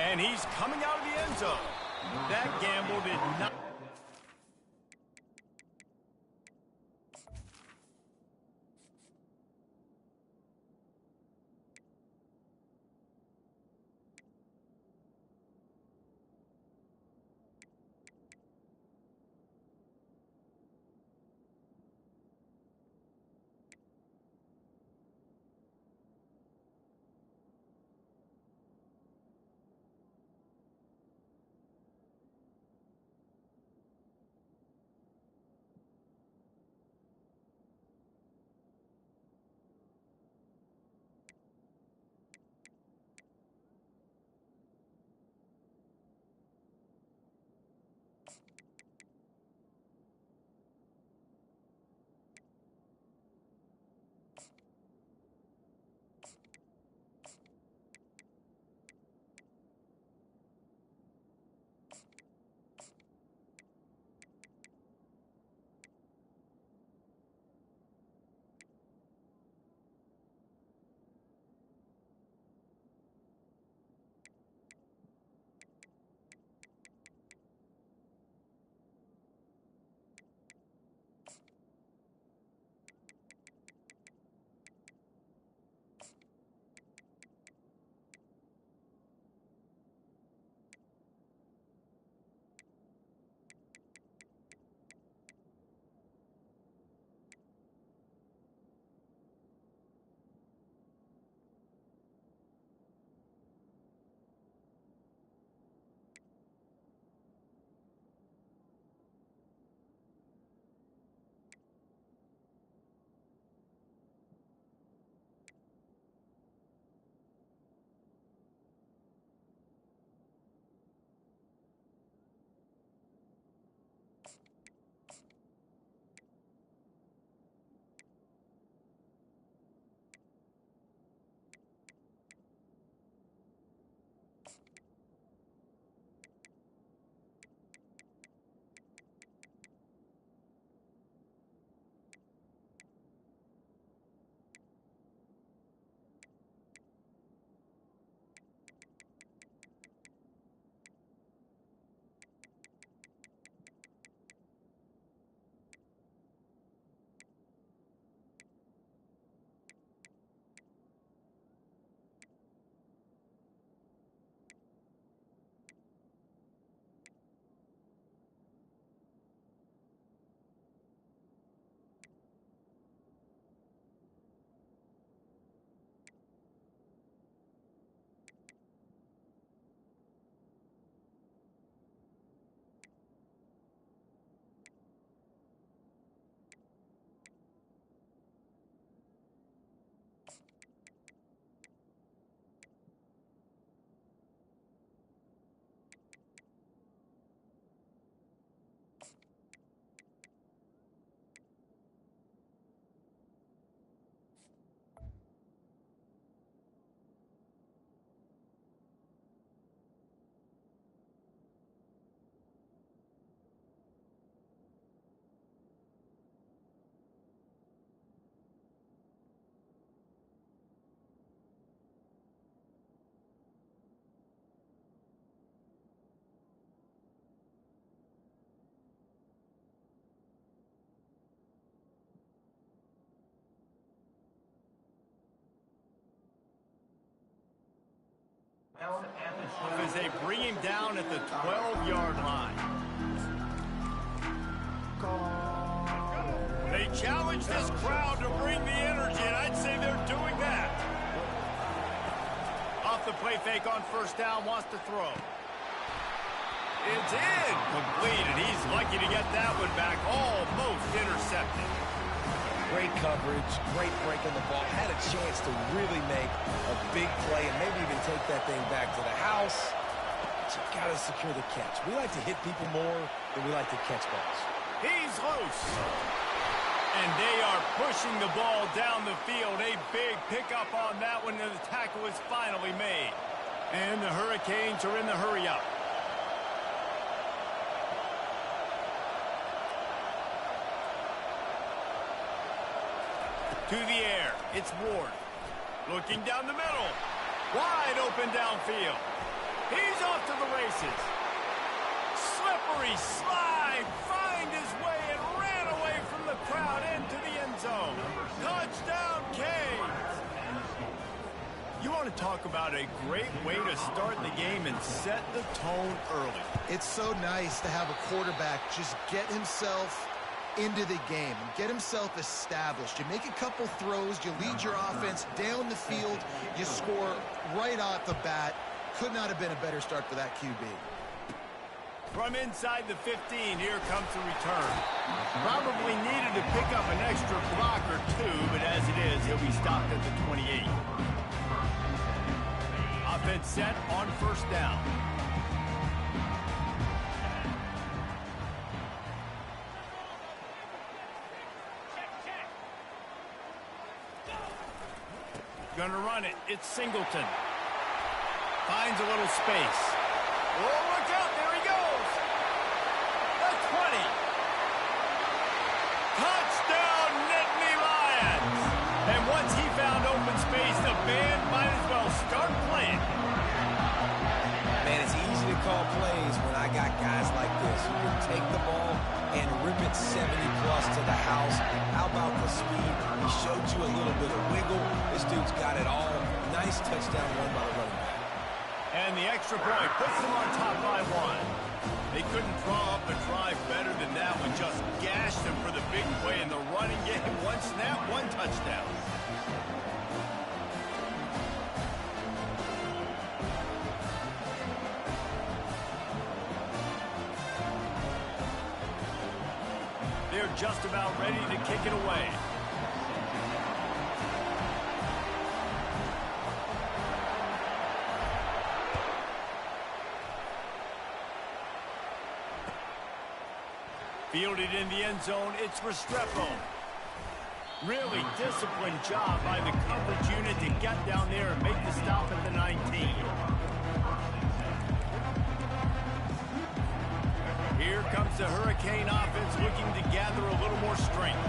And he's coming out of the end zone. That gamble did not... As they bring him down at the 12-yard line. They challenge this crowd to bring the energy, and I'd say they're doing that. Off the play fake on first down, wants to throw. It's incomplete, and he's lucky to get that one back, almost intercepted. Great coverage, great break on the ball. Had a chance to really make a big play and maybe even take that thing back to the house. But you got to secure the catch. We like to hit people more than we like to catch balls. He's loose. And they are pushing the ball down the field. A big pickup on that one, and the tackle is finally made. And the Hurricanes are in the hurry-up. To the air, it's Ward. Looking down the middle. Wide open downfield. He's off to the races. Slippery slide, find his way and ran away from the crowd into the end zone. Touchdown, Canes. You want to talk about a great way to start the game and set the tone early. It's so nice to have a quarterback just get himself into the game and get himself established. You make a couple throws, you lead your offense down the field, you score right off the bat. Could not have been a better start for that QB. From inside the 15, here comes the return. Probably needed to pick up an extra block or two, but as it is, he'll be stopped at the 28. Offense set on first down. Gonna run it. It's Singleton. Finds a little space. Oh, look out. There he goes. The 20. Touchdown, Nittany Lions. And once he found open space, the band might as well start playing. Man, it's easy to call plays when I got guys like this who can take the ball and rip it 70-plus to the house. How about the speed? He showed you a little bit of wiggle. This dude's got it all. Nice touchdown run by the running back. And the extra point puts them on top by 1. They couldn't draw up a drive better than that one. Just gashed them for the big play in the running game. One snap, one touchdown. They're just about ready to kick it away. Fielded in the end zone, it's Restrepo. Really disciplined job by the coverage unit to get down there and make the stop at the 19. Here comes the Hurricane offense looking to gather a little more strength.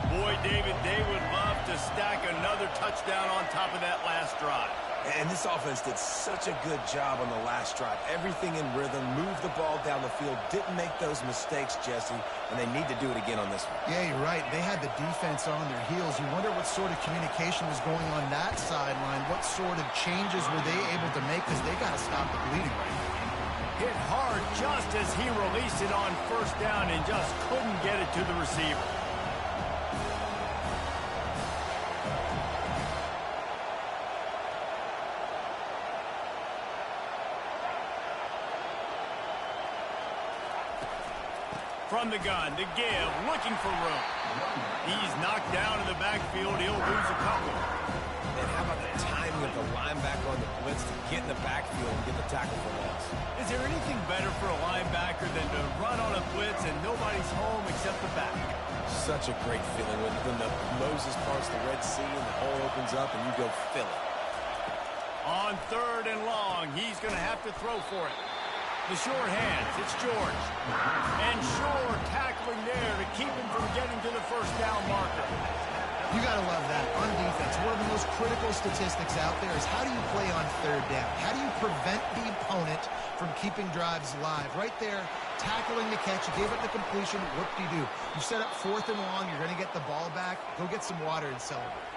Boy, David, they would love to stack another touchdown on top of that last drive. And this offense did such a good job on the last drive. Everything in rhythm, moved the ball down the field, didn't make those mistakes, Jesse, and they need to do it again on this one. Yeah, you're right. They had the defense on their heels. You wonder what sort of communication was going on that sideline. What sort of changes were they able to make, because they got to stop the bleeding right now. Hit hard just as he released it on first down and just couldn't get it to the receiver. From the gun, to give, looking for room. He's knocked down in the backfield. He'll lose a couple. And how about the timing of the linebacker on the blitz to get in the backfield and get the tackle for loss? Is there anything better for a linebacker than to run on a blitz and nobody's home except the back? Such a great feeling when the Moses parts the Red Sea and the hole opens up and you go fill it. On third and long, he's going to have to throw for it. The short hands, it's George. And Shore tackling there to keep him from getting to the first down marker. You got to love that. On defense, one of the most critical statistics out there is how do you play on third down? How do you prevent the opponent from keeping drives live? Right there, tackling the catch, you gave up the completion, what do? You set up fourth and long, you're going to get the ball back, go get some water and celebrate.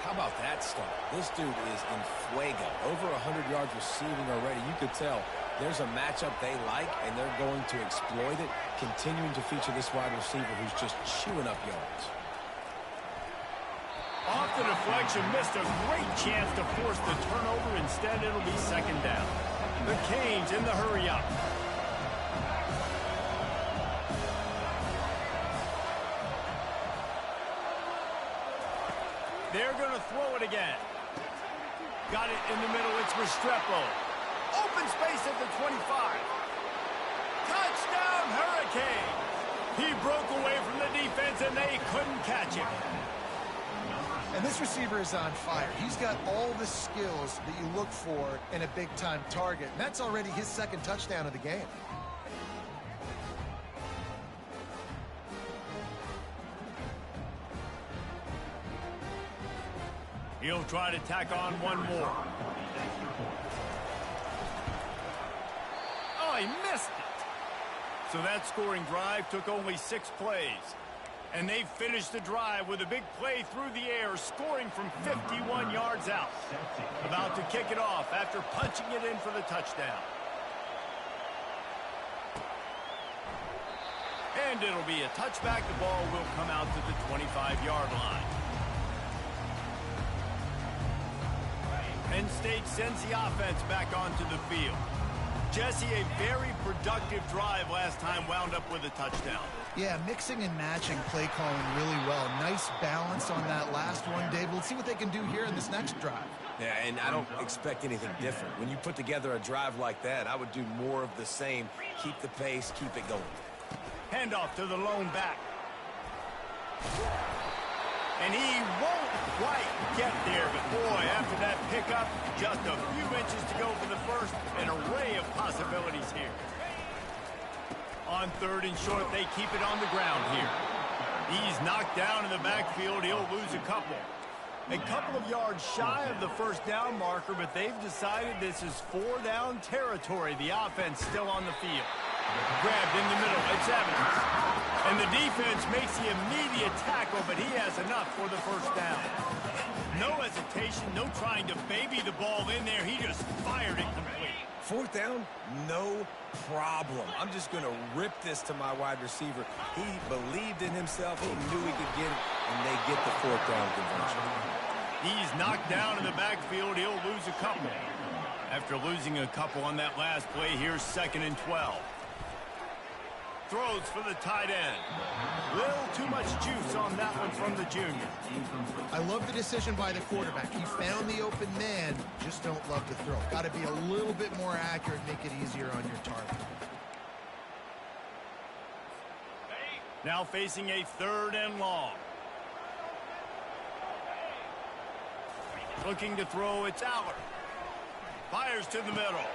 How about that start? This dude is in fuego. Over 100 yards receiving already. You could tell there's a matchup they like, and they're going to exploit it, continuing to feature this wide receiver who's just chewing up yards. Off the deflection, missed a great chance to force the turnover. Instead, it'll be second down. The Canes in the hurry up. They're going to throw it again. Got it in the middle. It's Restrepo. Open space at the 25. Touchdown, Hurricane. He broke away from the defense, and they couldn't catch him. And this receiver is on fire. He's got all the skills that you look for in a big-time target. And that's already his second touchdown of the game. He'll try to tack on one more. Oh, he missed it. So that scoring drive took only 6 plays. And they finished the drive with a big play through the air, scoring from 51 yards out. About to kick it off after punching it in for the touchdown. And it'll be a touchback. The ball will come out to the 25-yard line. Penn State sends the offense back onto the field. Jesse, a very productive drive last time wound up with a touchdown. Yeah, mixing and matching play calling really well. Nice balance on that last one, Dave. Let's see what they can do here in this next drive. Yeah, and I don't expect anything different. When you put together a drive like that, I would do more of the same. Keep the pace, keep it going. Handoff to the lone back. And he won't quite get there, but boy, after that pickup, just a few inches to go for the first. An array of possibilities here. On 3rd and short, they keep it on the ground here. He's knocked down in the backfield. He'll lose a couple. A couple of yards shy of the first down marker, but they've decided this is 4-down territory. The offense still on the field. Grabbed in the middle. It's Evans. And the defense makes the immediate tackle, but he has enough for the first down. No hesitation, no trying to baby the ball in there. He just fired it complete. 4th down, no problem. I'm just going to rip this to my wide receiver. He believed in himself. He knew he could get it, and they get the 4th down conversion. He's knocked down in the backfield. He'll lose a couple. After losing a couple on that last play, here's 2nd and 12. Throws for the tight end. Little too much juice on that one from the junior. I love the decision by the quarterback. He found the open man, just don't love the throw. Got to be a little bit more accurate, make it easier on your target. Now facing a 3rd and long. Looking to throw, it's Elly. Fires to the middle.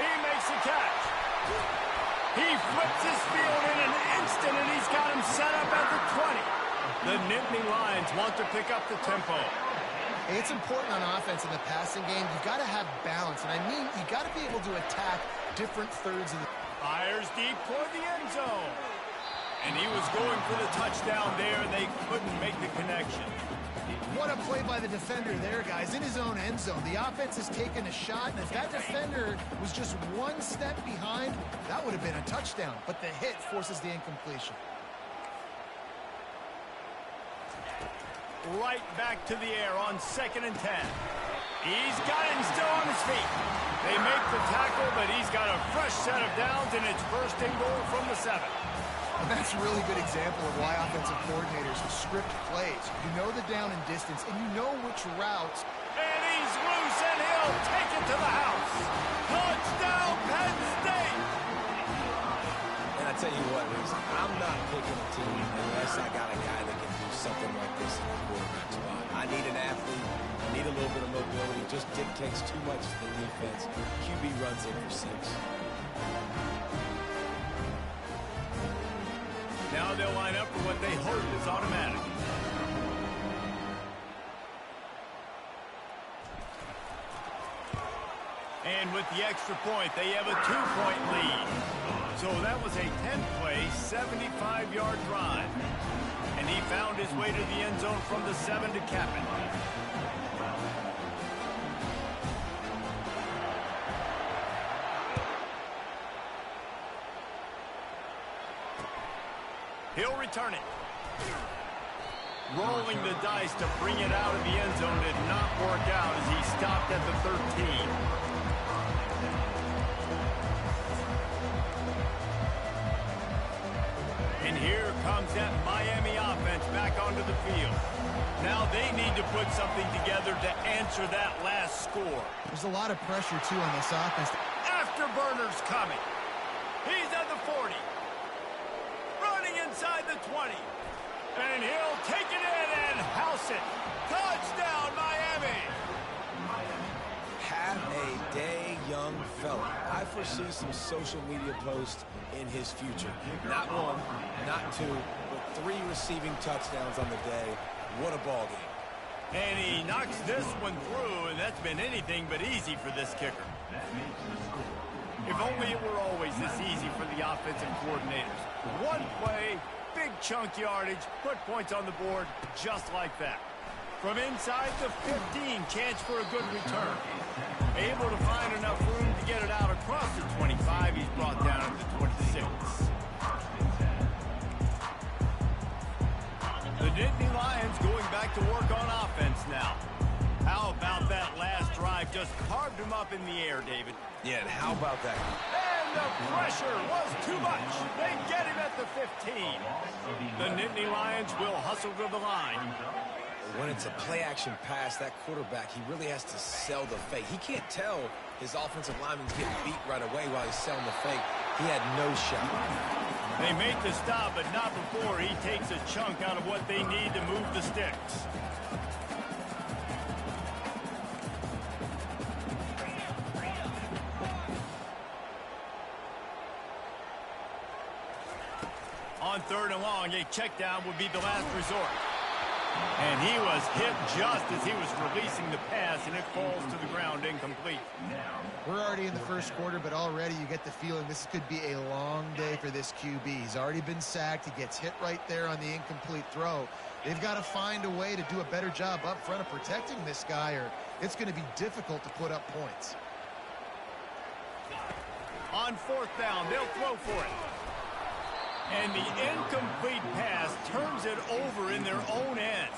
He makes the catch. He flips his field in an instant, and he's got him set up at the 20. The Nittany Lions want to pick up the tempo. It's important on offense in the passing game. You've got to have balance, and I mean you got to be able to attack different thirds of the... Fires deep toward the end zone. And he was going for the touchdown there, and they couldn't make the connection. What a play by the defender there, guys, in his own end zone. The offense has taken a shot, and if that defender was just one step behind, that would have been a touchdown. But the hit forces the incompletion. Right back to the air on 2nd and 10. He's got him still on his feet. They make the tackle, but he's got a fresh set of downs, and it's 1st and goal from the 7. And that's a really good example of why offensive coordinators script plays. You know the down and distance, and you know which routes. And he's loose, and he'll take it to the house. Touchdown, Penn State! And I tell you what, Reese, I'm not picking a team unless I got a guy that can do something like this in the quarterback spot. I need an athlete. I need a little bit of mobility. It just dictates too much to the defense. QB runs in for 6. Now they'll line up for what they hope is automatic. And with the extra point, they have a 2-point lead. So that was a 10-play, 75-yard drive. And he found his way to the end zone from the 7 to cap it. He'll return it. Rolling the dice to bring it out of the end zone did not work out as he stopped at the 13. And here comes that Miami offense back onto the field. Now they need to put something together to answer that last score. There's a lot of pressure, too, on this offense. Afterburner's coming. He's at the 40. Inside the 20. And he'll take it in and house it. Touchdown, Miami! Have a day, young fella. I foresee some social media posts in his future. Not 1, not 2, but 3 receiving touchdowns on the day. What a ball game. And he knocks this one through, and that's been anything but easy for this kicker. If only it were always this easy for the offensive coordinators. One play, big chunk yardage, put points on the board just like that. From inside the 15, chance for a good return. Able to find enough room to get it out across the 25. He's brought down at the 26. The Nittany Lions going back to work on offense now. How about that last drive? Just carved him up in the air, David. Yeah, and how about that? And the pressure was too much. They get him at the 15. The Nittany Lions will hustle to the line. When it's a play-action pass, that quarterback, he really has to sell the fake. He can't tell his offensive lineman's getting beat right away while he's selling the fake. He had no shot. They make the stop, but not before he takes a chunk out of what they need to move the sticks. On 3rd and long, a check down would be the last resort. And he was hit just as he was releasing the pass, and it falls to the ground incomplete. We're already in the first quarter, but already you get the feeling this could be a long day for this QB. He's already been sacked. He gets hit right there on the incomplete throw. They've got to find a way to do a better job up front of protecting this guy, or it's going to be difficult to put up points. On 4th down, they'll throw for it. And the incomplete pass turns it over in their own end.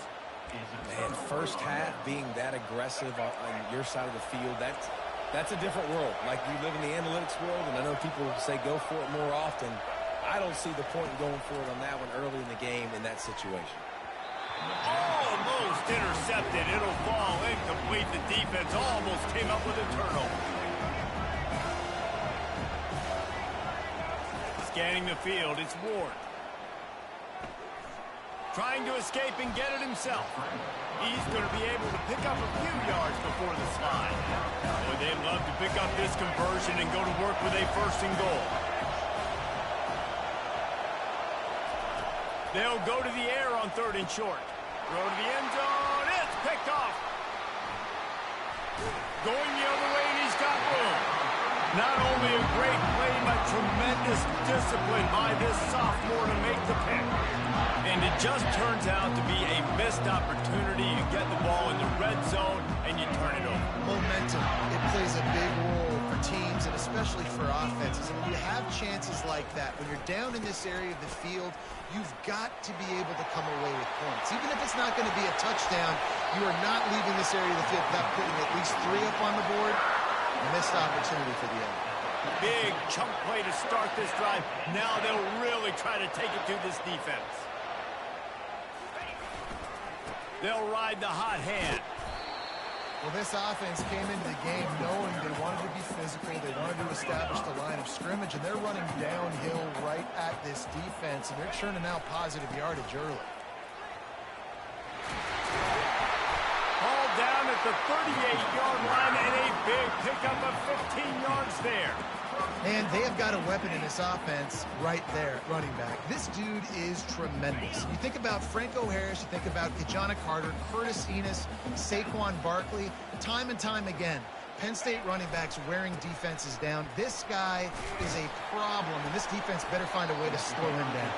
Man, first half being that aggressive on your side of the field, that's a different world. Like, you live in the analytics world, and I know people say go for it more often. I don't see the point in going for it on that one early in the game in that situation. Almost intercepted. It'll fall incomplete. The defense almost came up with a turnover. Scanning the field, it's Ward. Trying to escape and get it himself. He's going to be able to pick up a few yards before the slide. Boy, they'd love to pick up this conversion and go to work with a 1st and goal. They'll go to the air on 3rd and short. Throw to the end zone. It's picked off. Going the other way, and he's got room. Not only a great play, but tremendous discipline by this sophomore to make the pick. And it just turns out to be a missed opportunity. You get the ball in the red zone, and you turn it over. Momentum. It plays a big role for teams, and especially for offenses. And when you have chances like that, when you're down in this area of the field, you've got to be able to come away with points. Even if it's not going to be a touchdown, you are not leaving this area of the field without putting at least 3 up on the board. Missed opportunity for the end. Big chunk play to start this drive. Now they'll really try to take it to this defense. They'll ride the hot hand. Well, this offense came into the game knowing they wanted to be physical. They wanted to establish the line of scrimmage, and they're running downhill right at this defense, and they're churning out positive yardage early. Down at the 38-yard line, and a big pickup of 15 yards there. And they have got a weapon in this offense right there, running back. This dude is tremendous. You think about Franco Harris, you think about Kajana Carter, Curtis Enos, Saquon Barkley, time and time again. Penn State running backs wearing defenses down. This guy is a problem, and this defense better find a way to slow him down.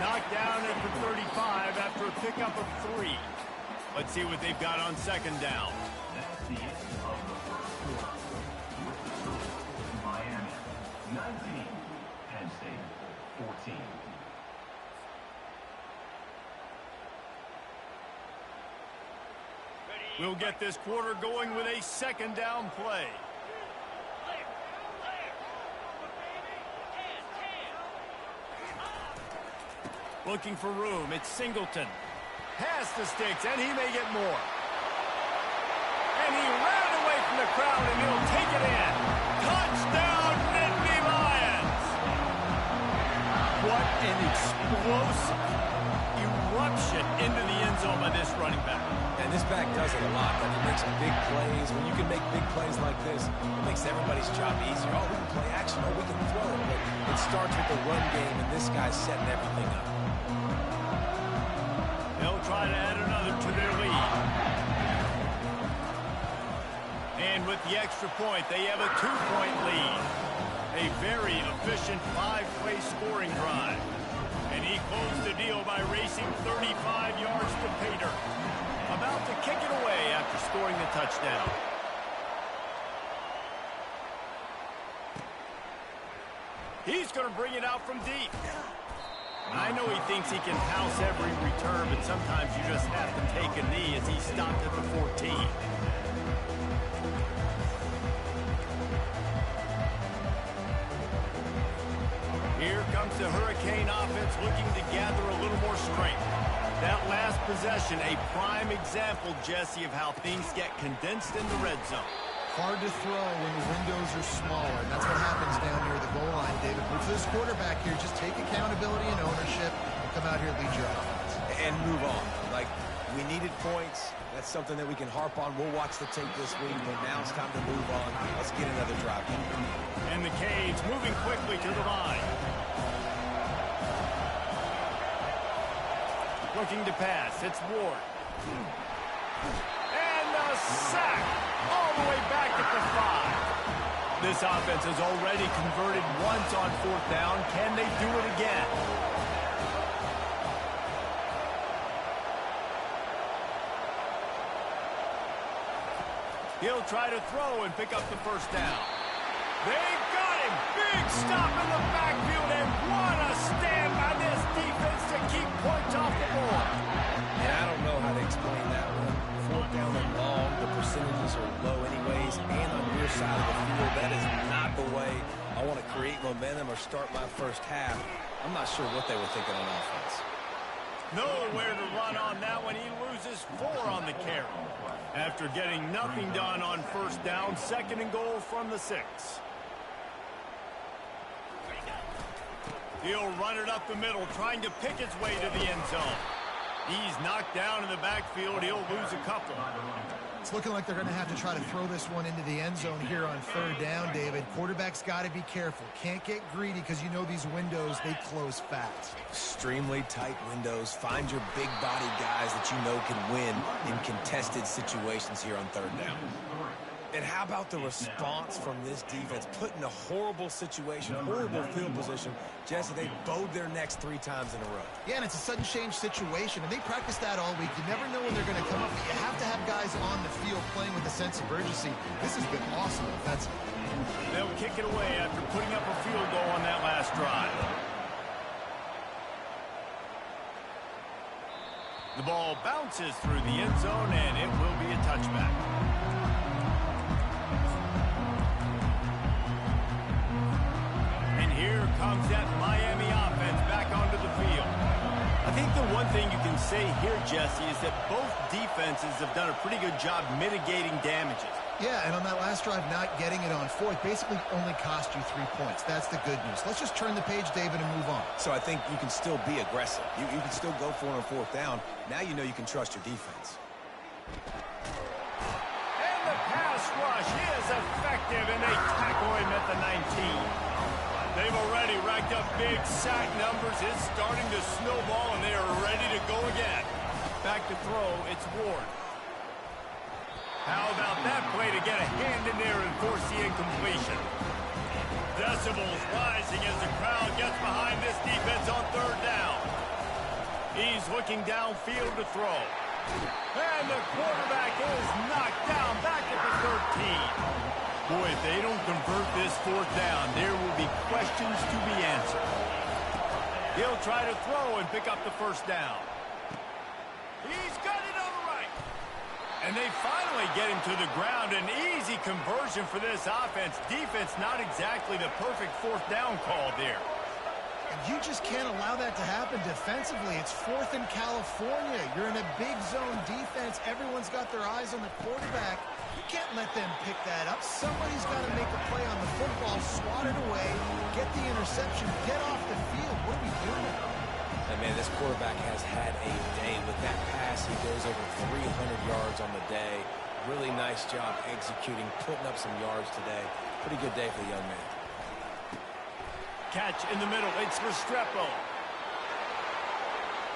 Knocked down at the 35 after a pickup of 3. Let's see what they've got on 2nd down. That's the end of the first quarter. With the score, Miami 19, Penn State 14. We'll get this quarter going with a 2nd down play. Looking for room, it's Singleton. Past the sticks, and he may get more. And he ran away from the crowd, and he'll take it in. Touchdown, Nittany Lions! What an explosive eruption into the end zone by this running back. And this back does it a lot. He makes big plays. When you can make big plays like this, it makes everybody's job easier. Oh, we can play action. Oh, we can throw it. But it starts with the run game, and this guy's setting everything up. They'll try to add another to their lead. And And with the extra point, they have a 2-point lead. A very efficient 5-play scoring drive. And he closed the deal by racing 35 yards to pay dirt. About to kick it away after scoring the touchdown. He's going to bring it out from deep. I know he thinks he can house every return, but sometimes you just have to take a knee as he stopped at the 14. Here comes the Hurricane offense looking to gather a little more strength. That last possession, a prime example, Jesse, of how things get condensed in the red zone. Hard to throw when the windows are smaller, and that's what happens down near the goal line, David. But for this quarterback here, just take accountability and ownership and come out here and lead your offense. And move on. Like, we needed points. That's something that we can harp on. We'll watch the tape this week, but now it's time to move on. Let's get another drive. And the Canes moving quickly to the line. Looking to pass. It's Ward. And a sack all the way back at the 5. This offense has already converted once on 4th down. Can they do it again? He'll try to throw and pick up the 1st down. They've got him. Big stop in the backfield, and what a stand by this defense to keep points off the board. Yeah, I don't know how to explain that one. 4th down and long, the percentages are low anyways, and on your side of the field, that is not the way I want to create momentum or start my first half. I'm not sure what they were thinking on offense. Nowhere to run on that one. He loses 4 on the carry. After getting nothing done on 1st down, 2nd and goal from the 6. He'll run it up the middle, trying to pick his way to the end zone. He's knocked down in the backfield. He'll lose a couple. It's looking like they're going to have to try to throw this one into the end zone here on 3rd down, David. Quarterback's got to be careful. Can't get greedy because you know these windows, they close fast. Extremely tight windows. Find your big body guys that you know can win in contested situations here on 3rd down. And how about the response from this defense? Put in a horrible situation, horrible field position. Jesse, they bowed their necks 3 times in a row. Yeah, and it's a sudden change situation, and they practice that all week. You never know when they're going to come up, but you have to have guys on the field playing with a sense of urgency. This has been awesome offensively. They'll kick it away after putting up a field goal on that last drive. The ball bounces through the end zone, and it will be a touchback. Here comes that Miami offense back onto the field. I think the one thing you can say here, Jesse, is that both defenses have done a pretty good job mitigating damages. Yeah, and on that last drive, not getting it on 4th basically only cost you 3 points. That's the good news. Let's just turn the page, David, and move on. So I think you can still be aggressive. You can still go for it on 4th down. Now you know you can trust your defense. And the pass rush is effective, and they tackle him at the 19. They've already racked up big sack numbers. It's starting to snowball, and they are ready to go again. Back to throw, it's Ward. How about that play to get a hand in there and force the incompletion? Decibels rising as the crowd gets behind this defense on 3rd down. He's looking downfield to throw. And the quarterback is knocked down back at the 13. Boy, if they don't convert this 4th down, there will be questions to be answered. He'll try to throw and pick up the 1st down. He's got it on the right. And they finally get him to the ground. An easy conversion for this offense. Defense not exactly the perfect 4th down call there. You just can't allow that to happen defensively. It's 4th in California. You're in a big zone defense. Everyone's got their eyes on the quarterback. You can't let them pick that up. Somebody's got to make a play on the football, swat it away, get the interception, get off the field. What are we doing? And man, this quarterback has had a day. With that pass, he goes over 300 yards on the day. Really nice job executing, putting up some yards today. Pretty good day for the young man. Catch in the middle. It's Restrepo.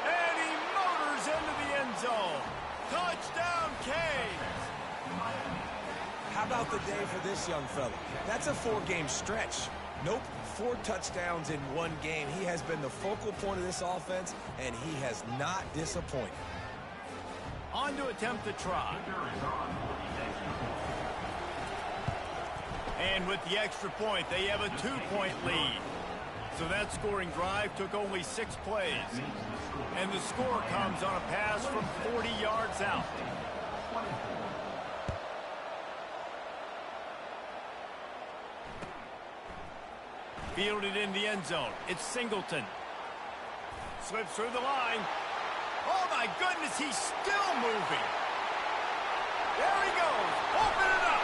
And he motors into the end zone. Touchdown, Canes. How about the day for this young fella? That's a 4-game stretch. Nope, 4 touchdowns in 1 game. He has been the focal point of this offense, and he has not disappointed. On to attempt the try. And with the extra point, they have a 2-point lead. So that scoring drive took only 6 plays. And the score comes on a pass from 40 yards out. Fielded in the end zone. It's Singleton. Slips through the line. Oh, my goodness, he's still moving. There he goes. Open it up.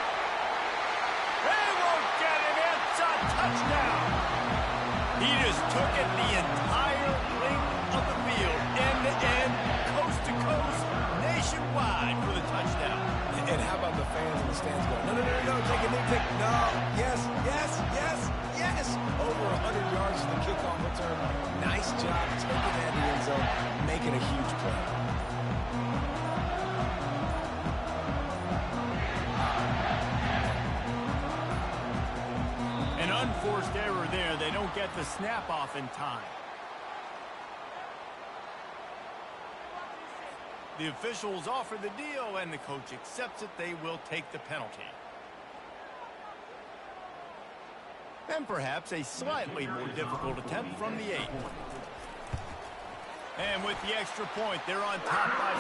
They won't get him. It's a touchdown. He just took it the entire length of the field, end-to-end, coast-to-coast, nationwide for the touchdown. And how about the fans in the stands going, no, no, no, no, take a new pick. No, yes, yes, yes, yes. Over 100 yards to the kickoff return. Nice job taking that in the end zone, making a huge play. An unforced error there. They don't get the snap off in time. The officials offer the deal, and the coach accepts it. They will take the penalty. And perhaps a slightly more difficult attempt from the 8. And with the extra point, they're on top by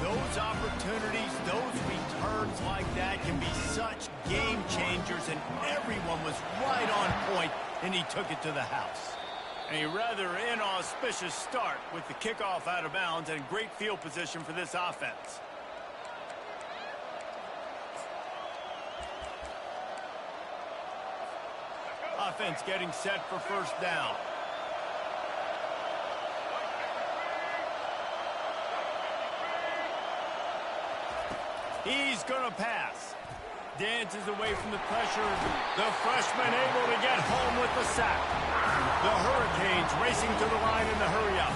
5. Those opportunities, those returns like that can be such game changers, and everyone was right on point, and he took it to the house. A rather inauspicious start with the kickoff out of bounds and great field position for this offense. Offense getting set for first down. He's going to pass. Dances away from the pressure. The freshman able to get home with the sack. The Hurricanes racing to the line in the hurry-up.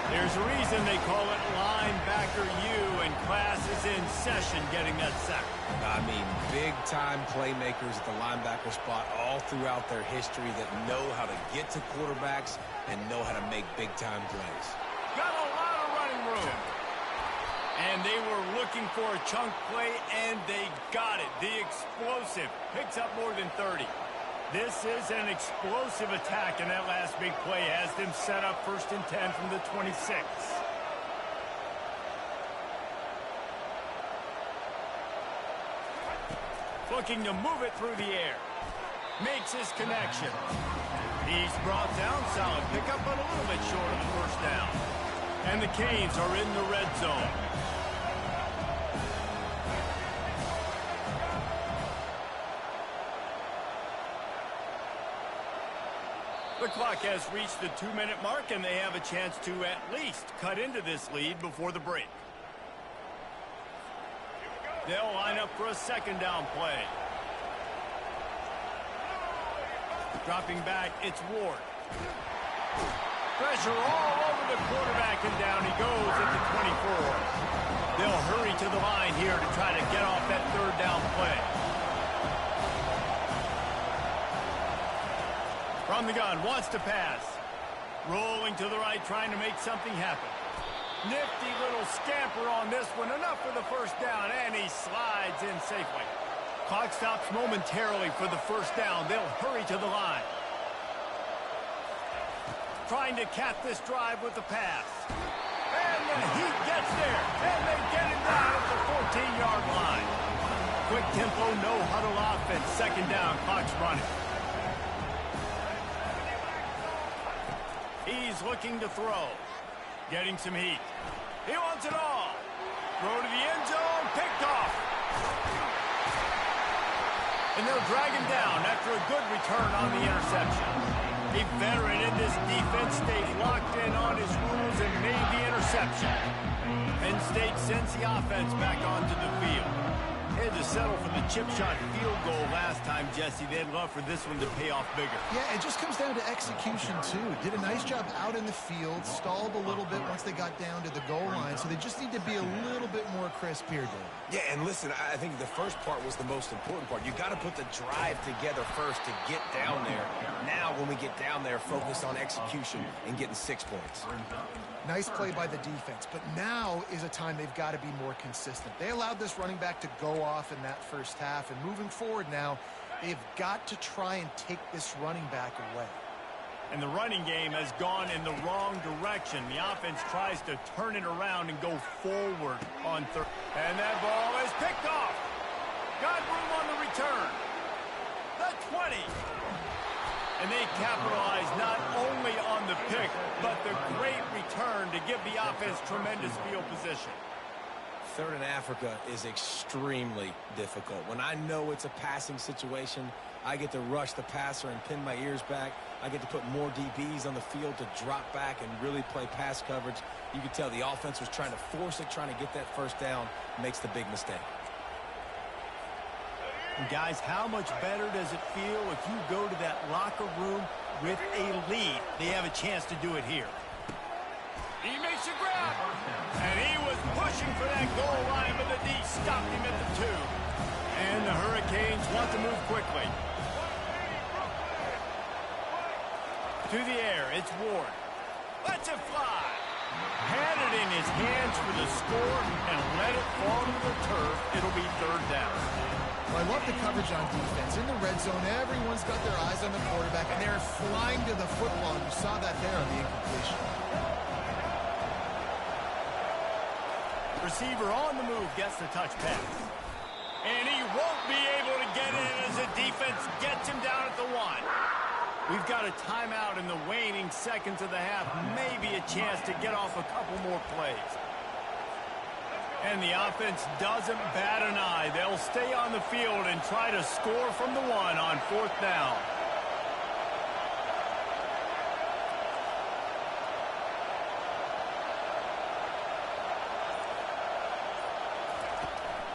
There's a reason they call it linebacker U, and class is in session getting that sack. I mean, big-time playmakers at the linebacker spot all throughout their history that know how to get to quarterbacks and know how to make big-time plays. Got a lot of running room. And they were looking for a chunk play, and they got it. The explosive picks up more than 30. This is an explosive attack, and that last big play has them set up 1st and 10 from the 26. Looking to move it through the air. Makes his connection. He's brought down. Solid pickup, but a little bit short of the first down. And the Canes are in the red zone. The clock has reached the 2-minute mark, and they have a chance to at least cut into this lead before the break. They'll line up for a 2nd down play. Dropping back, it's Ward. Pressure all over the quarterback, and down he goes at the 24. They'll hurry to the line here to try to get off that 3rd down play. From the gun, wants to pass. Rolling to the right, trying to make something happen. Nifty little scamper on this one. Enough for the 1st down, and he slides in safely. Clock stops momentarily for the 1st down. They'll hurry to the line. Trying to cap this drive with the pass. And the Heat gets there, and they get it down at the 14-yard line. Quick tempo, no huddle offense. 2nd down, clock's running. He's looking to throw. Getting some heat. He wants it all. Throw to the end zone. Picked off. And they'll drag him down after a good return on the interception. A veteran in this defense stayed locked in on his rules and made the interception. Penn State sends the offense back onto the field. They had to settle for the chip shot field goal last time, Jesse. They'd love for this one to pay off bigger. Yeah, it just comes down to execution, too. Did a nice job out in the field, stalled a little bit once they got down to the goal line, so they just need to be a little bit more crisp here, Dave. Yeah, and listen, I think the first part was the most important part. You got to put the drive together first to get down there. Now, when we get down there, focus on execution and getting 6 points. Nice play by the defense, but now is a time they've got to be more consistent. They allowed this running back to go off in that first half, and moving forward now, they've got to try and take this running back away. And the running game has gone in the wrong direction. The offense tries to turn it around and go forward on third. And that ball is picked off. Got room on the return. The 20. And they capitalize not only on the pick, but the great return to give the offense tremendous field position. Third in Africa is extremely difficult. When I know it's a passing situation, I get to rush the passer and pin my ears back. I get to put more DBs on the field to drop back and really play pass coverage. You can tell the offense was trying to force it, trying to get that first down, makes the big mistake. And guys, how much better does it feel if you go to that locker room with a lead? They have a chance to do it here. He makes a grab, and he was pushing for that goal line, but the D stopped him at the 2. And the Hurricanes want to move quickly. To the air, it's Ward. Lets it fly. Had it in his hands for the score and let it fall to the turf. It'll be third down. Well, I love the coverage on defense. In the red zone, everyone's got their eyes on the quarterback, and they're flying to the football. You saw that there on the incompletion. Receiver on the move gets the touch pass. And he won't be able to get in as the defense gets him down at the 1. We've got a timeout in the waning seconds of the half. Maybe a chance to get off a couple more plays. And the offense doesn't bat an eye. They'll stay on the field and try to score from the 1 on 4th down.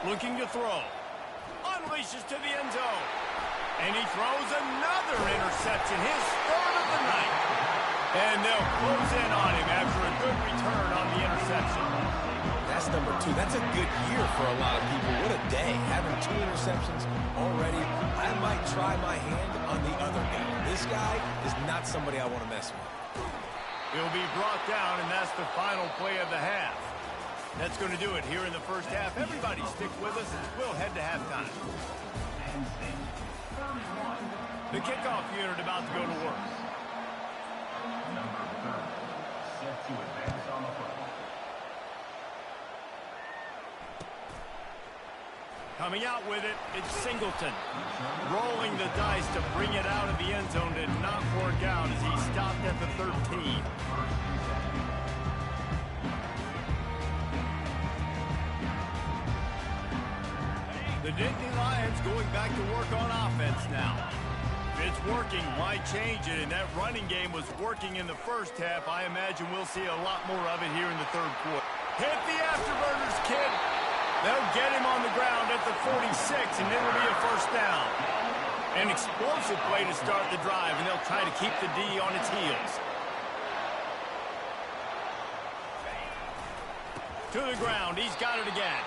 Looking to throw. Unleashes to the end zone. And he throws another interception, his 3rd of the night. And they'll close in on him after a good return on the interception. That's number 2. That's a good year for a lot of people. What a day. Having 2 interceptions already. I might try my hand on the other guy. This guy is not somebody I want to mess with. He'll be brought down, and that's the final play of the half. That's going to do it here in the first half. Everybody stick with us. We'll head to halftime. The kickoff unit about to go to work. Number 30, set to advance on the football. Coming out with it, it's Singleton. Rolling the dice to bring it out of the end zone did not work out as he stopped at the 13. The Nittany Lions going back to work on offense now. If it's working, why change it? And that running game was working in the first half. I imagine we'll see a lot more of it here in the 3rd quarter. Hit the afterburners, kid. They'll get him on the ground at the 46, and it'll be a first down. An explosive play to start the drive, and they'll try to keep the D on its heels. To the ground. He's got it again.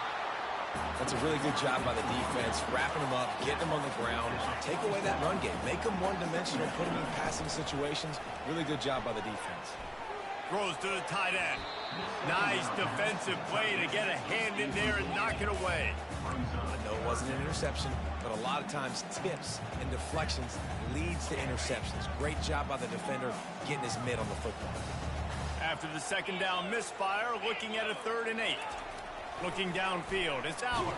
That's a really good job by the defense, wrapping them up, getting them on the ground. Take away that run game. Make them one-dimensional, put them in passing situations. Really good job by the defense. Throws to the tight end. Nice defensive play to get a hand in there and knock it away. I know it wasn't an interception, but a lot of times tips and deflections leads to interceptions. Great job by the defender getting his mitt on the football. After the second down misfire, looking at a 3rd and 8. Looking downfield, it's Aller.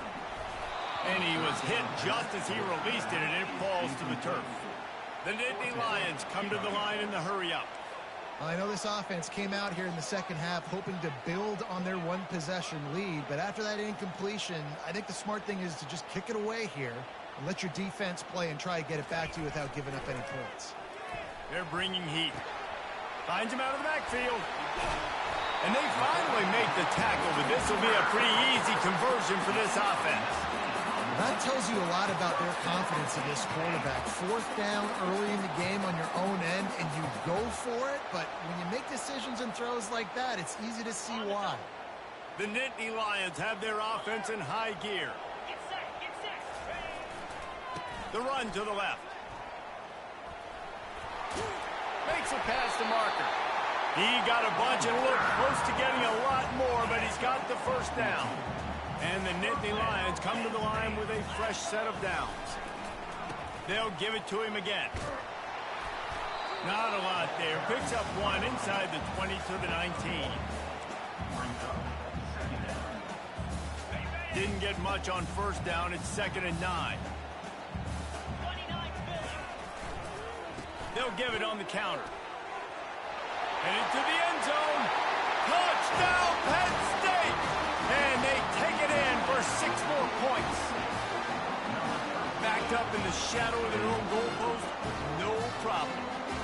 And he was hit just as he released it, and it falls to the turf. The Nittany Lions come to the line in the hurry-up. I know this offense came out here in the second half hoping to build on their 1-possession lead, but after that incompletion, I think the smart thing is to just kick it away here and let your defense play and try to get it back to you without giving up any points. They're bringing heat. Finds him out of the backfield. And they finally make the tackle, but this will be a pretty easy conversion for this offense. That tells you a lot about their confidence in this quarterback. 4th down early in the game on your own end, and you go for it, but when you make decisions and throws like that, it's easy to see why. The Nittany Lions have their offense in high gear. The run to the left. Makes a pass to Marker. He got a bunch and looked close to getting a lot more, but he's got the first down. And the Nittany Lions come to the line with a fresh set of downs. They'll give it to him again. Not a lot there. Picks up one inside the 20 to the 19. Didn't get much on first down. It's 2nd and 9. They'll give it on the counter. And into the end zone. Touchdown, Penn State! And they take it in for 6 more points. Backed up in the shadow of their own goalpost, no problem.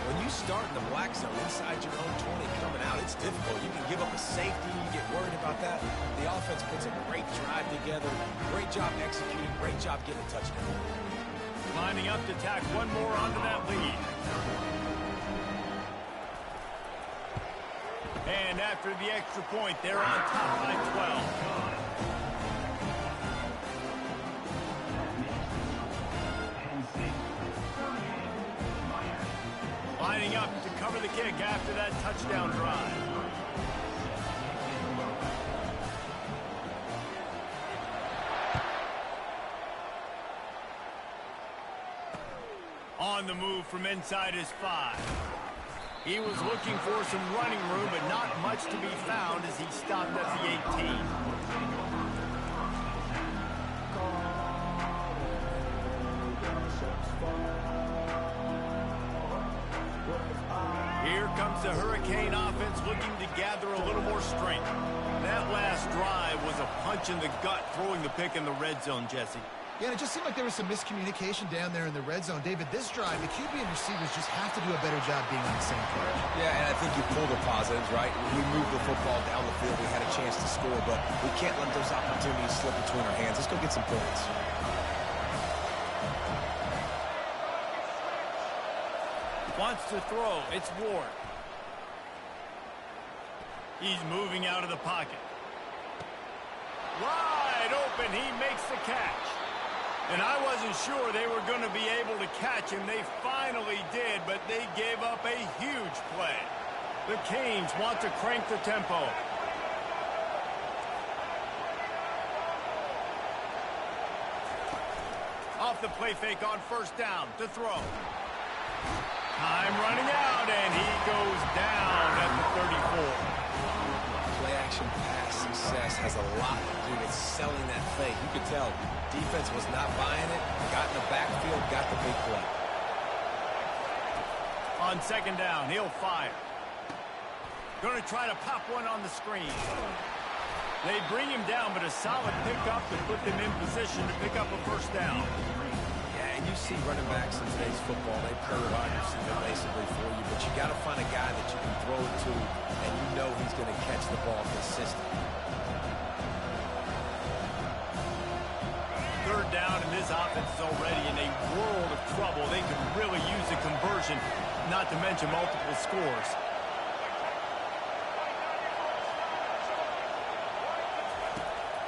When you start in the black zone inside your own 20 coming out, it's difficult. You can give up a safety. You get worried about that. The offense puts a great drive together. Great job executing. Great job getting a touchdown. Lining up to tack one more onto that lead. And after the extra point, they're on top by 12. Lining up to cover the kick after that touchdown drive. On the move from inside his 5. He was looking for some running room, but not much to be found as he stopped at the 18. Here comes the Hurricane offense looking to gather a little more strength. That last drive was a punch in the gut, throwing the pick in the red zone, Jesse. Yeah, and it just seemed like there was some miscommunication down there in the red zone. David, this drive, the QB and receivers just have to do a better job being on the same page. Yeah, and I think you pulled the positives, right? We moved the football down the field. We had a chance to score, but we can't let those opportunities slip between our hands. Let's go get some points. Wants to throw. It's Ward. He's moving out of the pocket. Wide open. He makes the catch. And I wasn't sure they were going to be able to catch him. They finally did, but they gave up a huge play. The Canes want to crank the tempo. Off the play fake on first down to throw. Time running out, and he goes down at the 34. Play-action pass success has a lot to do with selling that fake. You could tell defense was not buying it, got in the backfield, got the big play. On second down, he'll fire. Going to try to pop one on the screen. They bring him down, but a solid pickup to put them in position to pick up a first down. And you see running backs in today's football, they play wide receiver basically for you, but you got to find a guy that you can throw it to, and you know he's going to catch the ball consistently. Third down, and this offense is already in a world of trouble. They could really use a conversion, not to mention multiple scores.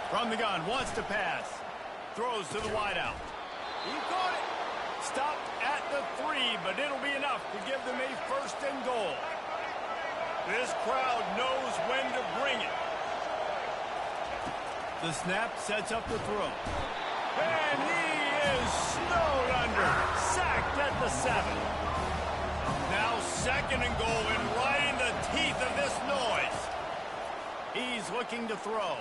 From the gun, wants to pass. Throws to the wideout. He caught it. Stopped at the 3, but it'll be enough to give them a first and goal. This crowd knows when to bring it. The snap sets up the throw. And he is snowed under. Sacked at the 7. Now second and goal, and right in the teeth of this noise. He's looking to throw.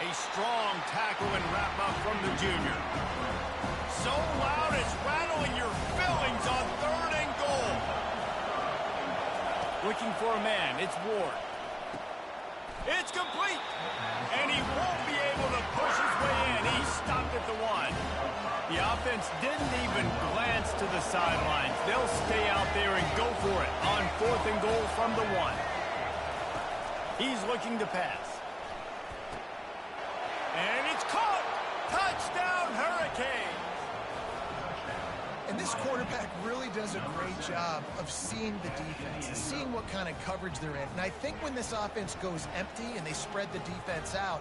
A strong tackle and wrap-up from the junior. So loud it's rattling your fillings on third and goal. Looking for a man. It's Ward. It's complete. And he won't be able to push his way in. He stopped at the 1. The offense didn't even glance to the sidelines. They'll stay out there and go for it on fourth and goal from the 1. He's looking to pass. And it's caught! Touchdown, Hurricanes! And this quarterback really does a great job of seeing the defense and seeing what kind of coverage they're in. And I think when this offense goes empty and they spread the defense out,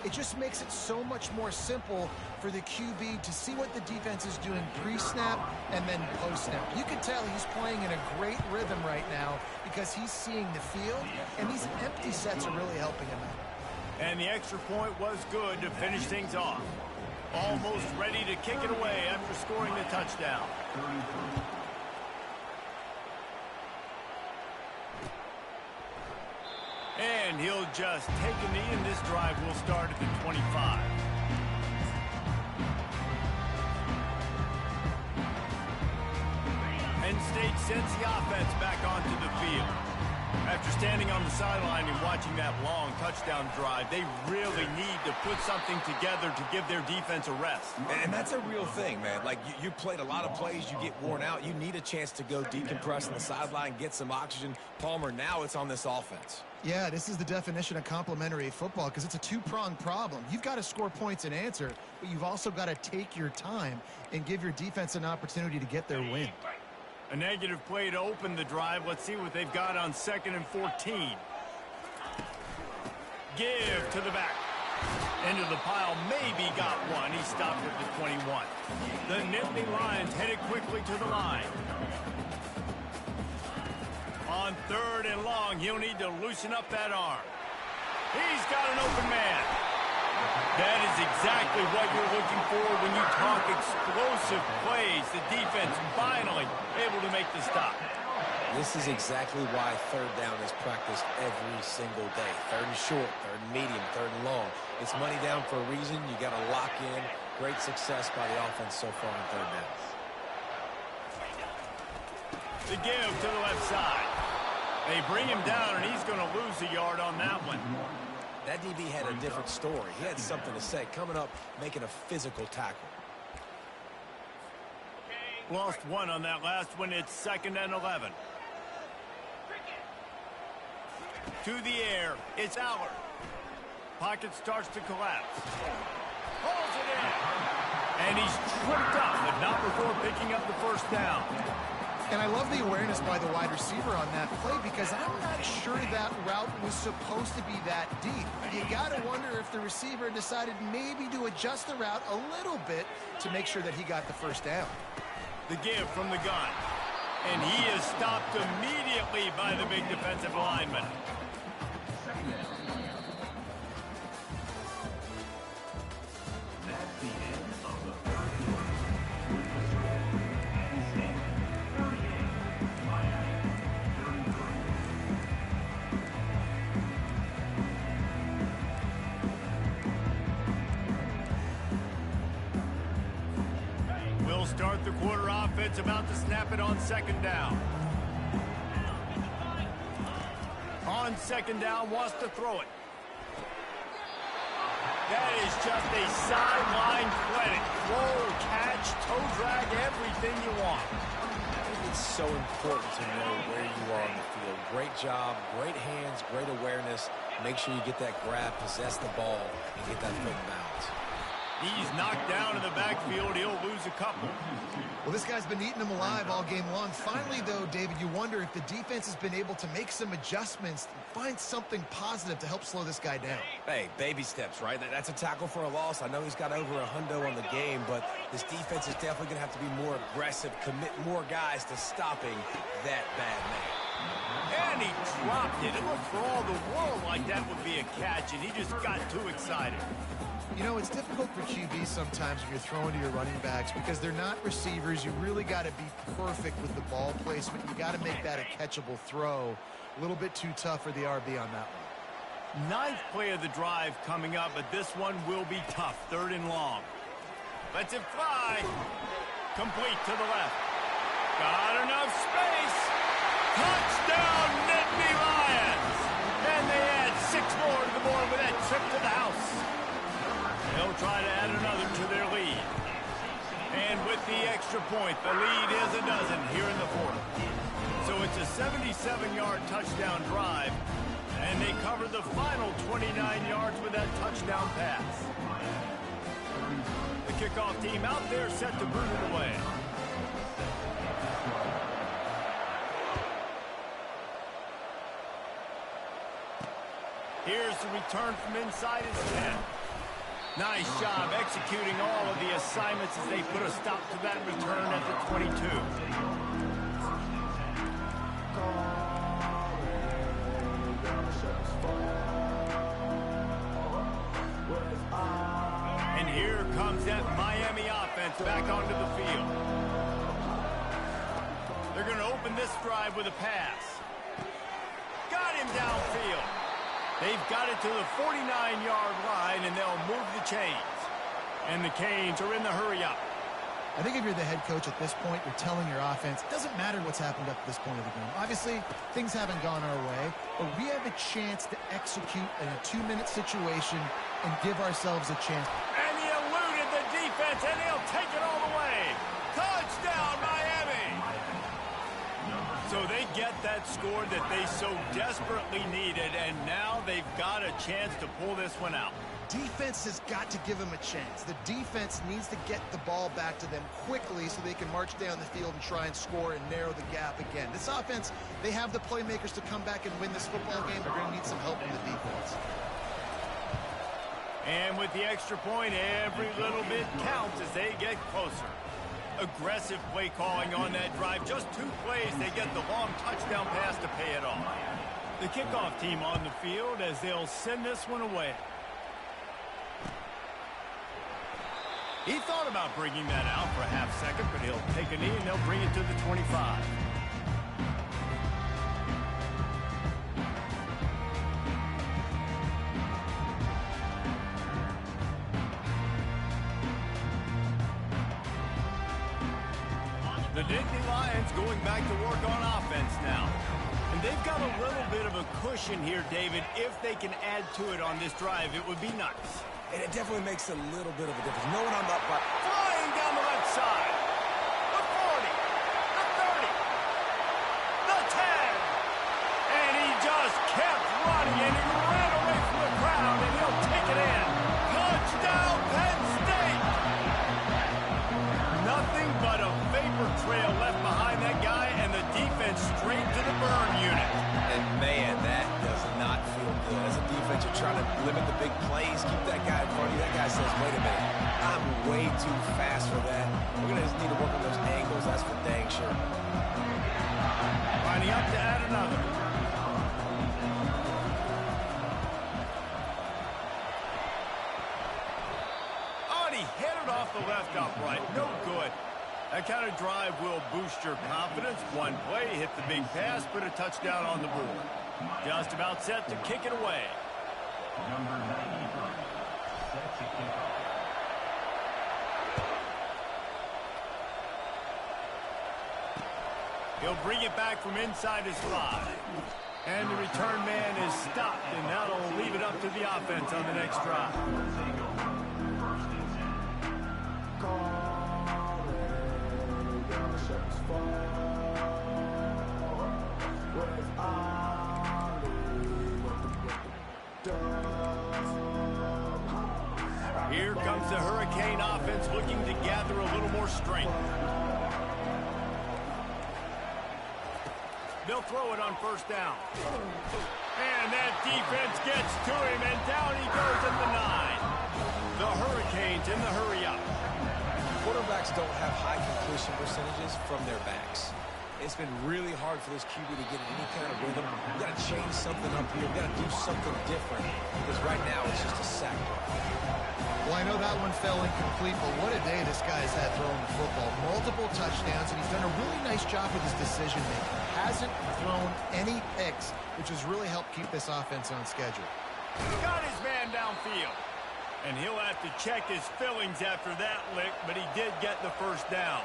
it just makes it so much more simple for the QB to see what the defense is doing pre-snap and then post-snap. You can tell he's playing in a great rhythm right now because he's seeing the field, and these empty sets are really helping him out. And the extra point was good to finish things off. Almost ready to kick it away after scoring the touchdown. And he'll just take a knee, and this drive will start at the 25. Penn State sends the offense back onto the field. After standing on the sideline and watching that long touchdown drive, they really need to put something together to give their defense a rest. And that's a real thing, man. Like, you played a lot of plays, you get worn out. You need a chance to go decompress on the sideline, get some oxygen. Palmer, now it's on this offense. Yeah, this is the definition of complementary football because it's a two-pronged problem. You've got to score points and answer, but you've also got to take your time and give your defense an opportunity to get their win. A negative play to open the drive. Let's see what they've got on 2nd and 14. Give to the back. Into the pile, maybe got one. He stopped at the 21. The Nittany Lions headed quickly to the line. On 3rd and long, he'll need to loosen up that arm. He's got an open man. That is exactly what you're looking for when you talk explosive plays. The defense finally able to make the stop. This is exactly why 3rd down is practiced every single day. 3rd and short, 3rd and medium, 3rd and long. It's money down for a reason. You got to lock in. Great success by the offense so far on 3rd down. The give to the left side. They bring him down, and he's going to lose a yard on that one. That DB had a different story. He had something to say. Coming up, making a physical tackle. Lost one on that last one. It's 2nd and 11. To the air. It's Allard. Pocket starts to collapse. Holds it in. And he's tripped up, but not before picking up the 1st down. And I love the awareness by the wide receiver on that play because I'm not sure that route was supposed to be that deep. You got to wonder if the receiver decided maybe to adjust the route a little bit to make sure that he got the 1st down. The give from the gun. And he is stopped immediately by the big defensive lineman. That's the end of the 3rd quarter. Penn State 38, Miami 33. We'll start the quarter offense, about to snap it on 2nd down. On 2nd down, wants to throw it. That is just a sideline clinic. Throw, catch, toe drag, everything you want. It's so important to know where you are on the field. Great job, great hands, great awareness. Make sure you get that grab, possess the ball, and get that foot in bounds. He's knocked down in the backfield. He'll lose a couple. Well, this guy's been eating them alive all game long. Finally, though, David, you wonder if the defense has been able to make some adjustments, find something positive to help slow this guy down. Hey, baby steps, right? That's a tackle for a loss. I know he's got over a hundo on the game, but this defense is definitely going to have to be more aggressive, commit more guys to stopping that bad man. And he dropped it. It looked for all the world like that would be a catch, and he just got too excited. You know, it's difficult for QBs sometimes when you're throwing to your running backs because they're not receivers. You really got to be perfect with the ball placement. You got to make that a catchable throw. A little bit too tough for the RB on that one. 9th play of the drive coming up, but this one will be tough. 3rd and long. Lets it fly. Complete to the left. Got enough space. Touchdown, Nittany Lions. And they add 6 more to the board with that trip to the house. They'll try to add another to their lead. And with the extra point, the lead is a dozen here in the 4th. So it's a 77-yard touchdown drive, and they cover the final 29 yards with that touchdown pass. The kickoff team out there set to boot it away. Here's the return from inside his 10. Nice job executing all of the assignments as they put a stop to that return at the 22. And here comes that Miami offense back onto the field. They're going to open this drive with a pass. Got him downfield. They've got it to the 49-yard line, and they'll move the chains. And the Canes are in the hurry-up. I think if you're the head coach at this point, you're telling your offense, it doesn't matter what's happened up to this point of the game. Obviously, things haven't gone our way, but we have a chance to execute in a 2-minute situation and give ourselves a chance. And he eluded the defense, and he'll take it all the way. Touchdown, Miami! So they get that score that they so desperately needed, and now they've got a chance to pull this one out. Defense has got to give them a chance. The defense needs to get the ball back to them quickly so they can march down the field and try and score and narrow the gap again. This offense, they have the playmakers to come back and win this football game. They're going to need some help from the defense. And with the extra point, every little bit counts as they get closer. Aggressive play calling on that drive. Just 2 plays, they get the long touchdown pass to pay it off. The kickoff team on the field as they'll send this one away. He thought about bringing that out for a half second, but he'll take a knee and they'll bring it to the 25. The Nittany Lions going back to work on offense now. And they've got a little bit of a cushion here, David. If they can add to it on this drive, it would be nice. And it definitely makes a little bit of a difference. Knowing I'm up by... Flying down the left side. The 40. The 30. The 10. And he just kept running, and he ran away from the crowd, and he'll take it in. Touchdown, Penn State. Nothing but a vapor trail left behind that guy, and the defense straight to the burn unit. And, man, that does not feel good. As a defense, you're trying to limit the big plays, keep that guy in front of you. That guy says, wait a minute, I'm way too fast for that. We're going to just need to work on those angles. That's for dang sure. Lining up to add another. Oh, and he hit it off the left upright. No good. That kind of drive will boost your confidence. One play, hit the big pass, put a touchdown on the board. Just about set to kick it away. Number 93, set to kick off. He'll bring it back from inside his 5. And the return man is stopped, and that'll leave it up to the offense on the next drive. Here comes the Hurricane offense looking to gather a little more strength. They'll throw it on first down. And that defense gets to him, and down he goes at the 9. The Hurricanes in the hurry-up. Quarterbacks don't have high completion percentages from their backs. It's been really hard for this QB to get any kind of rhythm. We've got to change something up here. We've got to do something different because right now it's just a sack. Well, I know that one fell incomplete, but what a day this guy's had throwing the football. Multiple touchdowns, and he's done a really nice job with his decision-making. Hasn't thrown any picks, which has really helped keep this offense on schedule. Got his man downfield. And he'll have to check his fillings after that lick, but he did get the first down.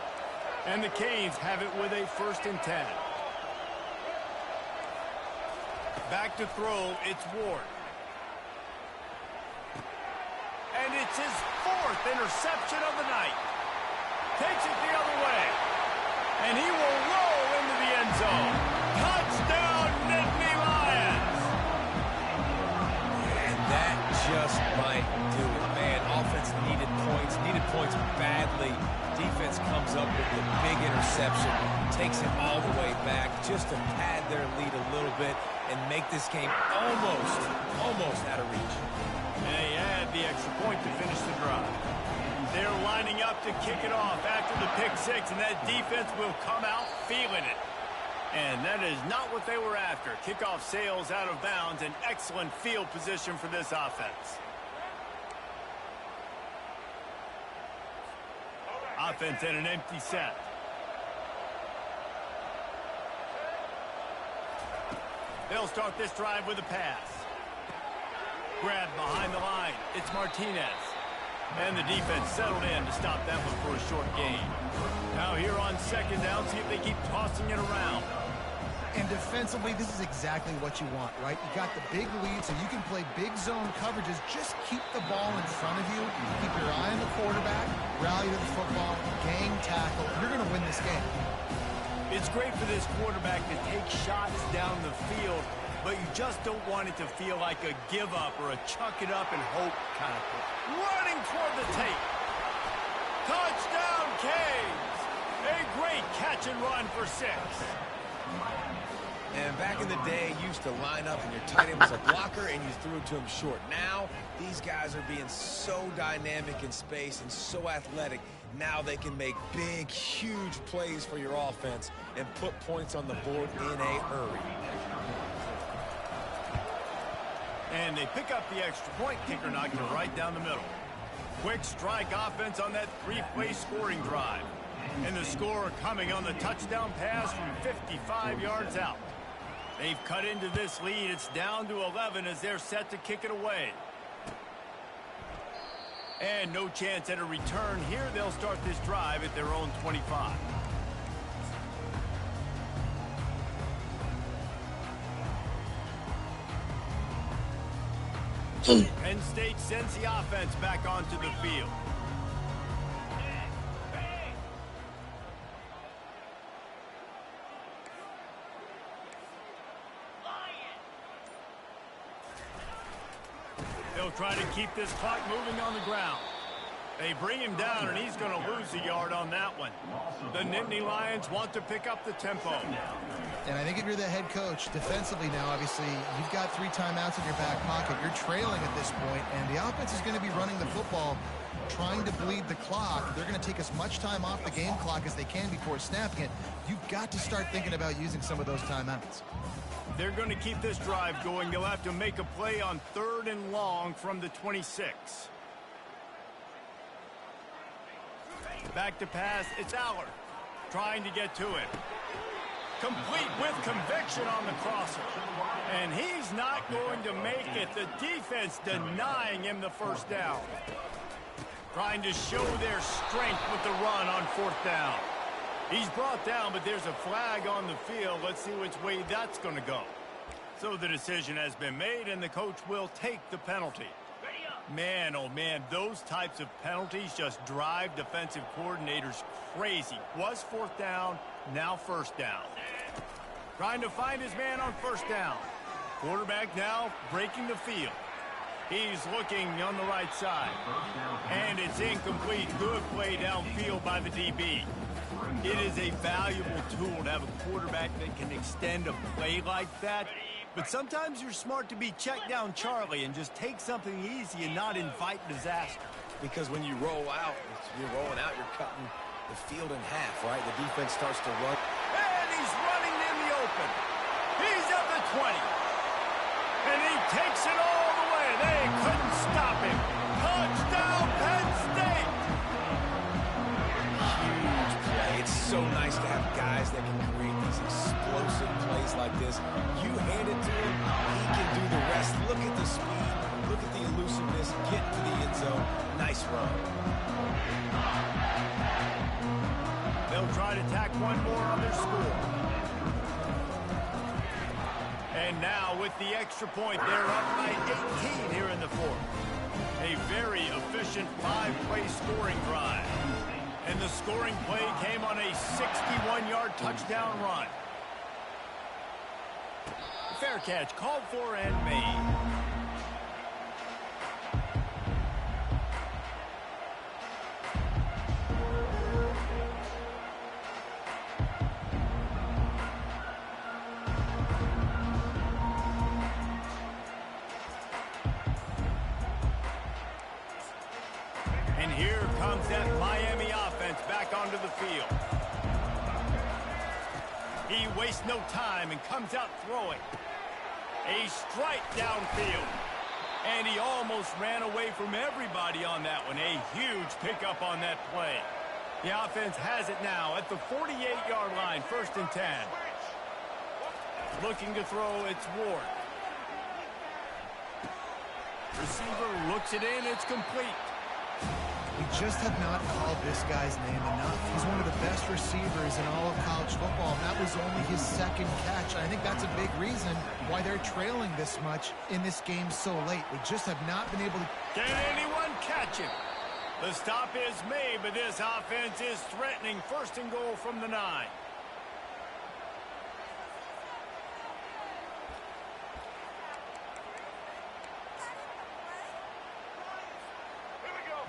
And the Canes have it with a 1st and 10. Back to throw, it's Ward. And it's his 4th interception of the night. Takes it the other way. And he will roll into the end zone. Touchdown, Nittany Lions! And that just might do it. Man, offense needed points badly. Defense comes up with the big interception, takes it all the way back just to pad their lead a little bit. and make this game almost out of reach. And they add the extra point to finish the drive. They're lining up to kick it off after the pick six, and that defense will come out feeling it. And that is not what they were after. Kickoff sails out of bounds, an excellent field position for this offense. Offense in an empty set. They'll start this drive with a pass. Grab behind the line. It's Martinez. And the defense settled in to stop that one for a short gain. Now here on second down, see if they keep tossing it around. And defensively, this is exactly what you want, right? You got the big lead, so you can play big zone coverages. Just keep the ball in front of you. Keep your eye on the quarterback. Rally to the football. Gang tackle. You're going to win this game. It's great for this quarterback to take shots down the field, but you just don't want it to feel like a give up or a chuck it up and hope kind of play. Running toward the tape. Touchdown, Canes. A great catch and run for 6. And back in the day, you used to line up and your tight end was a blocker and you threw it to him short. Now, these guys are being so dynamic in space and so athletic. Now they can make big, huge plays for your offense and put points on the board in a hurry. And they pick up the extra point. Kicker knocked it right down the middle. Quick strike offense on that 3-play scoring drive. And the score coming on the touchdown pass from 55 yards out. They've cut into this lead. It's down to 11 as they're set to kick it away. And no chance at a return here. They'll start this drive at their own 25. Penn State sends the offense back onto the field. They'll try to keep this clock moving on the ground. They bring him down, and he's going to lose a yard on that one. The Nittany Lions want to pick up the tempo. And I think if you're the head coach, defensively now, obviously, you've got 3 timeouts in your back pocket. You're trailing at this point, and the offense is going to be running the football, trying to bleed the clock. They're going to take as much time off the game clock as they can before snapping it. You've got to start thinking about using some of those timeouts. They're going to keep this drive going. They'll have to make a play on 3rd and long from the 26. Back to pass. It's Aller trying to get to it. Complete with conviction on the crosser. And he's not going to make it. The defense denying him the first down. Trying to show their strength with the run on 4th down. He's brought down, but there's a flag on the field. Let's see which way that's going to go. So the decision has been made, and the coach will take the penalty. Man, oh man, those types of penalties just drive defensive coordinators crazy. Was 4th down, now 1st down. Trying to find his man on 1st down. Quarterback now breaking the field. He's looking on the right side. And it's incomplete. Good play downfield by the DB. It is a valuable tool to have a quarterback that can extend a play like that. But sometimes you're smart to be check down Charlie and just take something easy and not invite disaster. Because when you roll out, you're rolling out, you're cutting the field in half, right? The defense starts to run. And he's running in the open. He's at the 20. And he takes it all the way. They couldn't stop him. Touchdown, Penn State. Huge play. It's so nice to have guys that can create these explosive plays like this. You hand it to him, he can do the rest. Look at the speed. Look at the elusiveness. Get to the end zone. Nice run. They'll try to tack one more on their score. And now with the extra point, they're up by 18 here in the 4th. A very efficient 5-play scoring drive. And the scoring play came on a 61-yard touchdown run. Fair catch called for and made. And here comes that Miami offense back onto the field. He wastes no time and comes out throwing. A strike downfield. And he almost ran away from everybody on that one. A huge pickup on that play. The offense has it now at the 48-yard line, 1st and 10. Looking to throw, it's Ward. Receiver looks it in, it's complete. We just have not called this guy's name enough. He's one of the best receivers in all of college football, and that was only his 2nd catch. I think that's a big reason why they're trailing this much in this game so late. We just have not been able to... Can anyone catch him? The stop is made, but this offense is threatening. 1st and goal from the 9.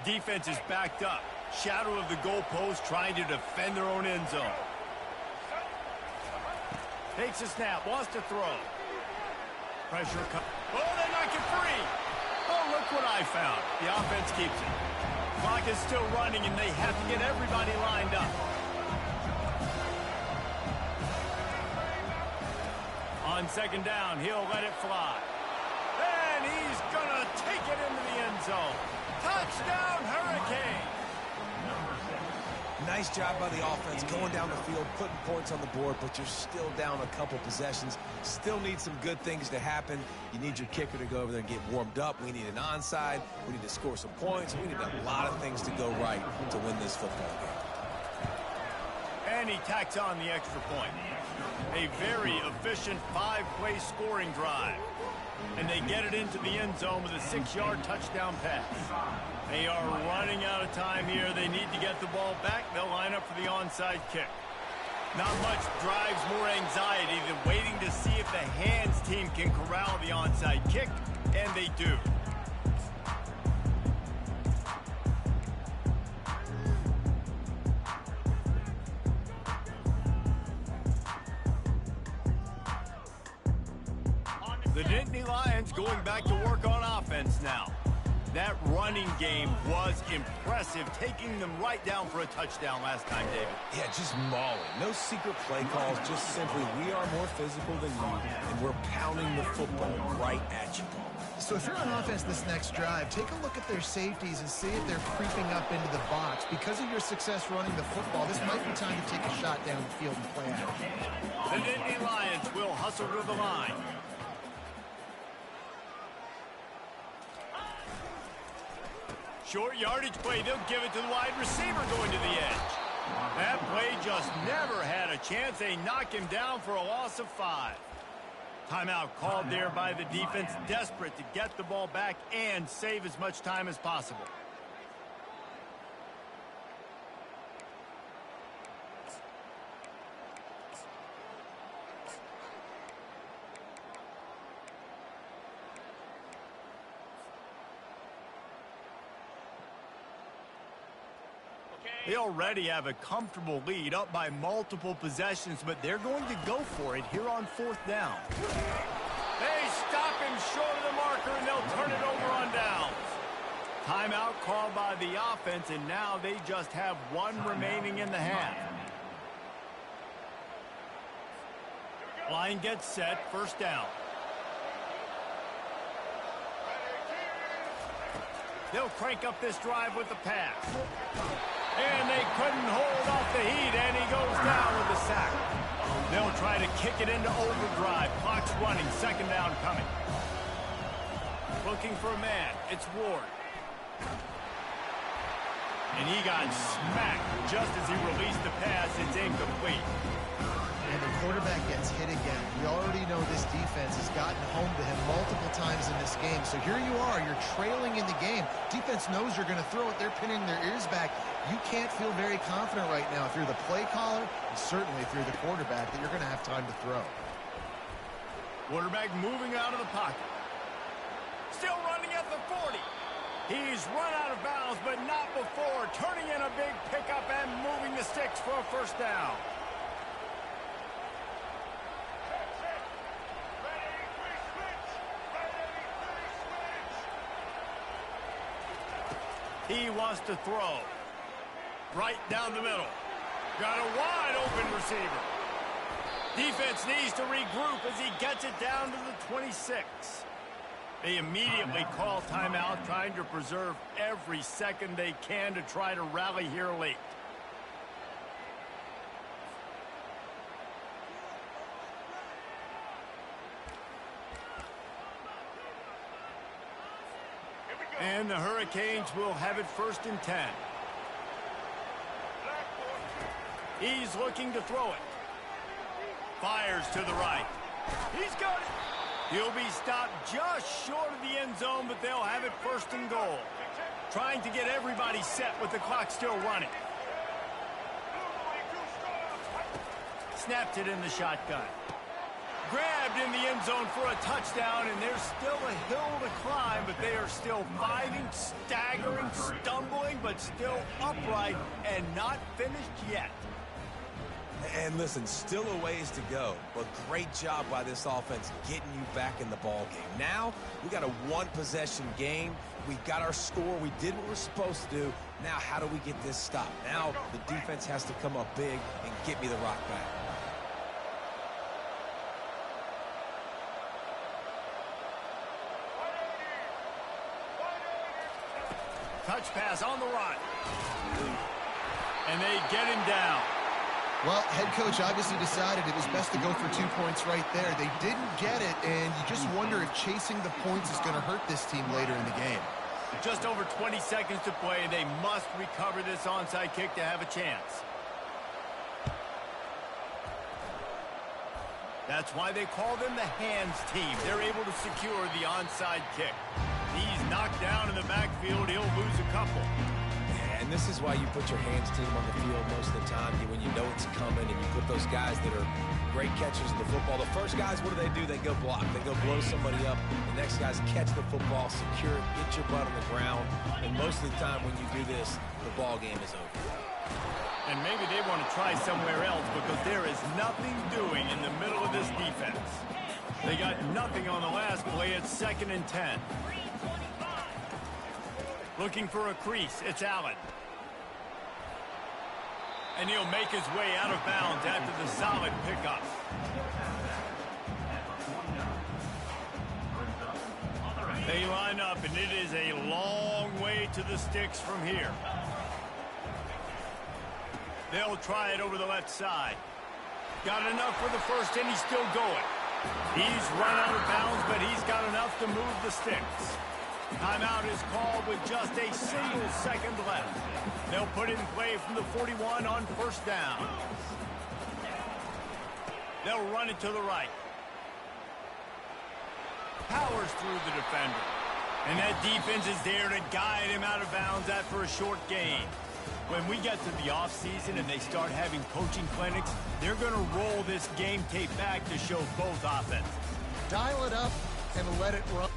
Defense is backed up. Shadow of the goalpost trying to defend their own end zone. Takes a snap, wants to throw. Pressure comes. Oh, they knock it free. Oh, look what I found. The offense keeps it. Clock is still running, and they have to get everybody lined up. On 2nd down, he'll let it fly. And he's going to take it into the end zone. Touchdown, Hurricane! Nice job by the offense going down the field, putting points on the board, but you're still down a couple possessions. Still need some good things to happen. You need your kicker to go over there and get warmed up. We need an onside. We need to score some points. We need a lot of things to go right to win this football game. And he tacks on the extra point. A very efficient 5-play scoring drive. And they get it into the end zone with a 6-yard touchdown pass. They are running out of time here. They need to get the ball back. They'll line up for the onside kick. Not much drives more anxiety than waiting to see if the hands team can corral the onside kick, and they do. The Nittany Lions going back to work on offense now. That running game was impressive, taking them right down for a touchdown last time, David. Yeah, just mauling. No secret play calls, just simply we are more physical than you, and we're pounding the football right at you, Paul. So if you're on offense this next drive, take a look at their safeties and see if they're creeping up into the box. Because of your success running the football, this might be time to take a shot down the field and play action. The Nittany Lions will hustle to the line. Short yardage play, they'll give it to the wide receiver going to the edge. That play just never had a chance. They knock him down for a loss of 5. Timeout called there by the defense, desperate to get the ball back and save as much time as possible. They already have a comfortable lead, up by multiple possessions, but they're going to go for it here on 4th down. They stop him short of the marker, and they'll turn it over on downs. Timeout called by the offense, and now they just have 1 remaining in the half. Line gets set, 1st down. They'll crank up this drive with the pass. And they couldn't hold off the heat, and he goes down with the sack. They'll try to kick it into overdrive. Clock's running, 2nd down coming. Looking for a man. It's Ward. And he got smacked just as he released the pass. It's incomplete. And the quarterback gets hit again. We already know this defense has gotten home to him multiple times in this game. So here you are, you're trailing in the game. Defense knows you're going to throw it. They're pinning their ears back. You can't feel very confident right now if you're the play caller, and certainly if you're the quarterback, that you're going to have time to throw. Quarterback moving out of the pocket. Still running at the 40. He's run out of bounds, but not before. Turning in a big pickup and moving the sticks for a 1st down. He wants to throw. Right down the middle. Got a wide open receiver. Defense needs to regroup as he gets it down to the 26. They immediately call timeout, trying to preserve every second they can to try to rally here late. And the Hurricanes will have it 1st and 10. He's looking to throw it. Fires to the right. He's got it. He'll be stopped just short of the end zone, but they'll have it 1st and goal. Trying to get everybody set with the clock still running. Snapped it in the shotgun. Grabbed in the end zone for a touchdown, and there's still a hill to climb, but they are still fighting, staggering, stumbling, but still upright and not finished yet. And listen, still a ways to go, but great job by this offense getting you back in the ball game. Now, we got a one-possession game. We got our score. We did what we're supposed to do. Now, how do we get this stopped? Now, the defense has to come up big and get me the rock back. Touch pass on the run. And they get him down. Well, head coach obviously decided it was best to go for 2 points right there. They didn't get it, and you just wonder if chasing the points is going to hurt this team later in the game. Just over 20 seconds to play. They must recover this onside kick to have a chance. That's why they call them the hands team. They're able to secure the onside kick. He's knocked down in the backfield. He'll lose a couple. And this is why you put your hands team on the field most of the time, when you know it's coming, and you put those guys that are great catchers of the football. The first guys, what do? They go block. They go blow somebody up. The next guys catch the football, secure it, get your butt on the ground. And most of the time when you do this, the ball game is over. And maybe they want to try somewhere else because there is nothing doing in the middle of this defense. They got nothing on the last play. It's 2nd and 10. Looking for a crease. It's Allen. And he'll make his way out of bounds after the solid pickup. They line up, and it is a long way to the sticks from here. They'll try it over the left side. Got enough for the first, and he's still going. He's run out of bounds, but he's got enough to move the sticks. Timeout is called with just a single second left. They'll put it in play from the 41 on 1st down. They'll run it to the right. Powers through the defender. And that defense is there to guide him out of bounds after a short gain. When we get to the offseason and they start having coaching clinics, they're going to roll this game tape back to show both offenses. Dial it up and let it run.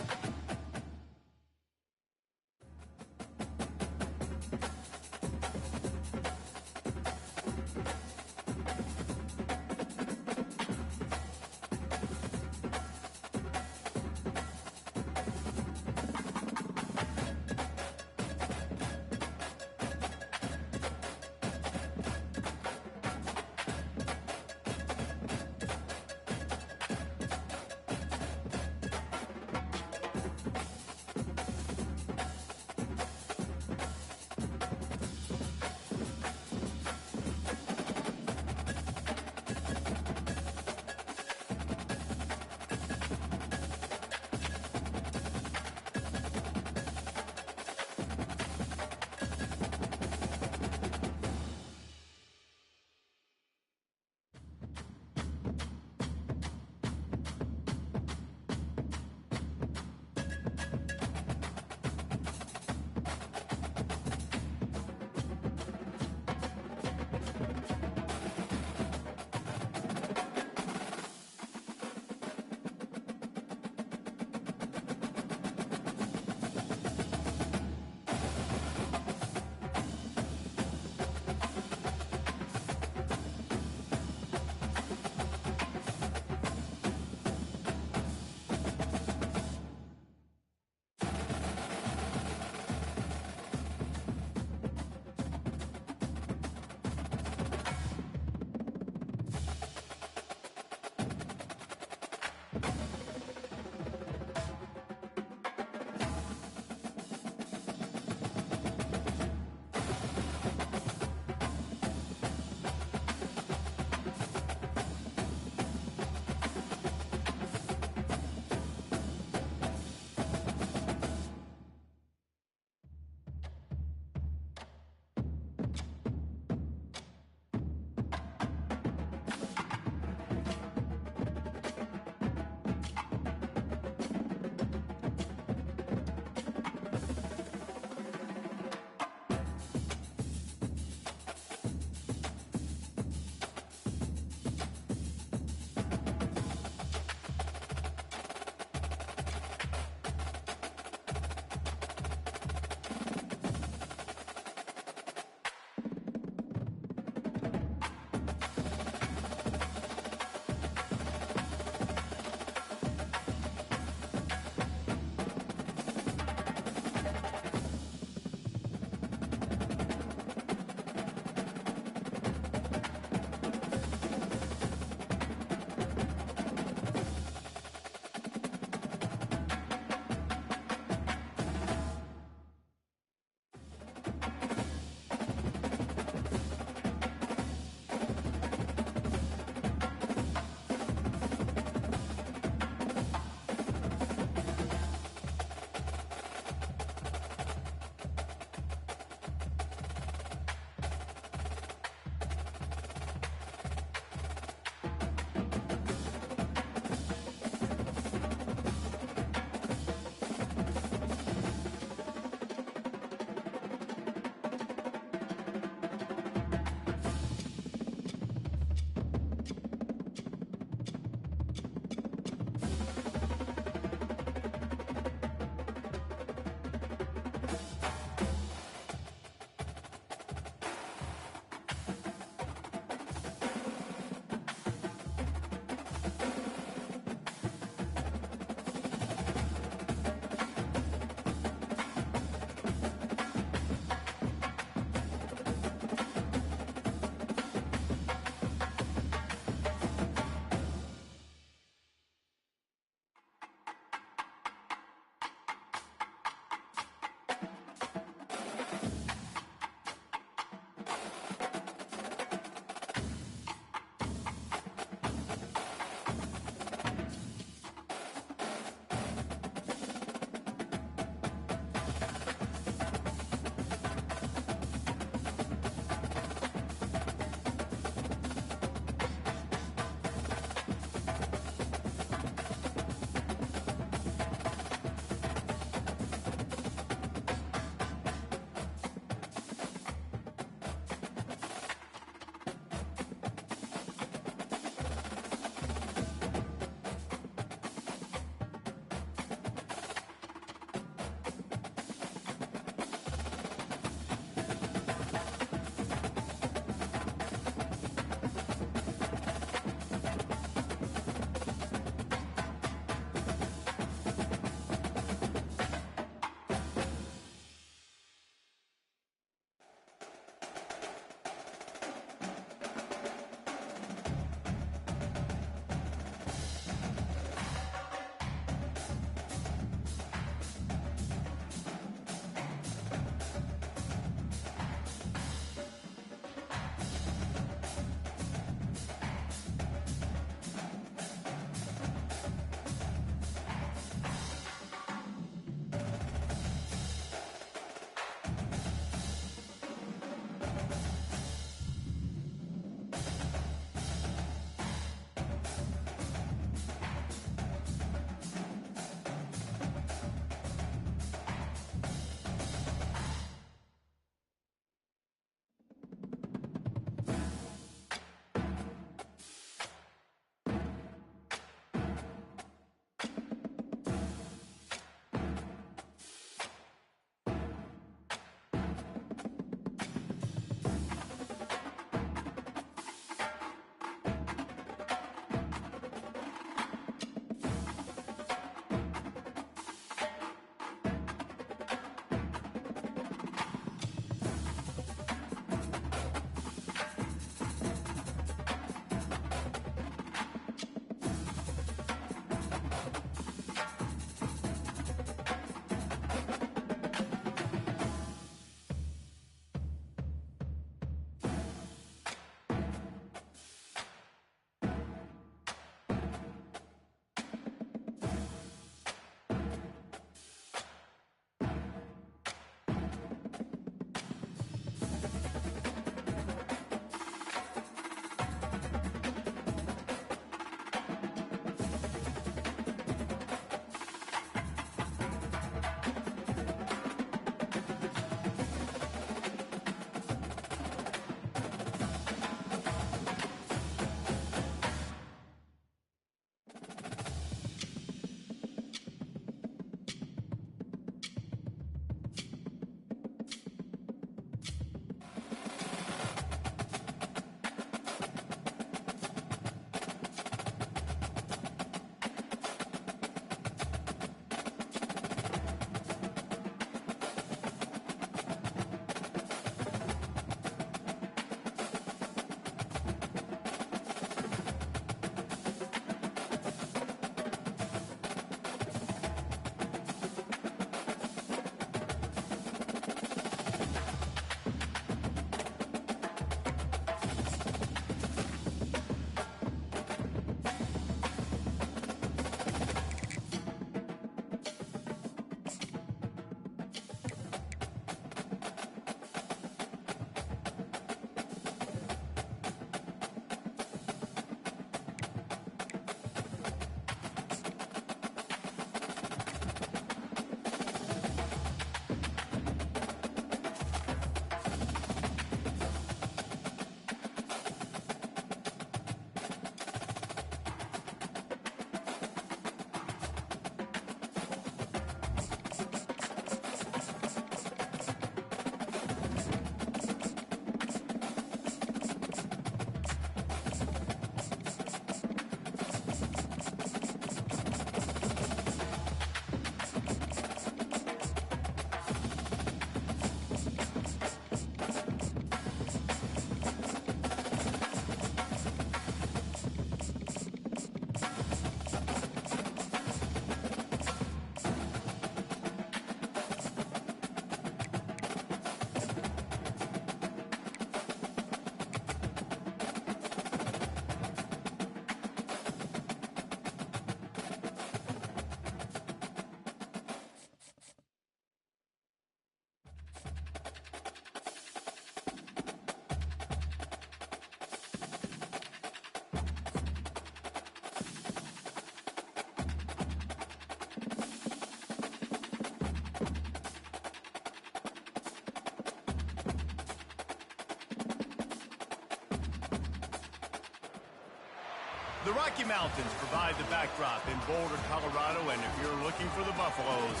The Rocky Mountains provide the backdrop in Boulder, Colorado, and if you're looking for the Buffaloes,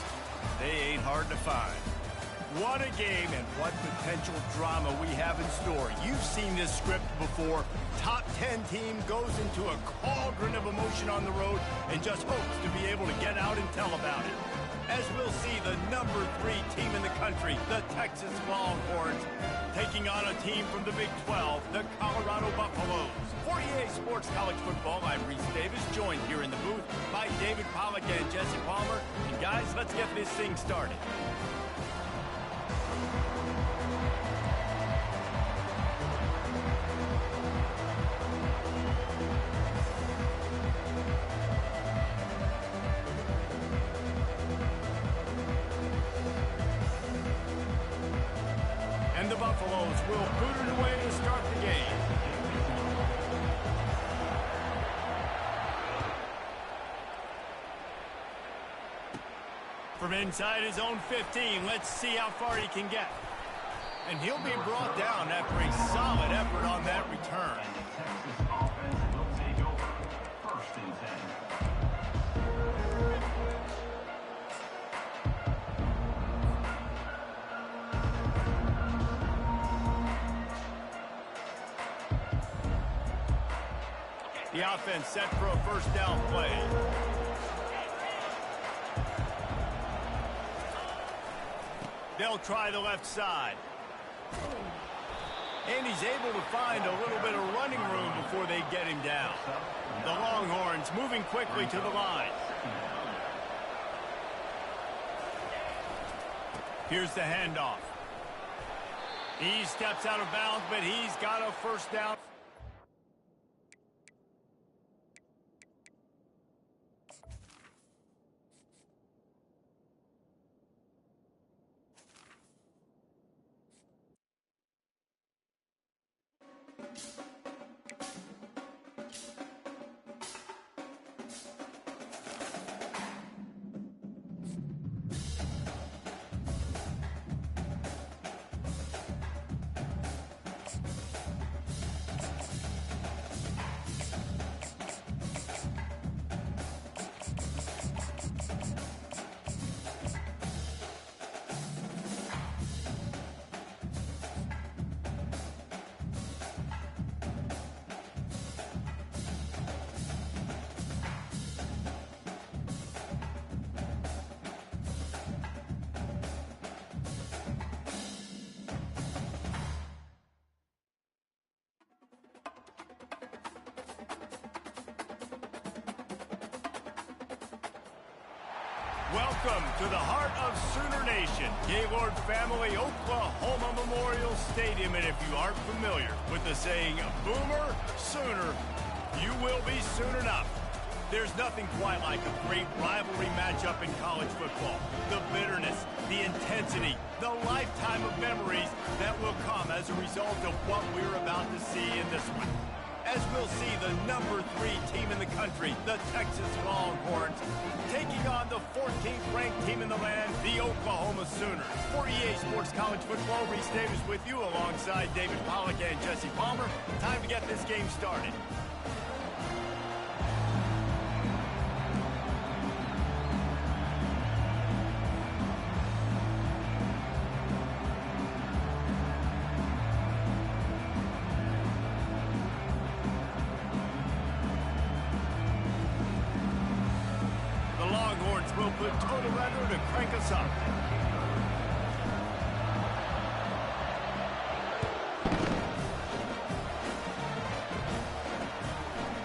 they ain't hard to find. What a game and what potential drama we have in store. You've seen this script before. Top 10 team goes into a cauldron of emotion on the road and just hopes to be able to get out and tell about it. As we'll see the number 3 team in the country, the Texas Longhorns, taking on a team from the Big 12, the Colorado Buffaloes. For EA Sports College Football, I'm Reese Davis, joined here in the booth by David Pollack and Jesse Palmer. And guys, let's get this thing started. And the Buffaloes will boot it away to start the game. From inside his own 15, let's see how far he can get. And he'll be brought down after a solid effort on that return. And the Texas offense will take over. 1st and 10. The offense set for a first down play. They'll try the left side. And he's able to find a little bit of running room before they get him down. The Longhorns moving quickly to the line. Here's the handoff. He steps out of bounds, but he's got a first down. Welcome to the heart of Sooner Nation, Gaylord family, Oklahoma Memorial Stadium. And if you aren't familiar with the saying, Boomer, Sooner, you will be soon enough. There's nothing quite like a great rivalry matchup in college football. The bitterness, the intensity, the lifetime of memories that will come as a result of what we're about to see in this one. As we'll see the number 3 team in the country, the Texas Longhorns, taking on the 14th ranked team in the land, the Oklahoma Sooners. For EA Sports College Football, Reese Davis with you alongside David Pollack and Jesse Palmer. Time to get this game started. Will put total weather to crank us up.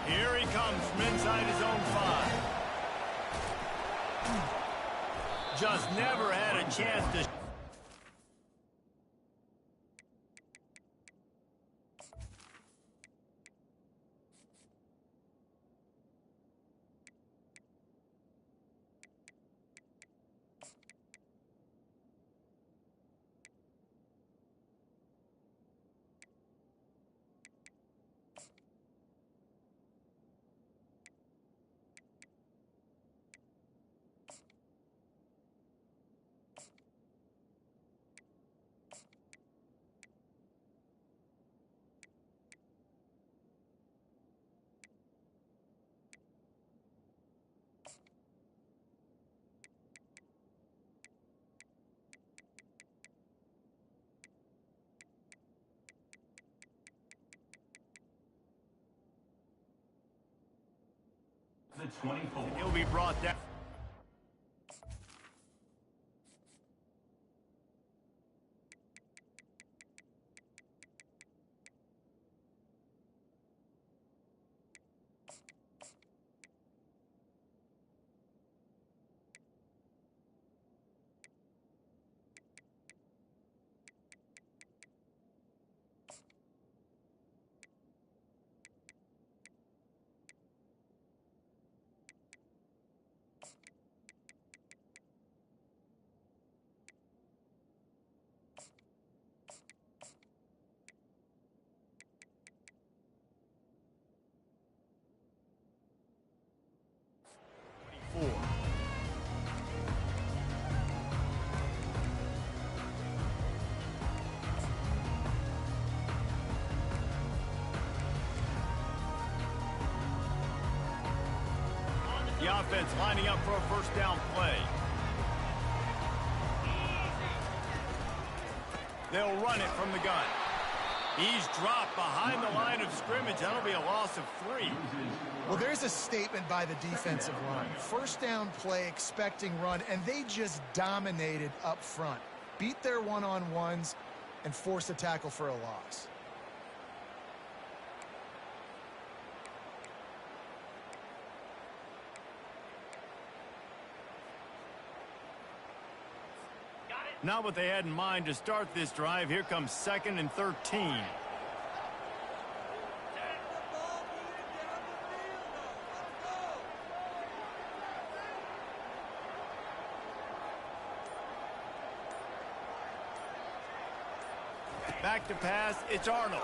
Here he comes from inside his own 5. Just never had a chance to... to 24. He'll be brought down. The offense lining up for a first down play. They'll run it from the gun. He's dropped behind the line of scrimmage. That'll be a loss of 3. Well, there's a statement by the defensive line. First down play, expecting run, and they just dominated up front. Beat their one-on-ones and forced a tackle for a loss. Not what they had in mind to start this drive. Here comes 2nd and 13. Back to pass, it's Arnold.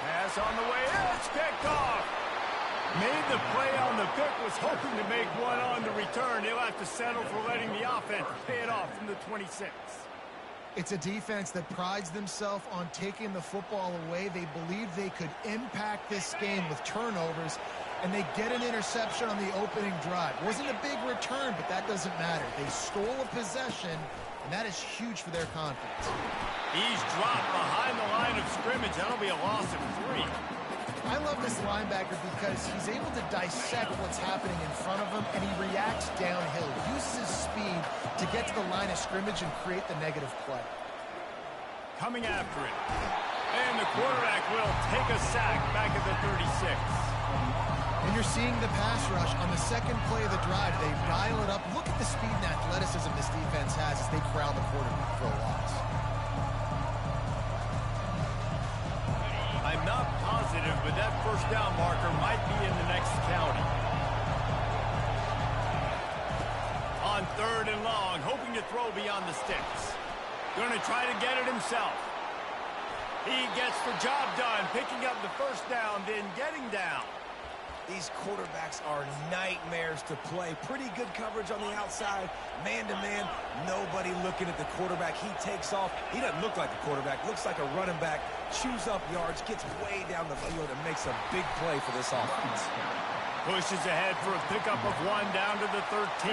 Pass on the way, it's picked off. Made the play on the pick, was hoping to make one on the return. He'll have to settle for letting the offense pay it off from the 26. It's a defense that prides themselves on taking the football away. They believe they could impact this game with turnovers, and they get an interception on the opening drive. Wasn't a big return, but that doesn't matter. They stole a possession, and that is huge for their confidence. He's dropped behind the line of scrimmage. That'll be a loss of 3. I love this linebacker because he's able to dissect what's happening in front of him, and he reacts downhill, uses his speed to get to the line of scrimmage and create the negative play. Coming after it. And the quarterback will take a sack back at the 36. And you're seeing the pass rush on the second play of the drive. They dial it up. Look at the speed and athleticism this defense has as they crowd the quarterback for a loss. I'm not positive, but that first down marker might be in the next county. On 3rd and long, hoping to throw beyond the sticks. Going to try to get it himself. He gets the job done, picking up the first down, then getting down. These quarterbacks are nightmares to play. Pretty good coverage on the outside. Man-to-man, nobody looking at the quarterback. He takes off. He doesn't look like a quarterback. Looks like a running back. Chews up yards, gets way down the field, and makes a big play for this offense. Pushes ahead for a pickup of 1 down to the 13.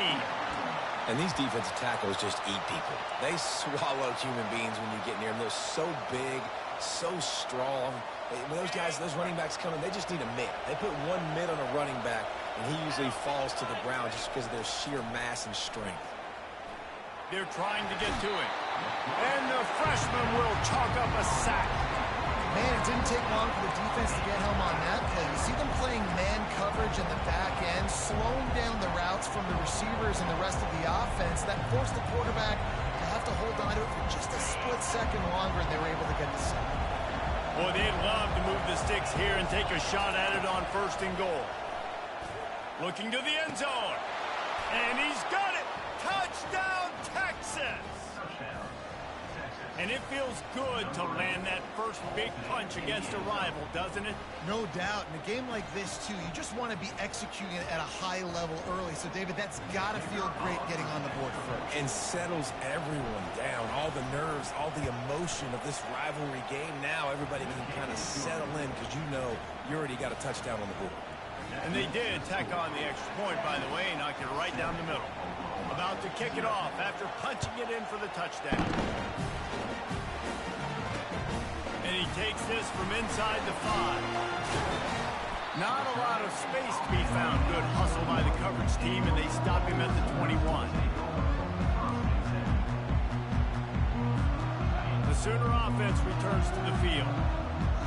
And these defensive tackles just eat people. They swallow human beings when you get near them. They're so big, so strong. When those guys, those running backs come in, they just need a mid. They put 1 mid on a running back, and he usually falls to the ground just because of their sheer mass and strength. They're trying to get to it. And the freshman will chalk up a sack. Man, it didn't take long for the defense to get home on that play. You see them playing man coverage in the back end, slowing down the routes from the receivers and the rest of the offense. That forced the quarterback to have to hold on to it for just a split second longer, and they were able to get the sack. Boy, they'd love to move the sticks here and take a shot at it on 1st and goal. Looking to the end zone. And he's got it! Touchdown, Texas! Touchdown, Texas. And it feels good to land that first big punch against a rival, doesn't it? No doubt. In a game like this, too, you just want to be executing it at a high level early. So, David, that's got to feel great getting on the board first. And settles everyone down. All the nerves, all the emotion of this rivalry game. Now everybody can kind of settle in because you know you already got a touchdown on the board. And they did tack on the extra point, by the way, and knocked it right down the middle. About to kick it off after punching it in for the touchdown. And he takes this from inside the 5. Not a lot of space to be found. Good hustle by the coverage team, and they stop him at the 21. The Sooner offense returns to the field.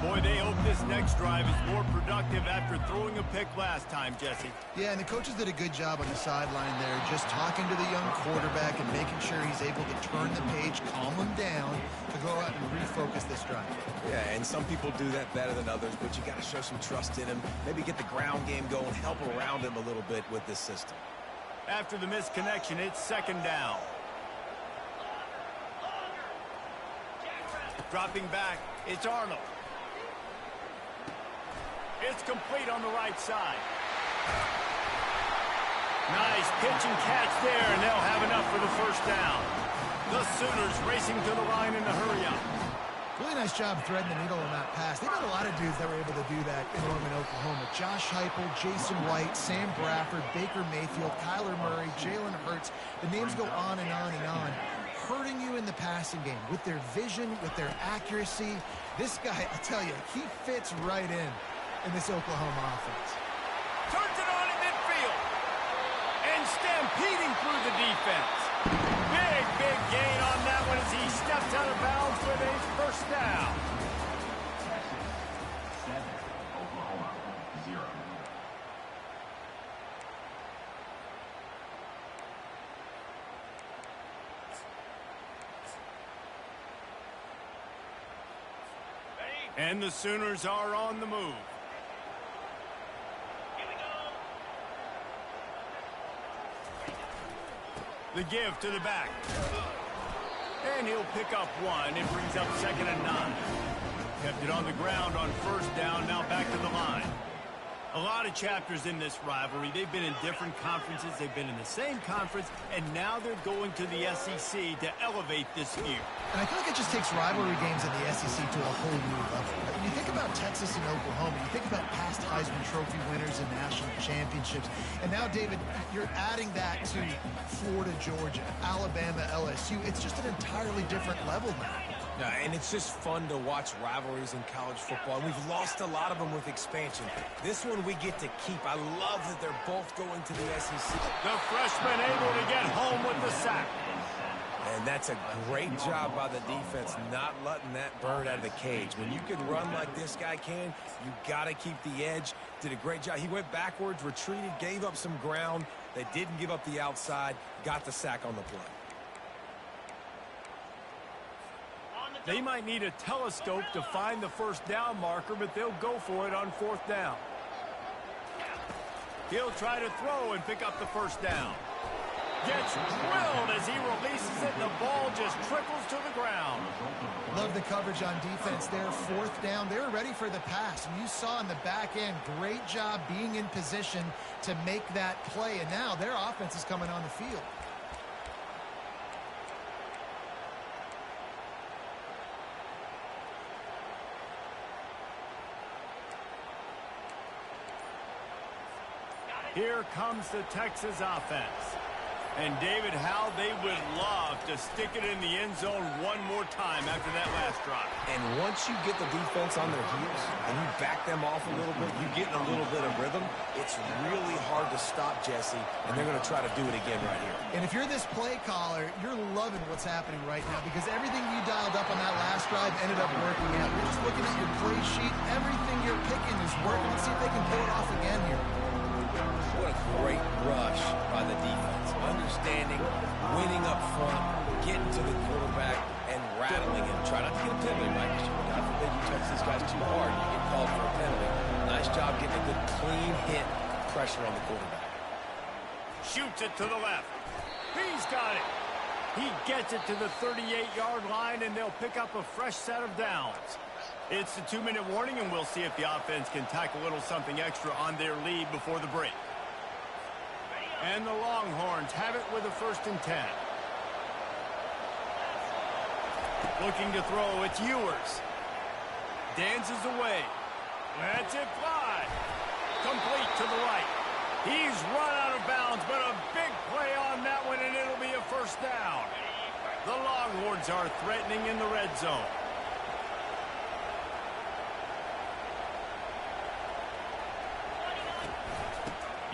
Boy, they hope this next drive is more productive after throwing a pick last time, Jesse. Yeah, and the coaches did a good job on the sideline there, just talking to the young quarterback and making sure he's able to turn the page, calm him down, to go out and refocus this drive. Yeah, and some people do that better than others, but you got to show some trust in him. Maybe get the ground game going, help around him a little bit with this system. After the missed connection, it's second down. Dropping back, it's Arnold. It's complete on the right side. Nice pitch and catch there, and they'll have enough for the first down. The Sooners racing to the line in a hurry-up. Really nice job threading the needle on that pass. They've got a lot of dudes that were able to do that in Norman, Oklahoma. Josh Heupel, Jason White, Sam Bradford, Baker Mayfield, Kyler Murray, Jalen Hurts. The names go on and on and on. Hurting you in the passing game with their vision, with their accuracy. This guy, I tell you, he fits right in this Oklahoma offense. Turns it on in midfield. And stampeding through the defense. Big gain on that one as he steps out of bounds with a first down. Texas 7, Oklahoma 0. And the Sooners are on the move. The give to the back. And he'll pick up one. It brings up 2nd and 9. Kept it on the ground on first down. Now back to the line. A lot of chapters in this rivalry. They've been in different conferences. They've been in the same conference. And now they're going to the SEC to elevate this feud. And I feel like it just takes rivalry games in the SEC to a whole new level. When you think about Texas and Oklahoma, you think about past Heisman Trophy winners and national championships. And now, David, you're adding that to Florida, Georgia, Alabama, LSU. It's just an entirely different level now. Yeah, and it's just fun to watch rivalries in college football. And we've lost a lot of them with expansion. This one we get to keep. I love that they're both going to the SEC. The freshman able to get home with the sack. And that's a great job by the defense, not letting that bird out of the cage. When you can run like this guy can, you got to keep the edge. Did a great job. He went backwards, retreated, gave up some ground. They didn't give up the outside, got the sack on the play. They might need a telescope to find the first down marker, but they'll go for it on 4th down. He'll try to throw and pick up the first down. Gets drilled as he releases it, and the ball just trickles to the ground. Love the coverage on defense there. 4th down. They were ready for the pass. And you saw in the back end, great job being in position to make that play. And now their offense is coming on the field. Here comes the Texas offense. And David, how they would love to stick it in the end zone one more time after that last drive. And once you get the defense on their heels and you back them off a little bit, you get in a little bit of rhythm, it's really hard to stop, Jesse, and they're going to try to do it again right here. And if you're this play caller, you're loving what's happening right now because everything you dialed up on that last drive ended up working out. You're just looking at your play sheet. Everything you're picking is working. Let's see if they can pull it off again here. What a great rush by the defense. Understanding, winning up front, getting to the quarterback, and rattling him. Try not to get a penalty, Mike. God forbid you touch these guys too hard, you get called for a penalty. Nice job getting a good clean hit, pressure on the quarterback. Shoots it to the left. He's got it. He gets it to the 38-yard line, and they'll pick up a fresh set of downs. It's a 2-minute warning, and we'll see if the offense can tack a little something extra on their lead before the break. And the Longhorns have it with a 1st and 10. Looking to throw, it's Ewers. Dances away. Lets it fly. Complete to the right. He's run out of bounds, but a big play on that one, and it'll be a 1st down. The Longhorns are threatening in the red zone.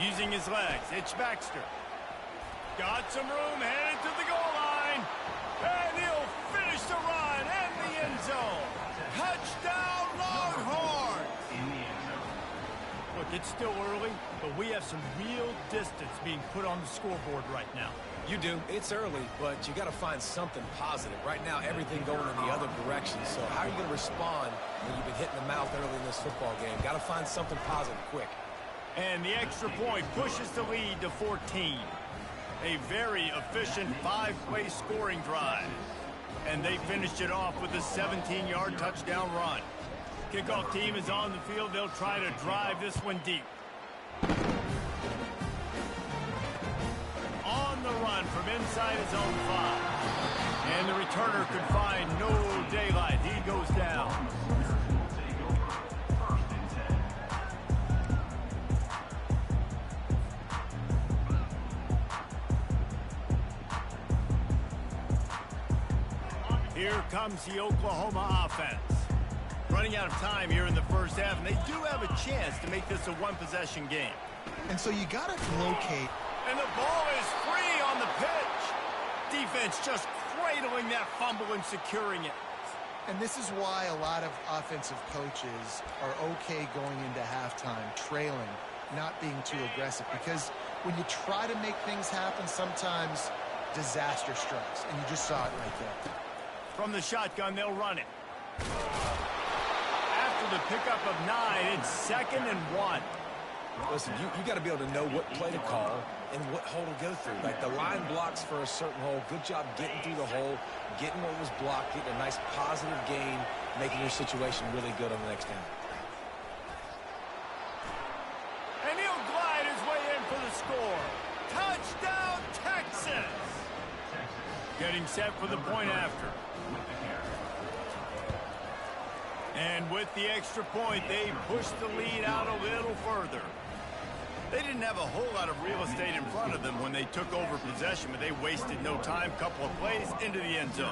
Using his legs, it's Baxter. Got some room, headed to the goal line. And he'll finish the run in the end zone. Touchdown, Longhorns! In the end zone. Look, it's still early, but we have some real distance being put on the scoreboard right now. You do. It's early, but you got to find something positive. Right now, everything going in the other direction. So how are you going to respond when you've been hitting the mouth early in this football game? Got to find something positive quick. And the extra point pushes the lead to 14. A very efficient 5-play scoring drive. And they finished it off with a 17-yard touchdown run. Kickoff team is on the field. They'll try to drive this one deep. On the run from inside his own 5. And the returner could find no daylight. He goes down. Will take over. First and 10. Here comes the Oklahoma offense. Running out of time here in the first half, and they do have a chance to make this a one-possession game. And so you got to locate. And the ball is free on the pitch. Defense just cradling that fumble and securing it. And this is why a lot of offensive coaches are okay going into halftime, trailing, not being too aggressive. Because when you try to make things happen, sometimes disaster strikes. And you just saw it right there. From the shotgun, they'll run it. After the pickup of 9, it's 2nd and 1. Listen, you got to be able to know what play to call and what hole to go through. Like the line blocks for a certain hole. Good job getting through the hole, getting what was blocked, getting a nice positive gain, making your situation really good on the next down. And he'll glide his way in for the score. Touchdown, Texas! Getting set for the point after. And with the extra point, they push the lead out a little further. They didn't have a whole lot of real estate in front of them when they took over possession, but they wasted no time. Couple of plays into the end zone.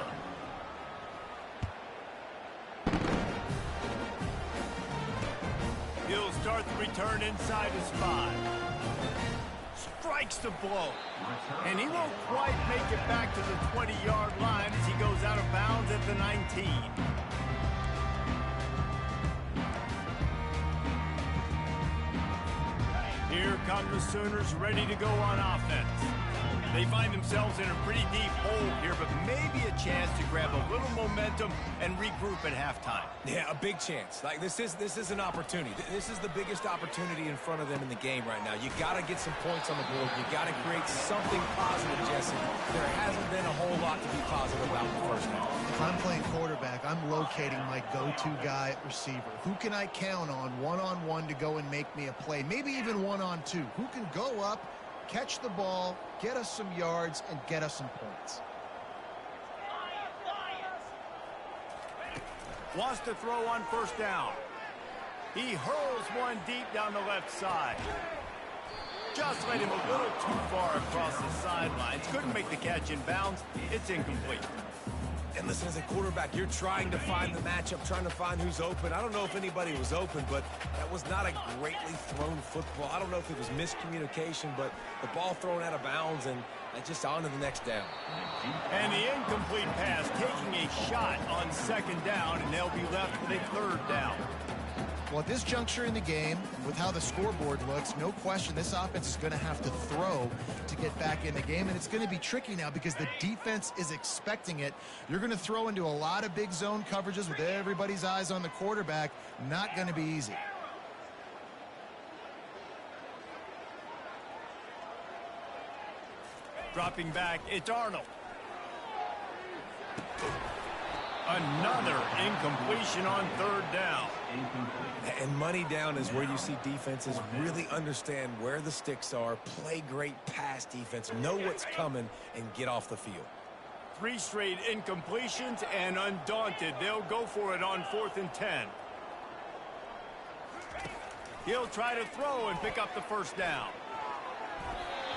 He'll start the return inside his 5. Strikes the blow. And he won't quite make it back to the 20-yard line as he goes out of bounds at the 19. Here come the Sooners ready to go on offense. They find themselves in a pretty deep hole here, but maybe a chance to grab a little momentum and regroup at halftime. Yeah, a big chance. Like this is an opportunity. This is the biggest opportunity in front of them in the game right now. You got to get some points on the board. You got to create something positive, Jesse. There hasn't been a whole lot to be positive about in the first half. If I'm playing quarterback, I'm locating my go-to guy at receiver. Who can I count on one-on-one to go and make me a play? Maybe even one-on-two. Who can go up, catch the ball, get us some yards, and get us some points? Wants to throw on first down. He hurls one deep down the left side. Just led him a little too far across the sidelines. Couldn't make the catch in bounds. It's incomplete. And listen, as a quarterback, you're trying to find the matchup, trying to find who's open. I don't know if anybody was open, but that was not a greatly thrown football. I don't know if it was miscommunication, but the ball thrown out of bounds and just on to the next down. And the incomplete pass taking a shot on second down, and they'll be left with a third down. Well, at this juncture in the game, with how the scoreboard looks, no question this offense is going to have to throw to get back in the game, and it's going to be tricky now because the defense is expecting it. You're going to throw into a lot of big zone coverages with everybody's eyes on the quarterback. Not going to be easy. Dropping back, it's Arnold. Another incompletion on third down. And money down is where you see defenses really understand where the sticks are, play great pass defense, know what's coming, and get off the field. 3 straight incompletions, and undaunted, they'll go for it on 4th and 10. He'll try to throw and pick up the first down.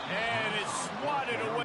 And it's swatted away.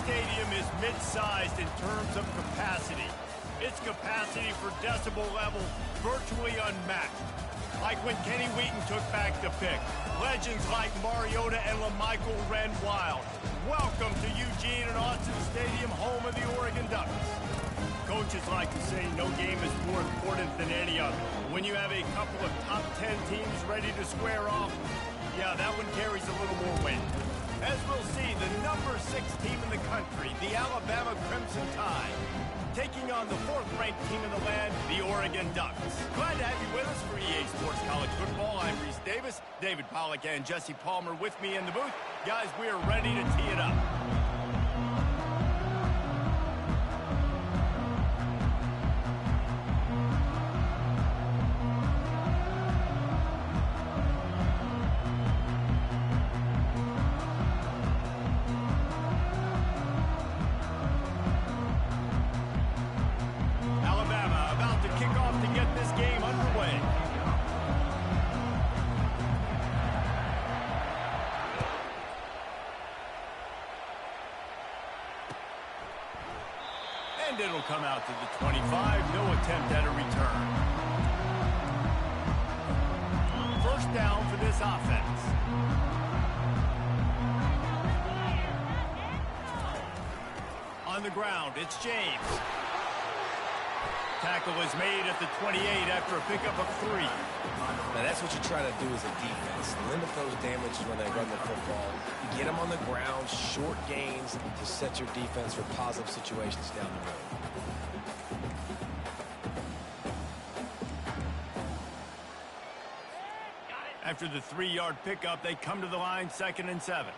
stadium is mid-sized in terms of capacity. Its capacity for decibel level virtually unmatched. Like when Kenny Wheaton took back the pick. Legends like Mariota and LaMichael ran wild. Welcome to Eugene and Austin Stadium, home of the Oregon Ducks. Coaches like to say no game is more important than any other. When you have a couple of top 10 teams ready to square off, yeah, that one carries a little more weight. As we'll see, the number 6 team in the country, the Alabama Crimson Tide, taking on the 4th-ranked team in the land, the Oregon Ducks. Glad to have you with us for EA Sports College Football. I'm Reese Davis, David Pollack and Jesse Palmer with me in the booth. Guys, we are ready to tee it up. And it'll come out to the 25. No attempt at a return. First down for this offense. On the ground, it's James. Tackle is made at the 28 after a pickup of 3. Now that's what you try to do as a defense. Limit those damages when they run the football. You get them on the ground, short gains to set your defense for positive situations down the road. After the 3-yard pickup, they come to the line, 2nd and 7.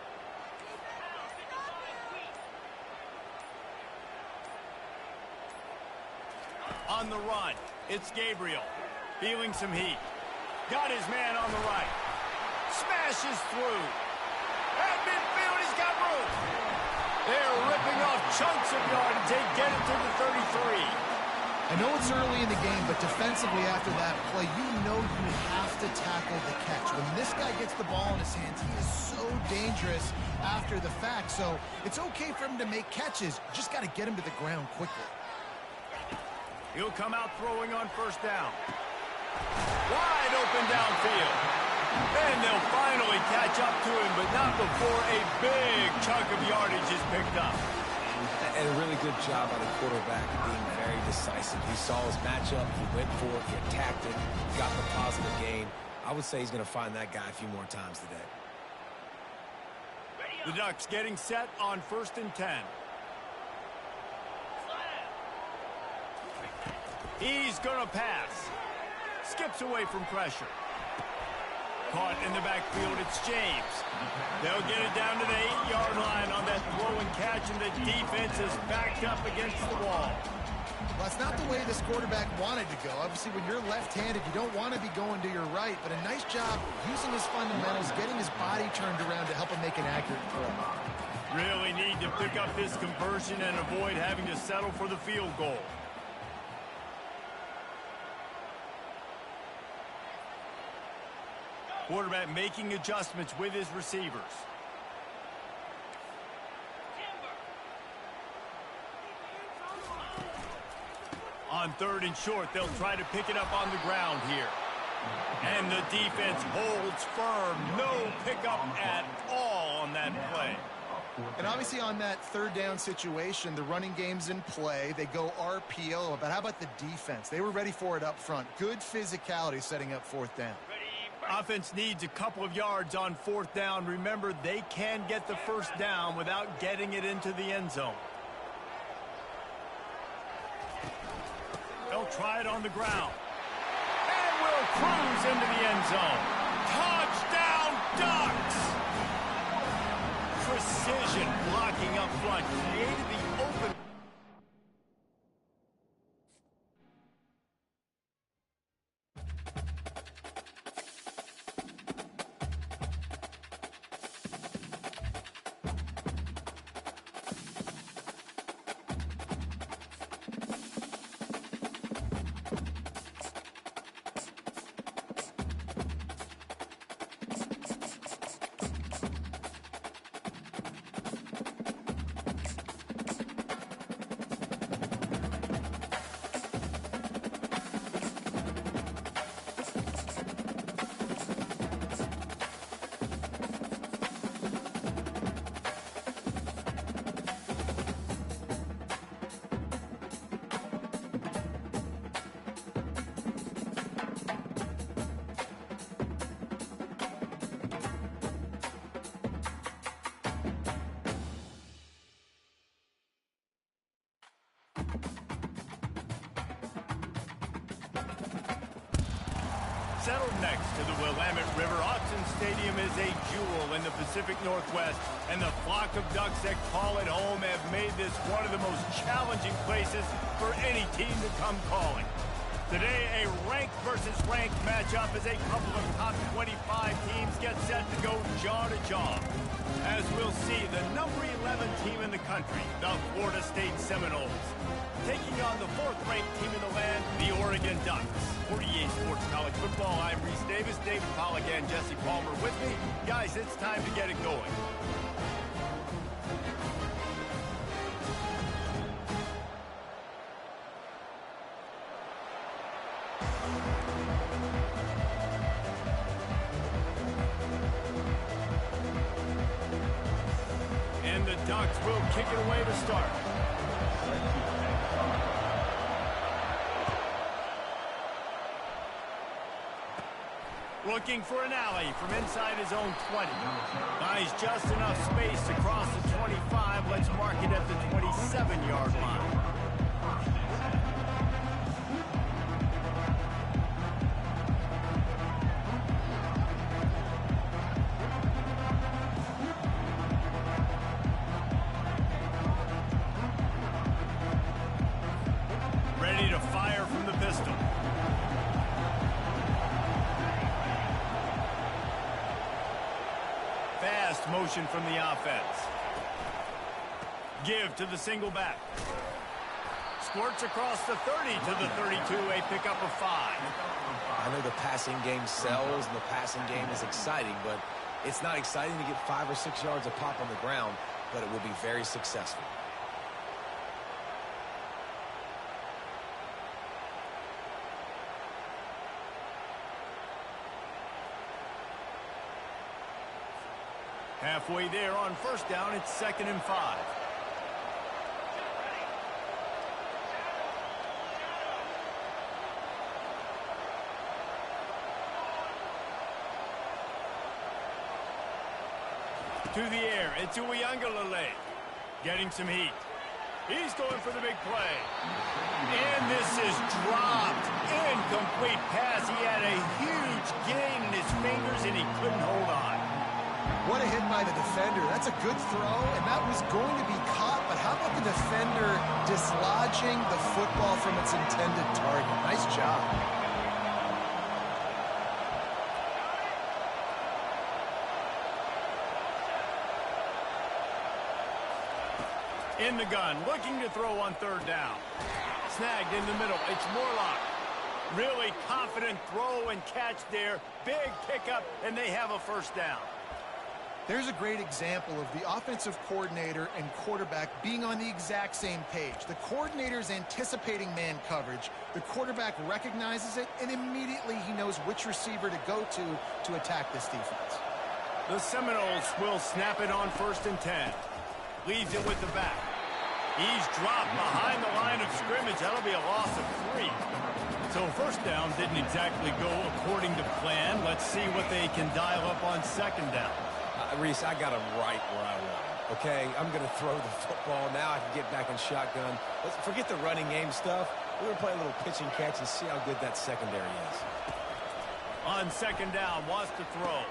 On the run, it's Gabriel. Feeling some heat. Got his man on the right. Smashes through. At midfield, he's got room. They're ripping off chunks of yardage. They get it to the 33. I know it's early in the game, but defensively after that play, you know you have to tackle the catch. When this guy gets the ball in his hands, he is so dangerous after the fact. So it's okay for him to make catches. You just got to get him to the ground quickly. He'll come out throwing on first down. Wide open downfield. And they'll finally catch up to him, but not before a big chunk of yardage is picked up. And a really good job by the quarterback being very decisive. He saw his matchup, he went for it, he attacked it, got the positive gain. I would say he's going to find that guy a few more times today. The Ducks getting set on 1st and 10. He's going to pass. Skips away from pressure. Caught in the backfield, it's James. They'll get it down to the 8-yard line on that throw and catch, and the defense is backed up against the wall. Well, that's not the way this quarterback wanted to go. Obviously, when you're left-handed, you don't want to be going to your right, but a nice job using his fundamentals, getting his body turned around to help him make an accurate throw. Really need to pick up this conversion and avoid having to settle for the field goal. Quarterback making adjustments with his receivers. On 3rd and short, they'll try to pick it up on the ground here. And the defense holds firm. No pickup at all on that play. And obviously on that 3rd down situation, the running game's in play. They go RPO, but how about the defense? They were ready for it up front. Good physicality setting up 4th down. Offense needs a couple of yards on 4th down. Remember, they can get the 1st down without getting it into the end zone. They'll try it on the ground. And will cruise into the end zone. Touchdown, Ducks! Precision blocking up front. Created the open. Settled next to the Willamette River, Autzen Stadium is a jewel in the Pacific Northwest, and the flock of Ducks that call it home have made this one of the most challenging places for any team to come calling. Today, a ranked versus ranked matchup as a couple of top 25 teams get set to go jaw to jaw. As we'll see, the number 11 team in the country, the Florida State Seminoles, taking on the fourth-ranked team in the land, the Oregon Ducks. For EA Sports College Football, I'm Reese Davis, David Pollack, and Jesse Palmer with me. Guys, it's time to get it going. And the Ducks will kick it away to start. Looking for an alley from inside his own 20. Buys just enough space to cross the 25. Let's mark it at the 27-yard line. Ready to fire from the pistol. Fast motion from the offense. Give to the single back. Squirts across the 30 to the 32, a pickup of 5. I know the passing game sells and the passing game is exciting, but it's not exciting to get 5 or 6 yards of pop on the ground, but it will be very successful. Halfway there on first down, it's 2nd and 5. To the air, it's Uyangalele, getting some heat. He's going for the big play. And this is dropped. Incomplete pass. He had a huge gain in his fingers, and he couldn't hold on. What a hit by the defender. That's a good throw, and that was going to be caught, but how about the defender dislodging the football from its intended target? Nice job. In the gun, looking to throw on 3rd down. Snagged in the middle. It's Morlock. Really confident throw and catch there. Big pickup, and they have a first down. There's a great example of the offensive coordinator and quarterback being on the exact same page. The coordinator's anticipating man coverage. The quarterback recognizes it, and immediately he knows which receiver to go to attack this defense. The Seminoles will snap it on 1st and 10. Leaves it with the back. He's dropped behind the line of scrimmage. That'll be a loss of 3. So first down didn't exactly go according to plan. Let's see what they can dial up on 2nd down. Reese, I got him right where I want him, okay? I'm going to throw the football. Now I can get back in shotgun. Let's forget the running game stuff. We're going to play a little pitch and catch and see how good that secondary is. On 2nd down, wants to throw.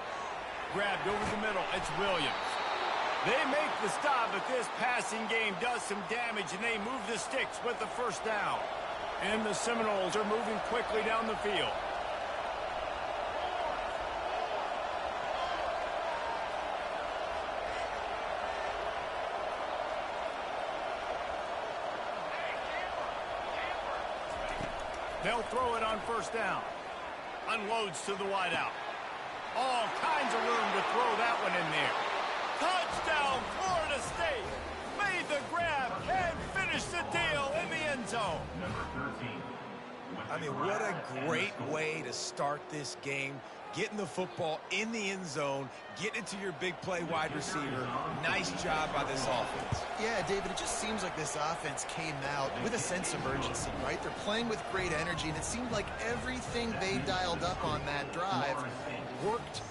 Grabbed over the middle. It's Williams. They make the stop, but this passing game does some damage, and they move the sticks with the first down. And the Seminoles are moving quickly down the field. They'll throw it on 1st down. Unloads to the wideout. All kinds of room to throw that one in there. Touchdown, Florida State. Made the grab and finished the deal in the end zone. I mean, what a great way to start this game. Getting the football in the end zone, getting it to your big play wide receiver. Nice job by this offense. Yeah, David, it just seems like this offense came out with a sense of urgency, right? They're playing with great energy, and it seemed like everything they dialed up on that drive worked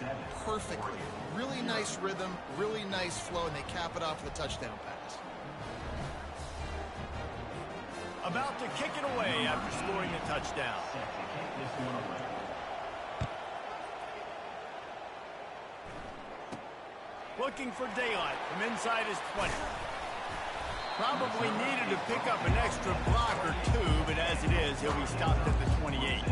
perfectly. Really nice rhythm, really nice flow, and they cap it off with a touchdown pass. About to kick it away after scoring a touchdown. Looking for daylight from inside his 20. Probably needed to pick up an extra block or two, but as it is, he'll be stopped at the 28.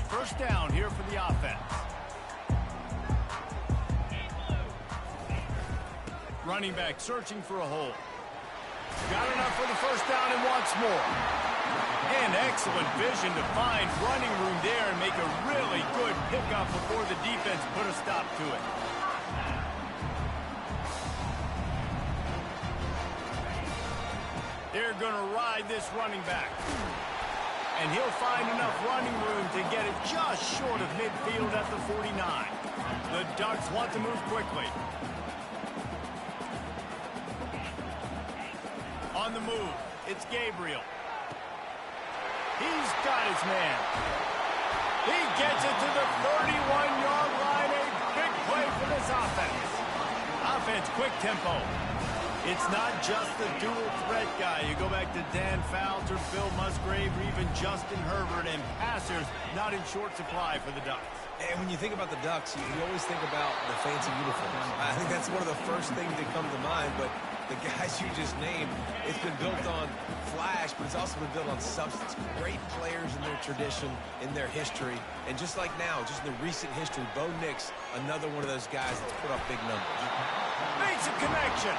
First down here for the offense. Running back searching for a hole. Got enough for the first down and wants more. And excellent vision to find running room there and make a really good pickup before the defense put a stop to it. They're going to ride this running back. And he'll find enough running room to get it just short of midfield at the 49. The Ducks want to move quickly. On the move, it's Gabriel. He's got his man. He gets it to the 31-yard line. A big play for this offense. Offense, quick tempo. It's not just the dual threat guy. You go back to Dan Fouts or Bill Musgrave or even Justin Herbert, and passers not in short supply for the Ducks. And when you think about the Ducks, you always think about the fancy uniforms. I think that's one of the first things that come to mind, but the guys you just named, it's been built on flash, but it's also been built on substance. Great players in their tradition, in their history, and just like now, just in the recent history, Bo Nix, another one of those guys that's put up big numbers. Makes a connection.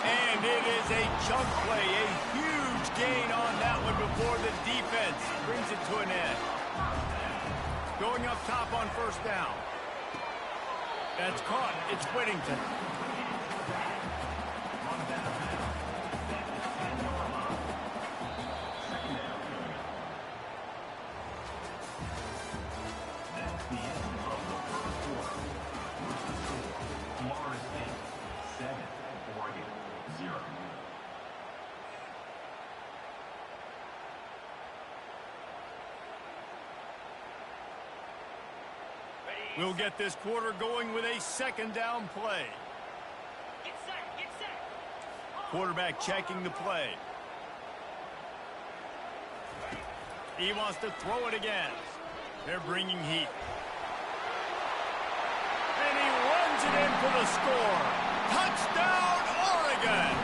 And it is a chunk play, a huge gain on that one before the defense brings it to an end. Going up top on first down. That's caught. It's Whittington. We'll get this quarter going with a second down play. Get set. Quarterback checking the play. He wants to throw it again. They're bringing heat. And he runs it in for the score. Touchdown, Oregon!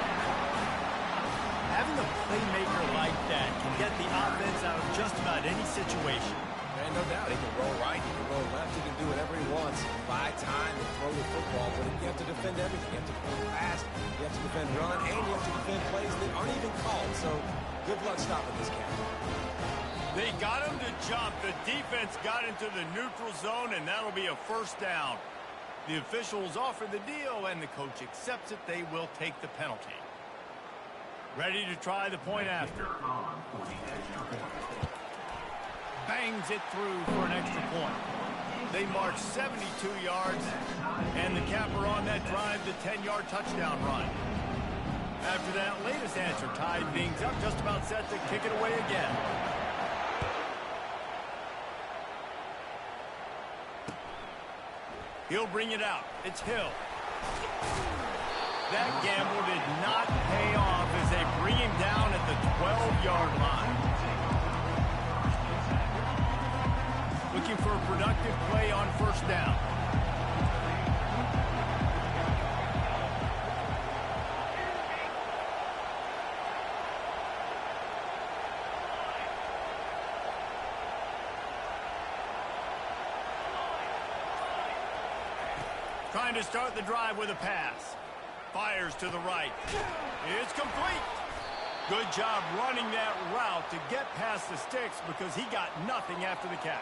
Having a playmaker like that can get the offense out of just about any situation. And no doubt, he can roll right, he can roll left, he can do whatever he wants. Buy time and throw the football, but you have to defend everything. You have to defend fast, you have to defend run, and you have to defend plays that aren't even called. So, good luck stopping this cat. They got him to jump. The defense got into the neutral zone, and that'll be a first down. The officials offer the deal, and the coach accepts it. They will take the penalty. Ready to try the point after. Bangs it through for an extra point. They march 72 yards, and the capper on that drive, the 10-yard touchdown run. After that latest answer tied things up, just about set to kick it away again. He'll bring it out. It's Hill. That gamble did not pay off as they bring him down at the 12-yard line. Looking for a productive play on first down. Trying to start the drive with a pass. Fires to the right. It's complete. Good job running that route to get past the sticks because he got nothing after the catch.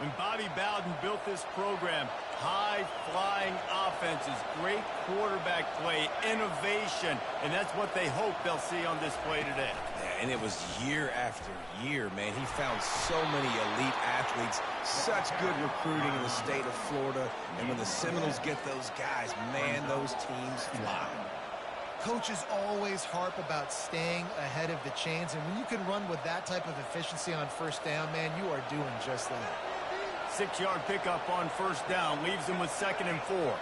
When Bobby Bowden built this program, high-flying offenses, great quarterback play, innovation, and that's what they hope they'll see on display today. Yeah, and it was year after year, man. He found so many elite athletes, such good recruiting in the state of Florida, and when the Seminoles get those guys, man, those teams fly. Coaches always harp about staying ahead of the chains, and when you can run with that type of efficiency on first down, man, you are doing just that. 6-yard pickup on first down leaves them with 2nd and 4.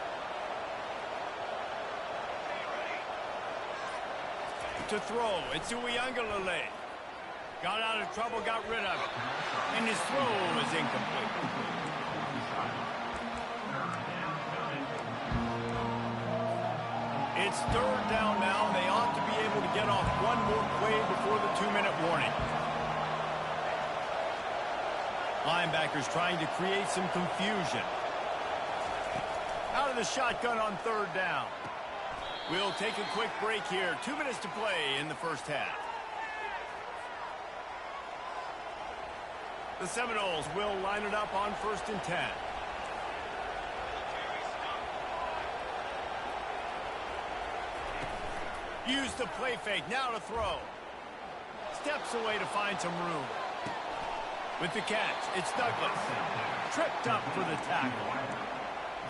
To throw, it's Uiagalelei. Got out of trouble, got rid of it. And his throw is incomplete. It's third down now, and they ought to be able to get off one more play before the 2-minute warning. Linebackers trying to create some confusion. Out of the shotgun on third down. We'll take a quick break here. 2 minutes to play in the first half. The Seminoles will line it up on 1st and 10. Use the play fake, now to throw. Steps away to find some room. With the catch, it's Douglas. Tripped up for the tackle.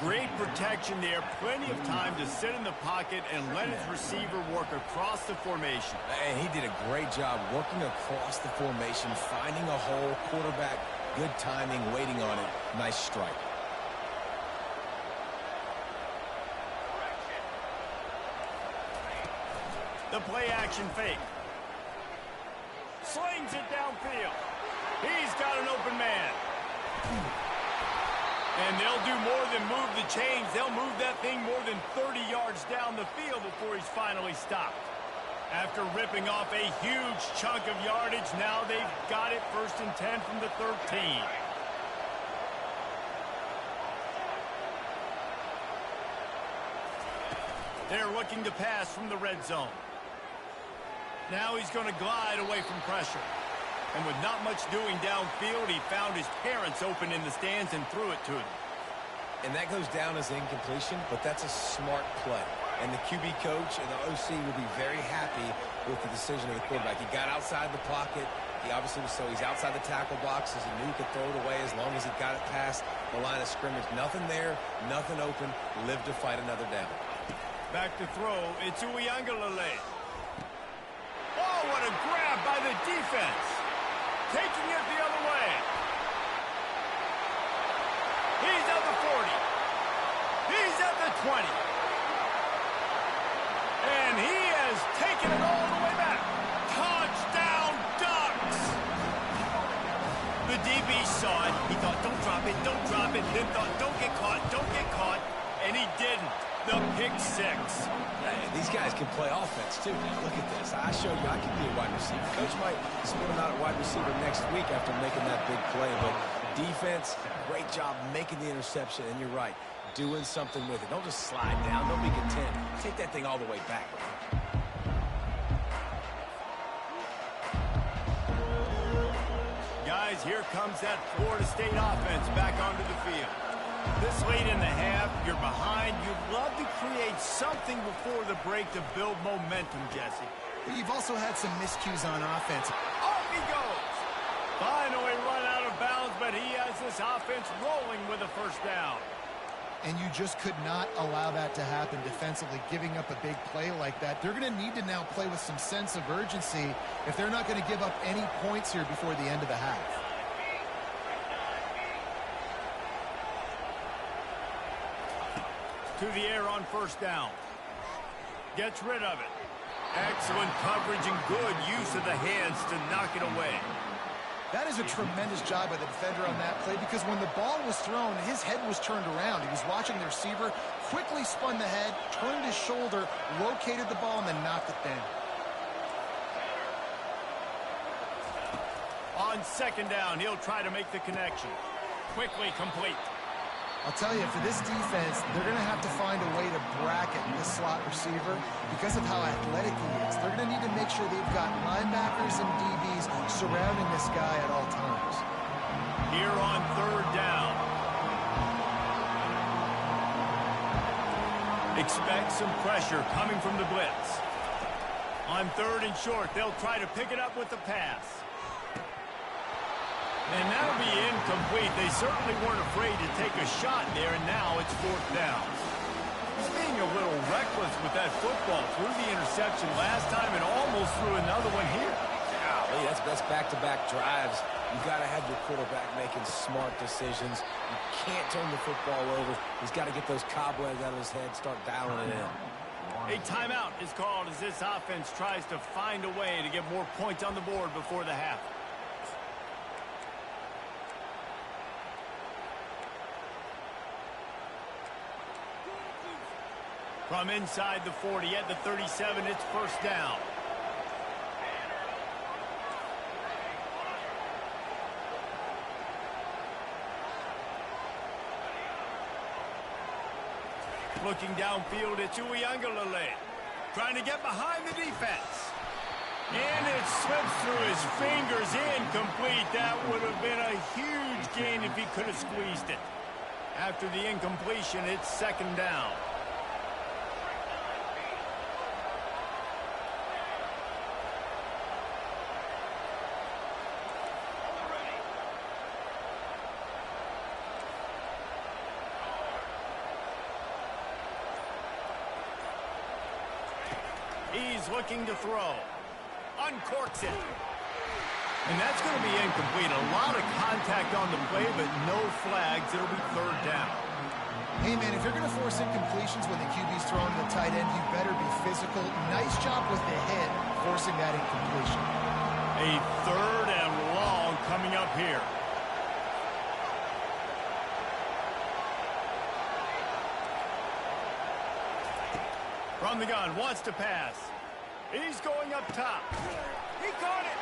Great protection there. Plenty of time to sit in the pocket and let his receiver work across the formation. And he did a great job working across the formation, finding a hole, quarterback, good timing, waiting on it. Nice strike. The play action fake. Slings it downfield. He's got an open man. And they'll do more than move the chains. They'll move that thing more than 30 yards down the field before he's finally stopped. After ripping off a huge chunk of yardage, now they've got it 1st and 10 from the 13. They're looking to pass from the red zone. Now he's going to glide away from pressure. And with not much doing downfield, he found his parents open in the stands and threw it to them. And that goes down as incompletion, but that's a smart play. And the QB coach and the OC will be very happy with the decision of the quarterback. He got outside the pocket. He obviously was he's outside the tackle box, as he knew he could throw it away as long as he got it past the line of scrimmage. Nothing there, nothing open. Live to fight another down. Back to throw, it's Uiagalelei. Oh, what a grab by the defense. Taking it the other way. He's at the 40. He's at the 20. And he has taken it all the way back. Touchdown, Ducks! The DB saw it. He thought, don't drop it, don't drop it. Then thought, don't get caught, don't get caught. And he didn't. The pick six. Hey, these guys can play offense, too. Now, look at this. I showed you I can be a wide receiver. Coach might split him out at wide receiver next week after making that big play. But defense, great job making the interception. And you're right, doing something with it. Don't just slide down. Don't be content. Take that thing all the way back. Guys, here comes that Florida State offense back onto the field. This late in the half, you're behind. You'd love to create something before the break to build momentum, Jesse. But you've also had some miscues on offense. Off he goes. Finally run out of bounds, but he has this offense rolling with a first down. And you just could not allow that to happen defensively, giving up a big play like that. They're going to need to now play with some sense of urgency if they're not going to give up any points here before the end of the half. To the air on first down. Gets rid of it. Excellent coverage and good use of the hands to knock it away. That is a tremendous job by the defender on that play, because when the ball was thrown, his head was turned around. He was watching the receiver, quickly spun the head, turned his shoulder, located the ball, and then knocked it down. On second down, he'll try to make the connection. Quickly complete. I'll tell you, for this defense, they're going to have to find a way to bracket this slot receiver because of how athletic he is. They're going to need to make sure they've got linebackers and DBs surrounding this guy at all times. Here on third down. Expect some pressure coming from the blitz. On third and short, they'll try to pick it up with the pass. And that'll be incomplete. They certainly weren't afraid to take a shot there, and now it's fourth down. He's being a little reckless with that football. Threw the interception last time and almost threw another one here. Golly, that's back-to-back drives. You've got to have your quarterback making smart decisions. You can't turn the football over. He's got to get those cobwebs out of his head, start dialing it in. A timeout is called as this offense tries to find a way to get more points on the board before the half. From inside the 40 at the 37, it's first down. Looking downfield, it's Uiagalelei. Trying to get behind the defense. And it slips through his fingers, incomplete. That would have been a huge gain if he could have squeezed it. After the incompletion, it's second down. He's looking to throw. Uncorks it. And that's going to be incomplete. A lot of contact on the play, but no flags. It'll be third down. Hey, man, if you're going to force incompletions when the QB's throwing to the tight end, you better be physical. Nice job with the hit, forcing that incompletion. A third and long coming up here. From the gun, wants to pass. He's going up top. He caught it.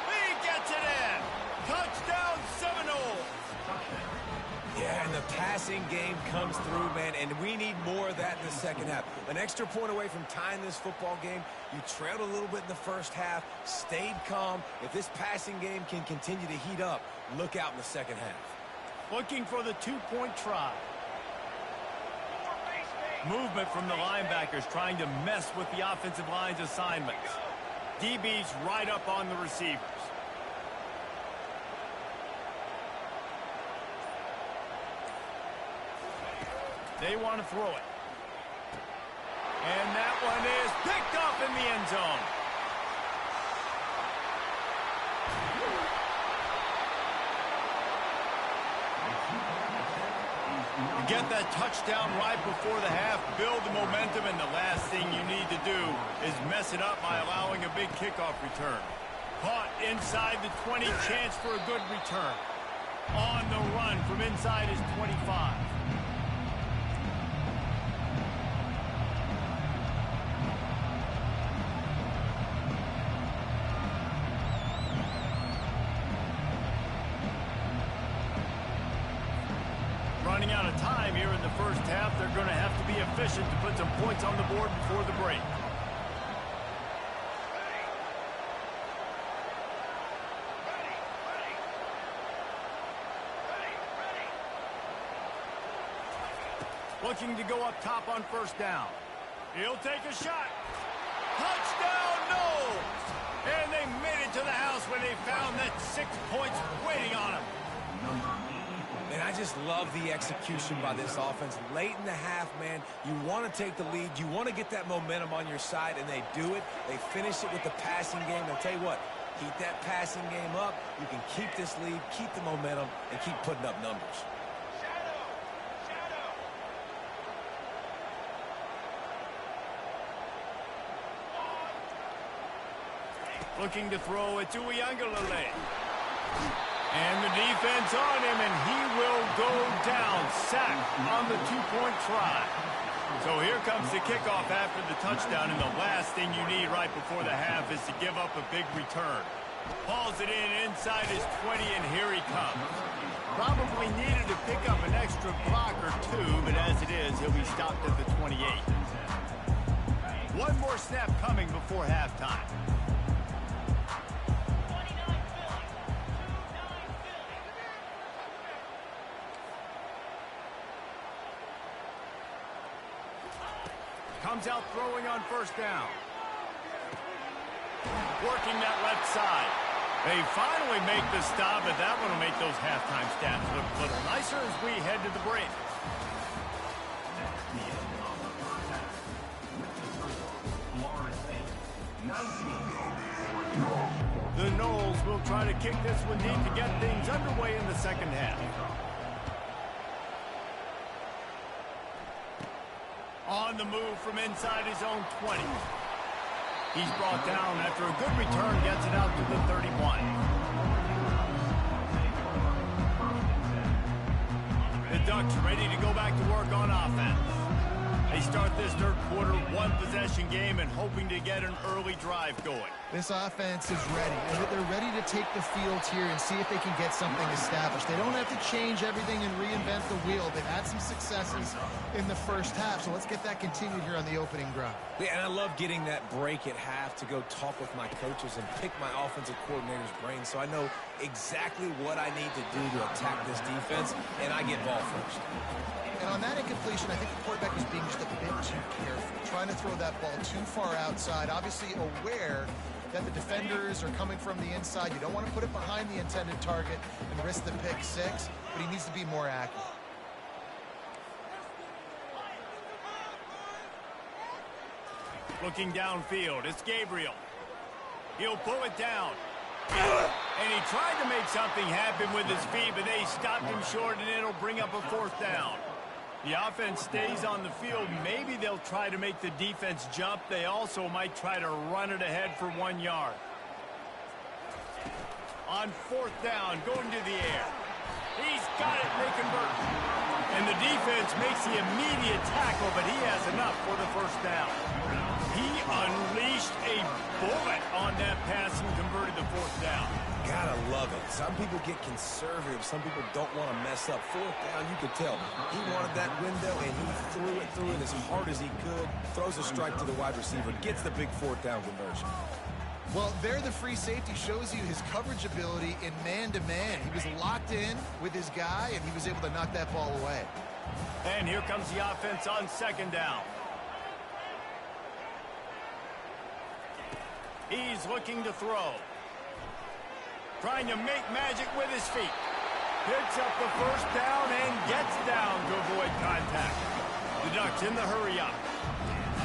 He gets it in. Touchdown Seminoles. Yeah, and the passing game comes through, man, and we need more of that in the second half. An extra point away from tying this football game. You trailed a little bit in the first half, stayed calm. If this passing game can continue to heat up, look out in the second half. Looking for the two-point try. Movement from the linebackers trying to mess with the offensive line's assignments. DB's right up on the receivers. They want to throw it. And that one is picked up in the end zone. Get that touchdown right before the half, build the momentum, and the last thing you need to do is mess it up by allowing a big kickoff return. Caught inside the 20, chance for a good return. On the run from inside his 25. Running out of time here in the first half. They're going to have to be efficient to put some points on the board before the break. Looking to go up top on first down. He'll take a shot. Touchdown, no! And they made it to the house when they found that 6 points waiting on them. And I just love the execution by this offense. Late in the half, man, you want to take the lead. You want to get that momentum on your side, and they do it. They finish it with the passing game. I'll tell you what, keep that passing game up. You can keep this lead, keep the momentum, and keep putting up numbers. Looking to throw it to Uiagalelei. And the defense on him, and he will go down. Sacked on the two-point try. So here comes the kickoff after the touchdown, and the last thing you need right before the half is to give up a big return. Hauls it in inside his 20, and here he comes. Probably needed to pick up an extra block or two, but as it is, he'll be stopped at the 28. One more snap coming before halftime. Comes out throwing on first down. Working that left side. They finally make the stop, but that one will make those halftime stats look a little nicer as we head to the break. The Noles will try to kick this one deep to get things underway in the second half. On on the move from inside his own 20. He's brought down after a good return, gets it out to the 31. The Ducks ready to go back to work on offense. They start this third quarter one-possession game and hoping to get an early drive going. This offense is ready. They're ready to take the field here and see if they can get something established. They don't have to change everything and reinvent the wheel. They've had some successes in the first half, so let's get that continued here on the opening drive. Yeah, and I love getting that break at half to go talk with my coaches and pick my offensive coordinator's brain so I know exactly what I need to do to attack this defense, and I get ball first. And on that incompletion, I think the quarterback was being just a bit too careful, trying to throw that ball too far outside, obviously aware that the defenders are coming from the inside. You don't want to put it behind the intended target and risk the pick six, but he needs to be more accurate. Looking downfield, it's Gabriel. He'll pull it down. And he tried to make something happen with his feet, but they stopped him short, and it'll bring up a fourth down. The offense stays on the field. Maybe they'll try to make the defense jump. They also might try to run it ahead for 1 yard. On fourth down, going to the air. He's got it, they convert. And the defense makes the immediate tackle, but he has enough for the first down. He unleashed a bullet on that pass and converted the fourth down. Gotta love it. Some people get conservative. Some people don't want to mess up. Fourth down, you could tell. He wanted that window, and he threw it as hard as he could. Throws a strike to the wide receiver. Gets the big fourth down conversion. Well, there the free safety shows you his coverage ability in man-to-man. He was locked in with his guy, and he was able to knock that ball away. And here comes the offense on second down. He's looking to throw. Trying to make magic with his feet. Picks up the first down and gets down to avoid contact. The Ducks in the hurry up.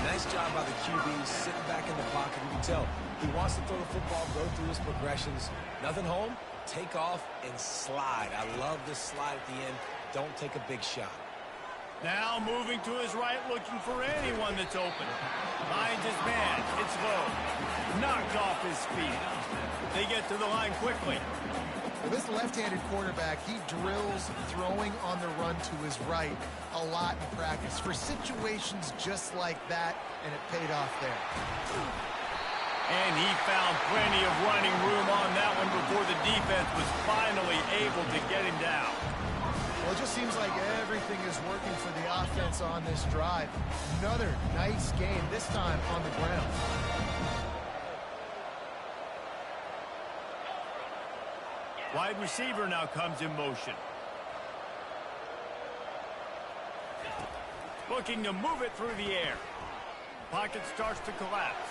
Nice job by the QB, sitting back in the pocket. You can tell he wants to throw the football, go through his progressions. Nothing home, take off, and slide. I love this slide at the end. Don't take a big shot. Now moving to his right, looking for anyone that's open. Finds his man. It's low. Knocked off his feet. They get to the line quickly. Well, this left-handed quarterback, he drills throwing on the run to his right a lot in practice for situations just like that, and it paid off there. And he found plenty of running room on that one before the defense was finally able to get him down. Well, it just seems like everything is working for the offense on this drive. Another nice game, this time on the ground. Wide receiver now comes in motion. Looking to move it through the air. Pocket starts to collapse.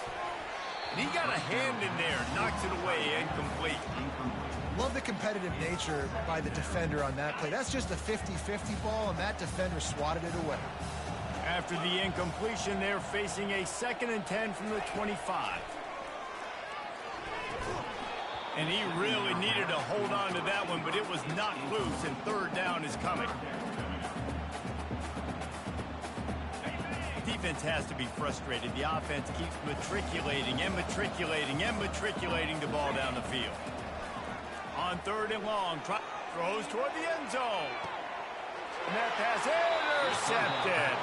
And he got a hand in there, knocks it away, incomplete. Love the competitive nature by the defender on that play. That's just a 50-50 ball, and that defender swatted it away. After the incompletion, they're facing a 2nd and 10 from the 25. And he really needed to hold on to that one, but it was knocked loose, and third down is coming. Defense has to be frustrated. The offense keeps matriculating and matriculating and matriculating the ball down the field. On third and long, throws toward the end zone. And that pass intercepted.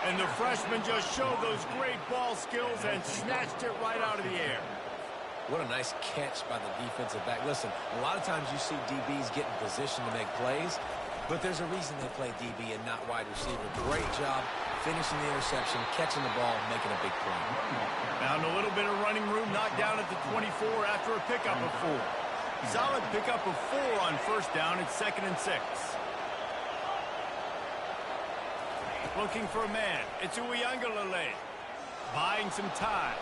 And the freshman just showed those great ball skills and snatched it right out of the air. What a nice catch by the defensive back. Listen, a lot of times you see DBs get in position to make plays, but there's a reason they play DB and not wide receiver. Great job finishing the interception, catching the ball, and making a big play. Found a little bit of running room, knocked down at the 24 after a pickup of 4. Solid pickup of 4 on first down. It's 2nd and 6. Looking for a man. It's Uiagalelei. Buying some time.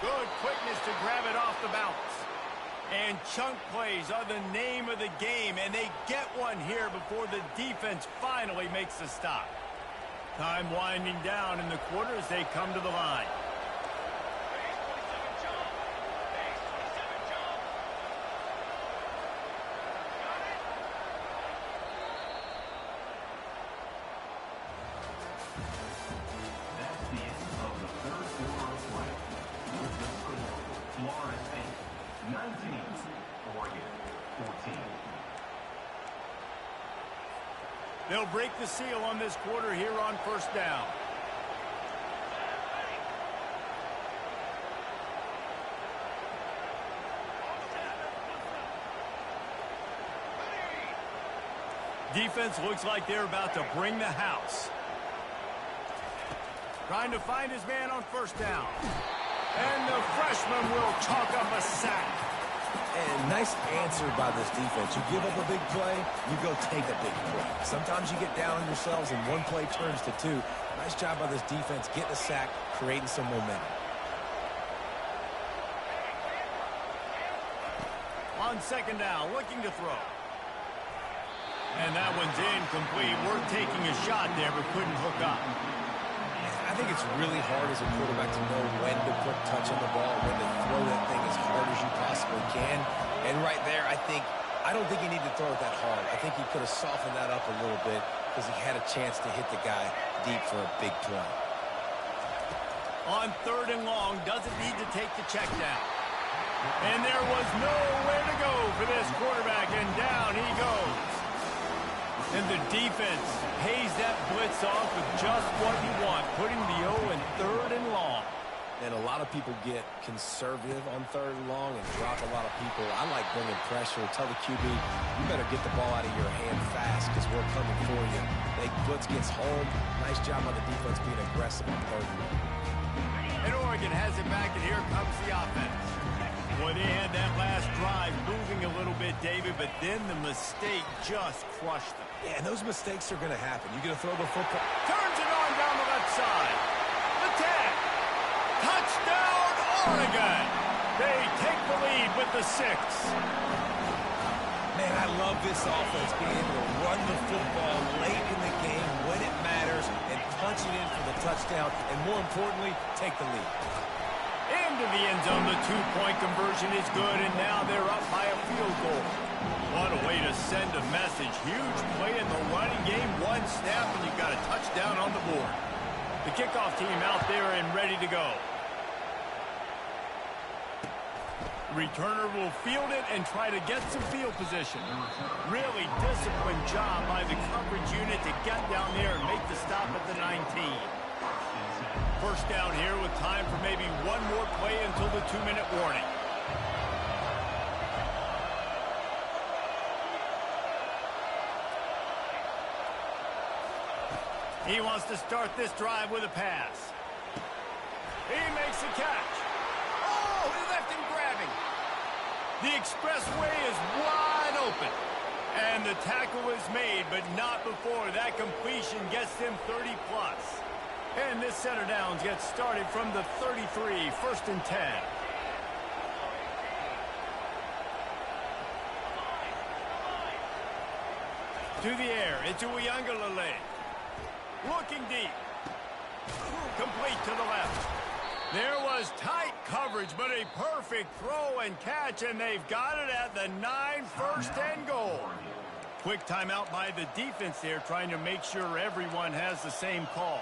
Good quickness to grab it off the bounce. And chunk plays are the name of the game, and they get one here before the defense finally makes the stop. Time winding down in the quarter as they come to the line. They'll break the seal on this quarter here on first down. Defense looks like they're about to bring the house. Trying to find his man on first down. And the freshman will chalk up a sack. And nice answer by this defense. You give up a big play, you go take a big play. Sometimes you get down on yourselves and one play turns to two. Nice job by this defense getting a sack, creating some momentum. On second down, looking to throw. And that one's incomplete. We're taking a shot there, but couldn't hook up. I think it's really hard as a quarterback to know when to put touch on the ball, when to throw that thing as hard as you possibly can. And right there, I don't think he needed to throw it that hard. I think he could have softened that up a little bit because he had a chance to hit the guy deep for a big play. On third and long, doesn't need to take the check down. And there was nowhere to go for this quarterback, and down he goes. And the defense pays that blitz off with just what you want, putting the O in third and long. And a lot of people get conservative on third and long and drop a lot of people. I like bringing pressure. Tell the QB, you better get the ball out of your hand fast because we're coming for you. Blitz gets home. Nice job by the defense being aggressive on third and long. And Oregon has it back, and here comes the offense. Boy, they had that last drive moving a little bit, David, but then the mistake just crushed them. Yeah, and those mistakes are going to happen. You're going to throw the football. Turns it on down the left side. The tag. Touchdown, Oregon. They take the lead with the 6. Man, I love this offense being able to run the football late in the game when it matters and punch it in for the touchdown, and more importantly, take the lead. Into the end zone, the 2-point conversion is good, and now they're up by a field goal. What a way to send a message. Huge play in the running game, one snap, and you've got a touchdown on the board. The kickoff team out there and ready to go. Returner will field it and try to get some field position. Really disciplined job by the coverage unit to get down there and make the stop at the 19. First down here with time for maybe one more play until the 2-minute warning. He wants to start this drive with a pass. He makes a catch. Oh, he left him grabbing. The expressway is wide open. And the tackle is made, but not before that completion gets him 30+. And this set of downs gets started from the 33, first and 10. To the air, it's Uiagalelei. Looking deep. Complete to the left. There was tight coverage, but a perfect throw and catch, and they've got it at the 9, first and goal. Quick timeout by the defense there, trying to make sure everyone has the same call.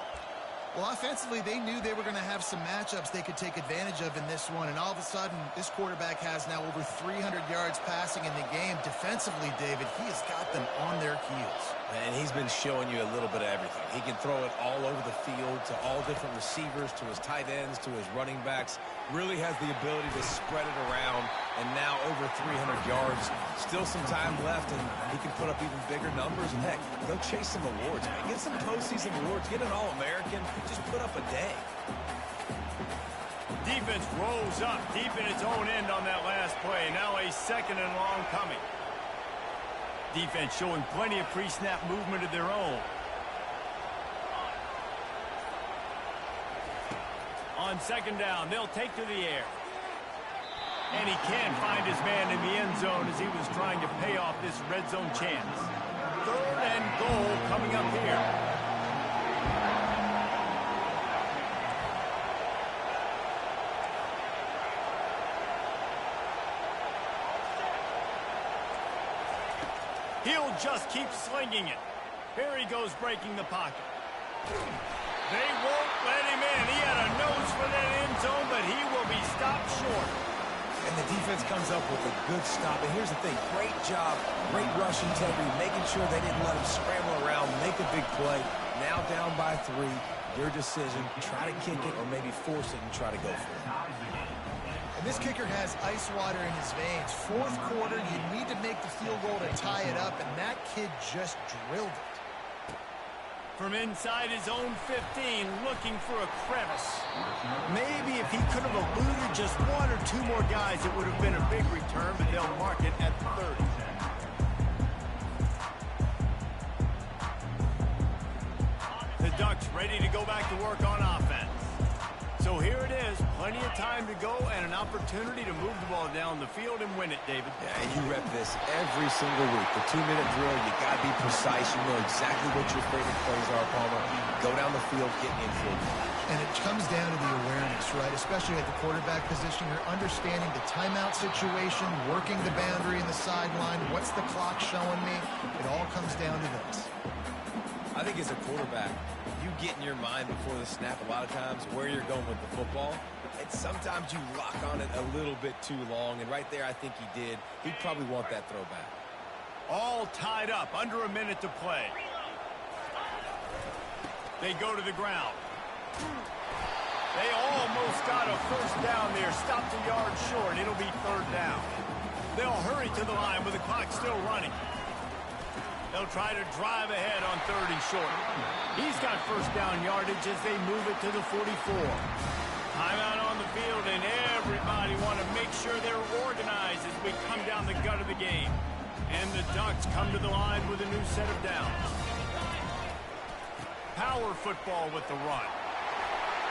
Well, offensively, they knew they were going to have some matchups they could take advantage of in this one, and all of a sudden, this quarterback has now over 300 yards passing in the game. Defensively, David, he has got them on their heels. And he's been showing you a little bit of everything. He can throw it all over the field to all different receivers, to his tight ends, to his running backs. Really has the ability to spread it around, and now over 300 yards. Still some time left, and he can put up even bigger numbers. And heck, go chase some awards, man. Get some postseason awards. Get an All-American. Just put up a day. Defense rolls up deep in its own end on that last play. Now a second and long coming. Defense showing plenty of pre-snap movement of their own. On second down, they'll take to the air. And he can't find his man in the end zone as he was trying to pay off this red zone chance. Third and goal coming up here. He'll just keep slinging it. Here he goes breaking the pocket. They won't let him in. He had a nose for that end zone, but he will be stopped short. And the defense comes up with a good stop. And here's the thing, great job, great rush integrity, making sure they didn't let him scramble around, make a big play. Now down by 3, your decision, try to kick it or maybe force it and try to go for it. And this kicker has ice water in his veins. Fourth quarter, you need to make the field goal to tie it up, and that kid just drilled it. From inside his own 15, looking for a crevice. Maybe if he could have eluded just 1 or 2 more guys, it would have been a big return, but they'll mark it at 30. The Ducks ready to go back to work on offense. So here it is, plenty of time to go and an opportunity to move the ball down the field and win it, David. Yeah, and you rep this every single week. The 2-minute drill, you got to be precise. You know exactly what your favorite plays are, Palmer. Go down the field, get in field. And it comes down to the awareness, right? Especially at the quarterback position. You're understanding the timeout situation, working the boundary in the sideline. What's the clock showing me? It all comes down to this. I think as a quarterback, you get in your mind before the snap a lot of times where you're going with the football. And sometimes you lock on it a little bit too long. And right there, I think he did. He'd probably want that throwback. All tied up, under a minute to play. They go to the ground. They almost got a first down there. Stopped a yard short. It'll be 3rd down. They'll hurry to the line with the clock still running. They'll try to drive ahead on 3rd and short. He's got first down yardage as they move it to the 44. Timeout on the field, and everybody want to make sure they're organized as we come down the gut of the game. And the Ducks come to the line with a new set of downs. Power football with the run.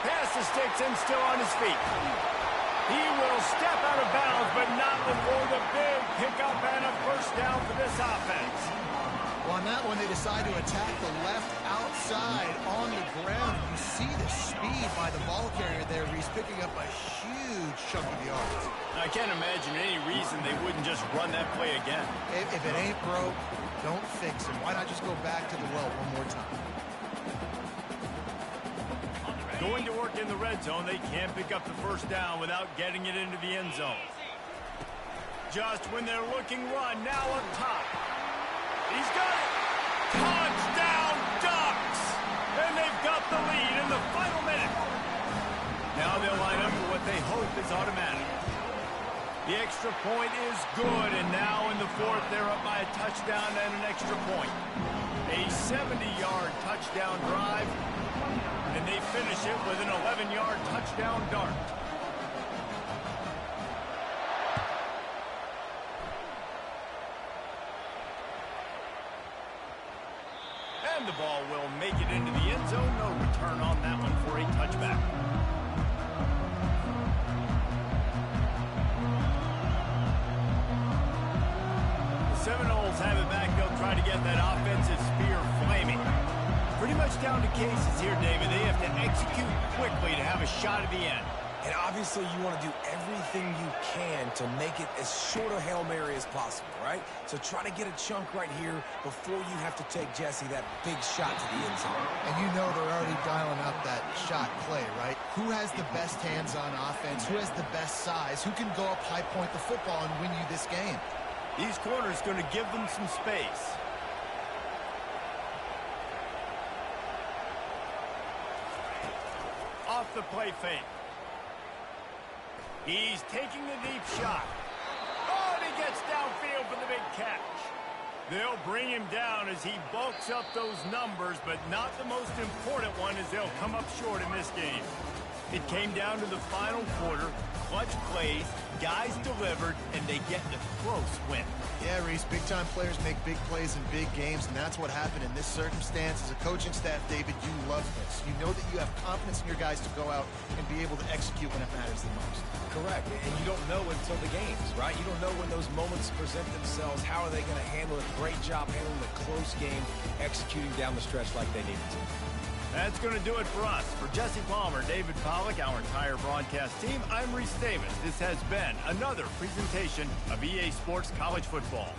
Pass the sticks and still on his feet. He will step out of bounds, but not before the big pickup and a first down for this offense. Well, on that one, they decide to attack the left outside on the ground. You see the speed by the ball carrier there. He's picking up a huge chunk of yards. I can't imagine any reason they wouldn't just run that play again. If it ain't broke, don't fix it. Why not just go back to the well one more time? Going to work in the red zone, they can't pick up the first down without getting it into the end zone. Just when they're looking run, now up top. He's got it! Touchdown, Ducks! And they've got the lead in the final minute. Now they'll line up for what they hope is automatic. The extra point is good, and now in the 4th, they're up by a touchdown and an extra point. A 70-yard touchdown drive, and they finish it with an 11-yard touchdown dart. And the ball will make it into the end zone. No return on that one for a touchback. The Seminoles have it back. They'll try to get that offensive spear flaming. Pretty much down to cases here, David. They have to execute quickly to have a shot at the end. And obviously you want to do everything you can to make it as short a Hail Mary as possible, right? So try to get a chunk right here before you have to take Jesse that big shot to the end zone. And you know they're already dialing up that shot play, right? Who has the best hands on offense? Who has the best size? Who can go up high point the football and win you this game? These corners going to give them some space. Off the play fake. He's taking the deep shot. Oh, and he gets downfield for the big catch. They'll bring him down as he bulks up those numbers, but not the most important one as they'll come up short in this game. It came down to the final quarter, clutch plays, guys delivered, and they get the close win. Yeah, Reese, big-time players make big plays in big games, and that's what happened in this circumstance. As a coaching staff, David, you love this. You know that you have confidence in your guys to go out and be able to execute when it matters the most. Correct, and you don't know until the games, right? You don't know when those moments present themselves. How are they going to handle it? Great job handling a close game, executing down the stretch like they needed to. That's going to do it for us. For Jesse Palmer, David Pollack, our entire broadcast team, I'm Reese Davis. This has been another presentation of EA Sports College Football.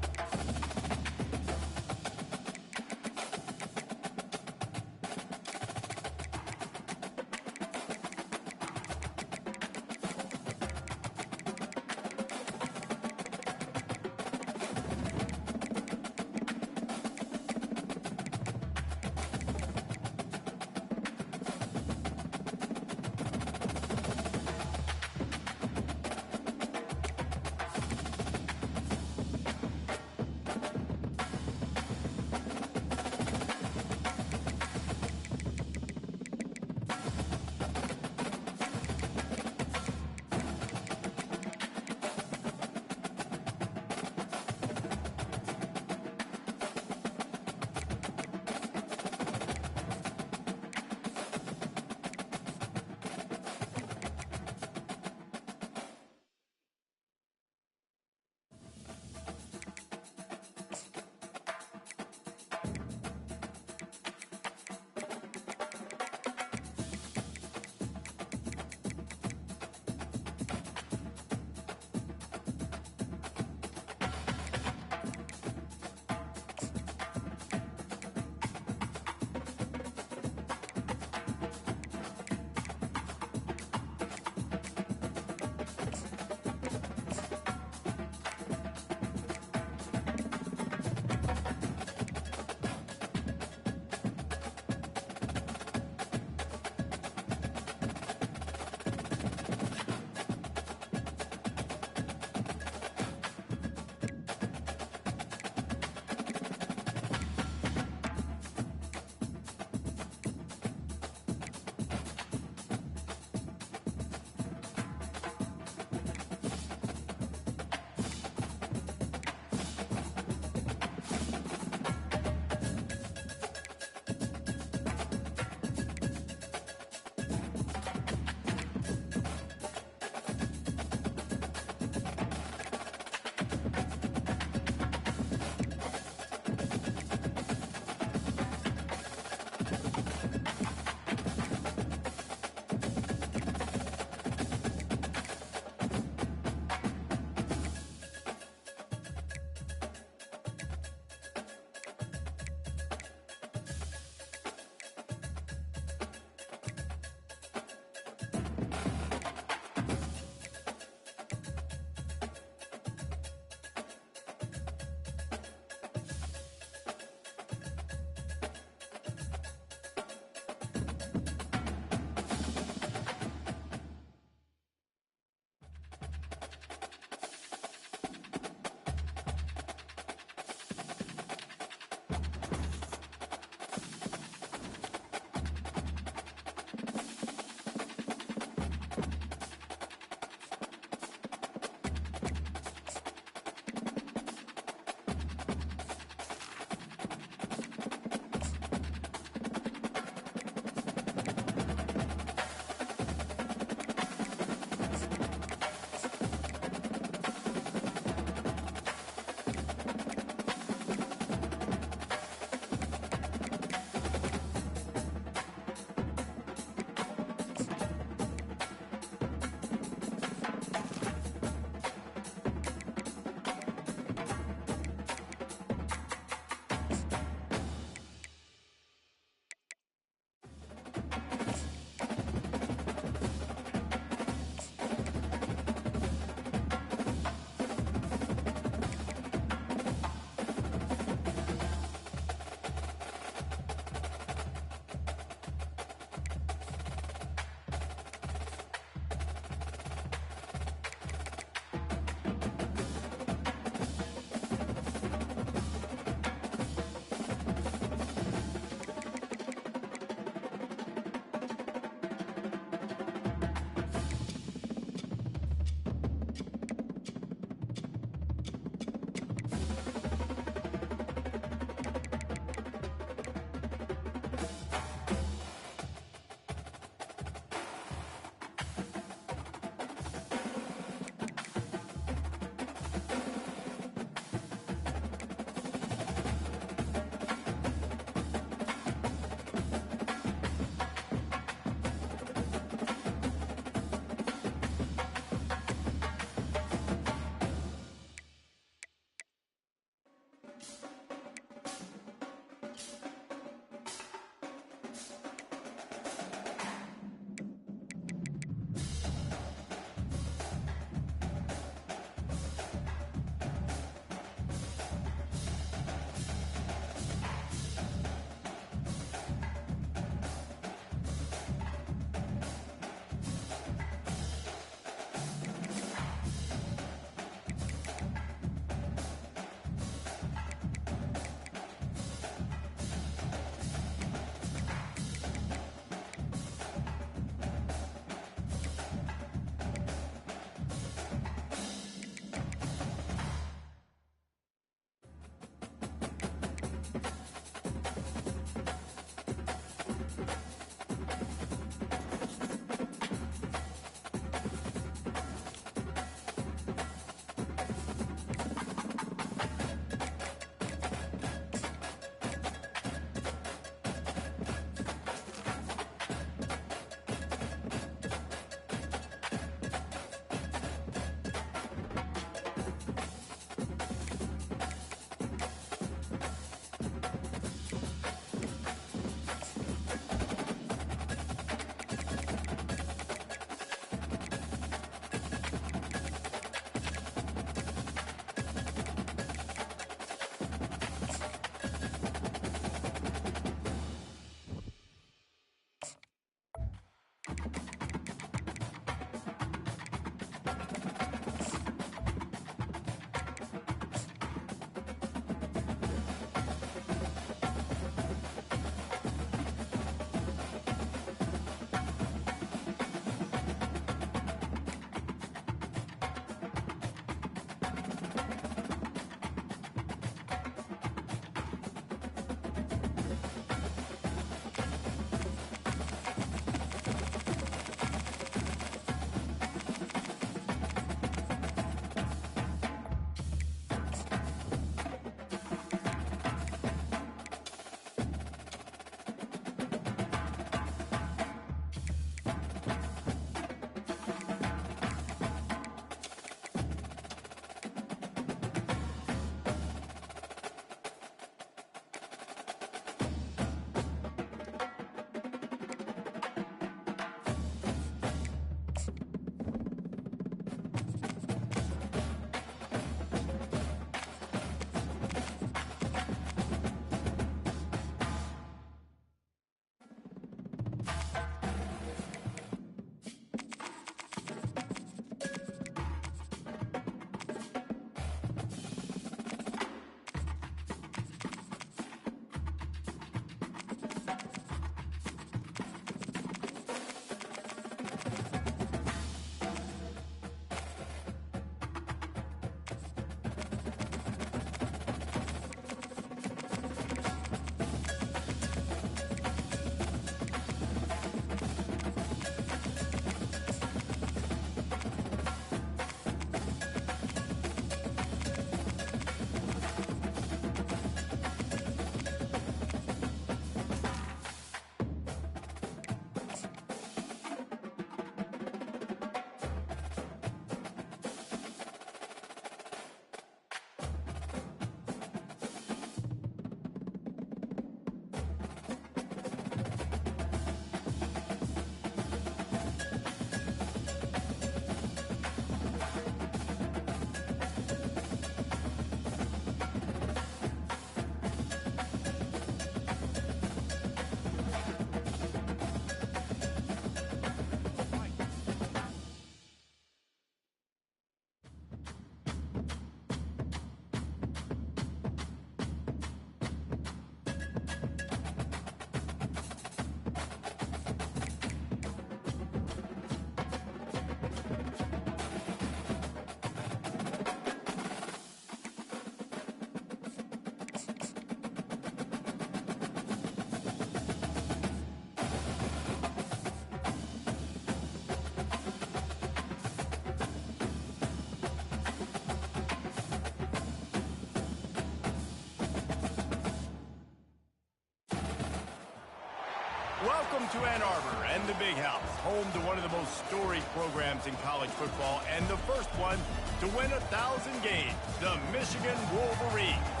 Welcome to Ann Arbor and the Big House, home to one of the most storied programs in college football and the first one to win 1,000 games, the Michigan Wolverines.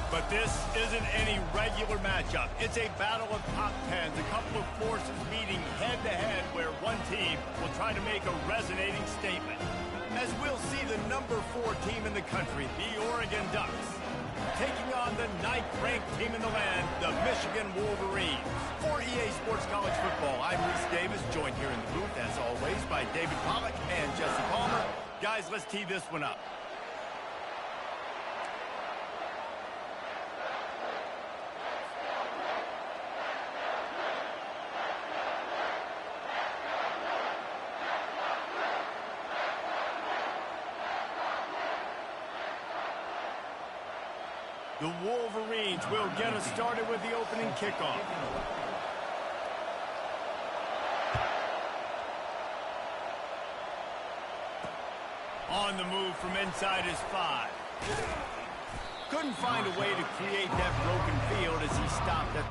But this isn't any regular matchup. It's a battle of top tens, a couple of forces meeting head-to-head where one team will try to make a resonating statement. As we'll see the number 4 team in the country, the Oregon Ducks, taking on the 9th-ranked team in the land, the Michigan Wolverines. For EA Sports College Football, I'm Reese Davis, joined here in the booth, as always, by David Pollack and Jesse Palmer. Guys, let's tee this one up. The Wolverines will get us started with the opening kickoff. On the move from inside his 5. Couldn't find a way to create that broken field as he stopped at...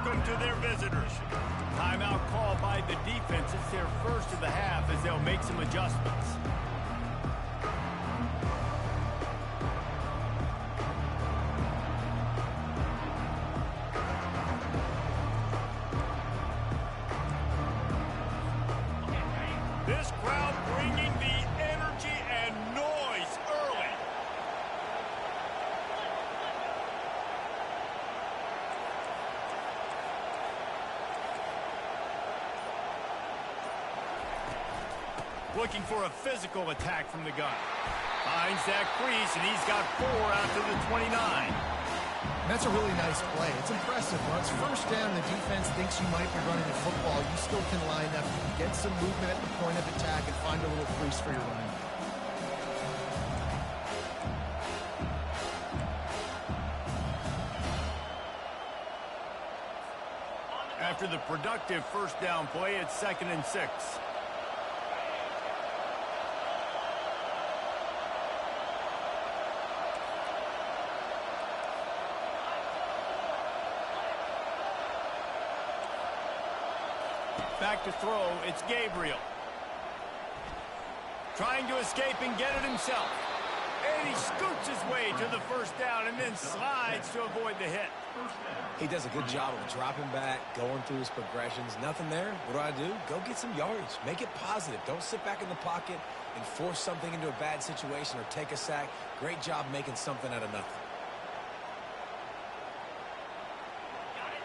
welcome to their visitors. Timeout called by the defense. It's their first of the half as they'll make some adjustments. This crowd bringing the energy and noise early. Looking for a physical attack from the gun. Finds that crease, and he's got 4 out to the 29. That's a really nice play. It's impressive. When it's first down, the defense thinks you might be running the football. You still can line up, get some movement at the point of attack, and find a little crease for your running. After the productive first down play, it's 2nd and 6. Back to throw, it's Gabriel. Trying to escape and get it himself. And he scoots his way to the first down and then slides to avoid the hit. He does a good job of dropping back, going through his progressions. Nothing there. What do? Go get some yardage. Make it positive. Don't sit back in the pocket and force something into a bad situation or take a sack. Great job making something out of nothing.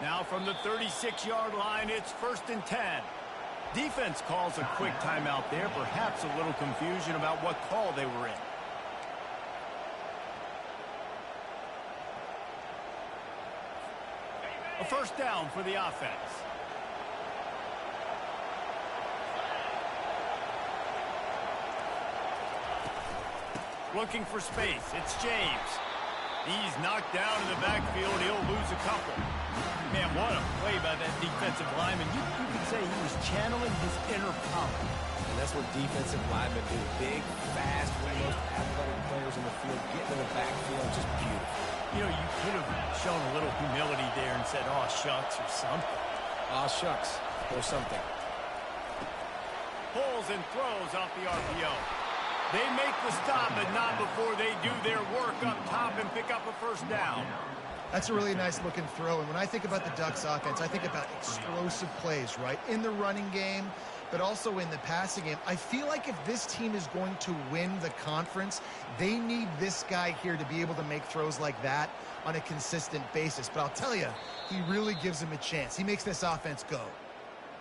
Now from the 36-yard line, it's 1st and 10. Defense calls a quick timeout there. Perhaps a little confusion about what call they were in. A first down for the offense. Looking for space. It's James. He's knocked down in the backfield. He'll lose a couple. Man, what a play by that defensive lineman. You could say he was channeling his inner power. And that's what defensive linemen do. Big, fast, one of the most athletic players in the field. Getting in the backfield, just beautiful. You know, you could have shown a little humility there and said, "Aw, shucks," or something. Aw, shucks, or something. Pulls and throws off the RPO. They make the stop, but not before they do their work up top and pick up a first down. That's a really nice-looking throw. And when I think about the Ducks offense, I think about explosive plays, right? In the running game, but also in the passing game. I feel like if this team is going to win the conference, they need this guy here to be able to make throws like that on a consistent basis. But I'll tell you, he really gives them a chance. He makes this offense go.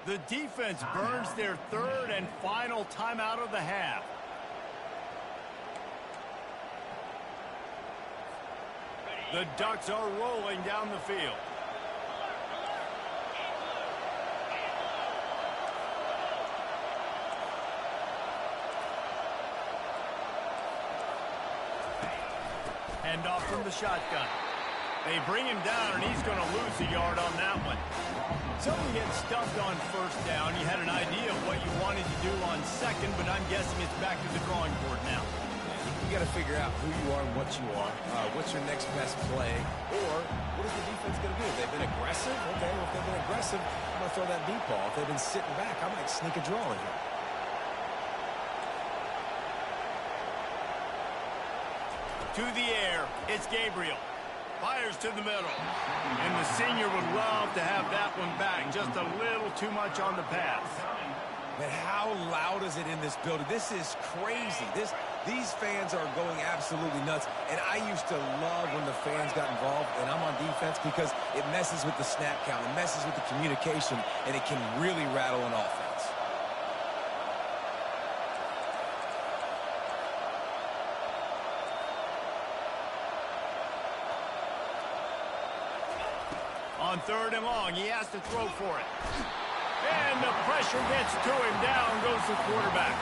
The defense burns their 3rd and final timeout of the half. The Ducks are rolling down the field. Handoff from the shotgun. They bring him down, and he's going to lose a yard on that one. So we get stuffed on first down. You had an idea of what you wanted to do on 2nd, but I'm guessing it's back to the drawing board now. You got to figure out who you are and what you are. What's your next best play? Or what is the defense going to do? They've been aggressive? Okay, well, if they've been aggressive, I'm going to throw that deep ball. If they've been sitting back, I might sneak a draw in here. To the air, it's Gabriel. Fires to the middle. And the senior would love to have that one back. Just a little too much on the pass. Man, how loud is it in this building? This is crazy. These fans are going absolutely nuts. And I used to love when the fans got involved, and I'm on defense, because it messes with the snap count. It messes with the communication, and it can really rattle an offense. On 3rd and long, he has to throw for it. And the pressure gets to him. Down goes the quarterback.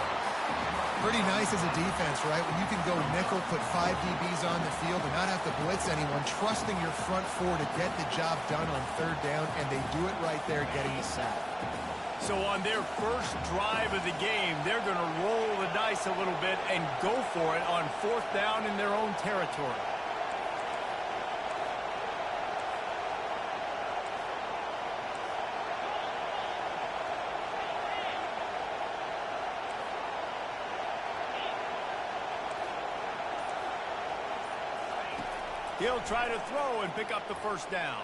Pretty nice as a defense, right? When you can go nickel, put 5 DBs on the field and not have to blitz anyone, trusting your front 4 to get the job done on 3rd down, and they do it right there, getting the sack. So on their first drive of the game, they're going to roll the dice a little bit and go for it on 4th down in their own territory. He'll try to throw and pick up the first down.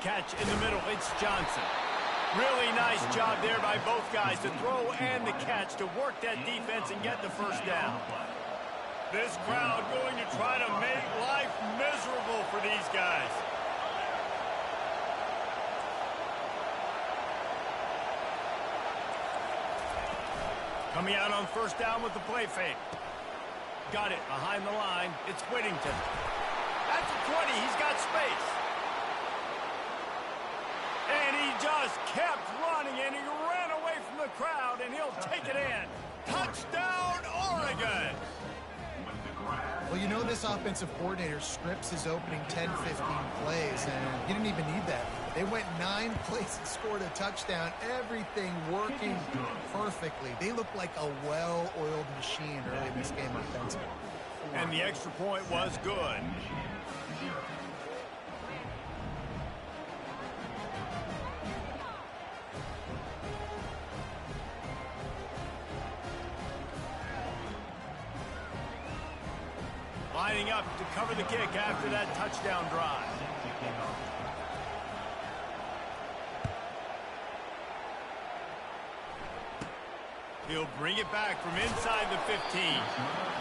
Catch in the middle. It's Johnson. Really nice job there by both guys, the throw and the catch, to work that defense and get the first down. This crowd going to try to make life miserable for these guys. Coming out on first down with the play fake. Got it behind the line. It's Whittington. At the 20, he's got space. And he just kept running, and he ran away from the crowd, and he'll take it in. Touchdown, Oregon! Well, you know this offensive coordinator scripts his opening 10, 15 plays, and he didn't even need that. They went 9 plays and scored a touchdown. Everything working perfectly. They look like a well-oiled machine early in this game offensively. And the extra point was good. Lining up to cover the kick after that touchdown drive. He'll bring it back from inside the 15.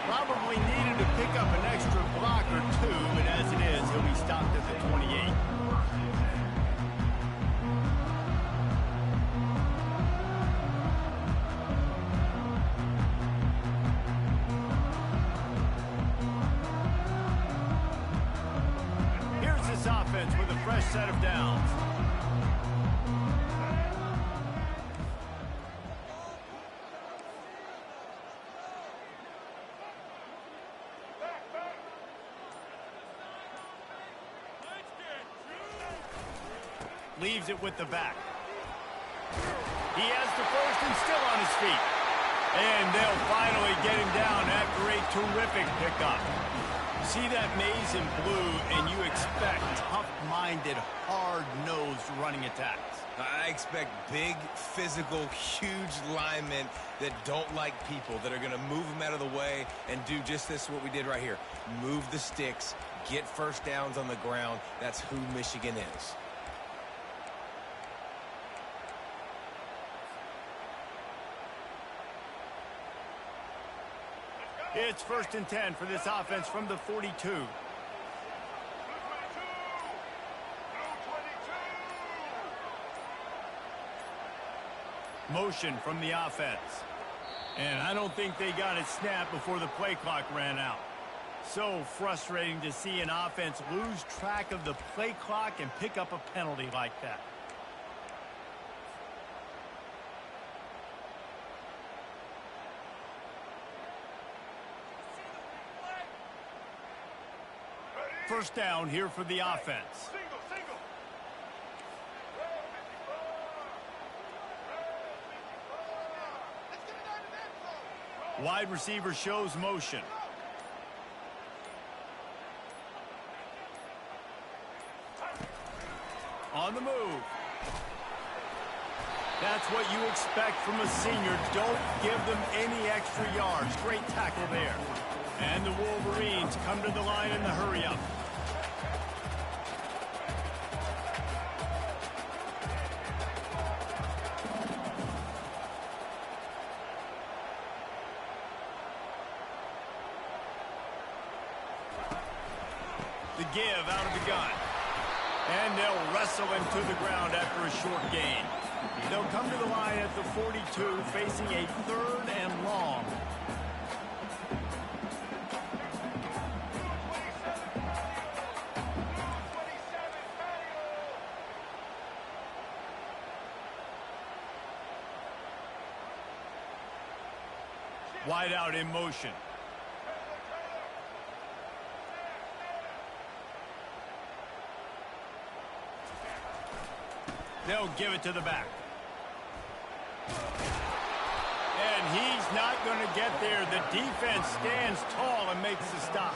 Probably needed to pick up an extra block or two, but as it is, he'll be stopped at the 28. Here's this offense with a fresh set of downs. Leaves it with the back. He has the first and still on his feet. And they'll finally get him down after a terrific pickup. See that maze in blue, and you expect tough-minded, hard-nosed running attacks. I expect big, physical, huge linemen that don't like people, that are going to move them out of the way and do just this, what we did right here. Move the sticks, get first downs on the ground. That's who Michigan is. It's 1st and 10 for this offense from the 42. Motion from the offense. And I don't think they got it snapped before the play clock ran out. So frustrating to see an offense lose track of the play clock and pick up a penalty like that. First down here for the offense. Wide receiver shows motion. On the move. That's what you expect from a senior. Don't give them any extra yards. Great tackle there. And the Wolverines come to the line in the hurry-up. The give out of the gun. And they'll wrestle him to the ground after a short gain. They'll come to the line at the 42, facing a 3rd and long. Wide out in motion. They'll give it to the back. And he's not going to get there. The defense stands tall and makes the stop.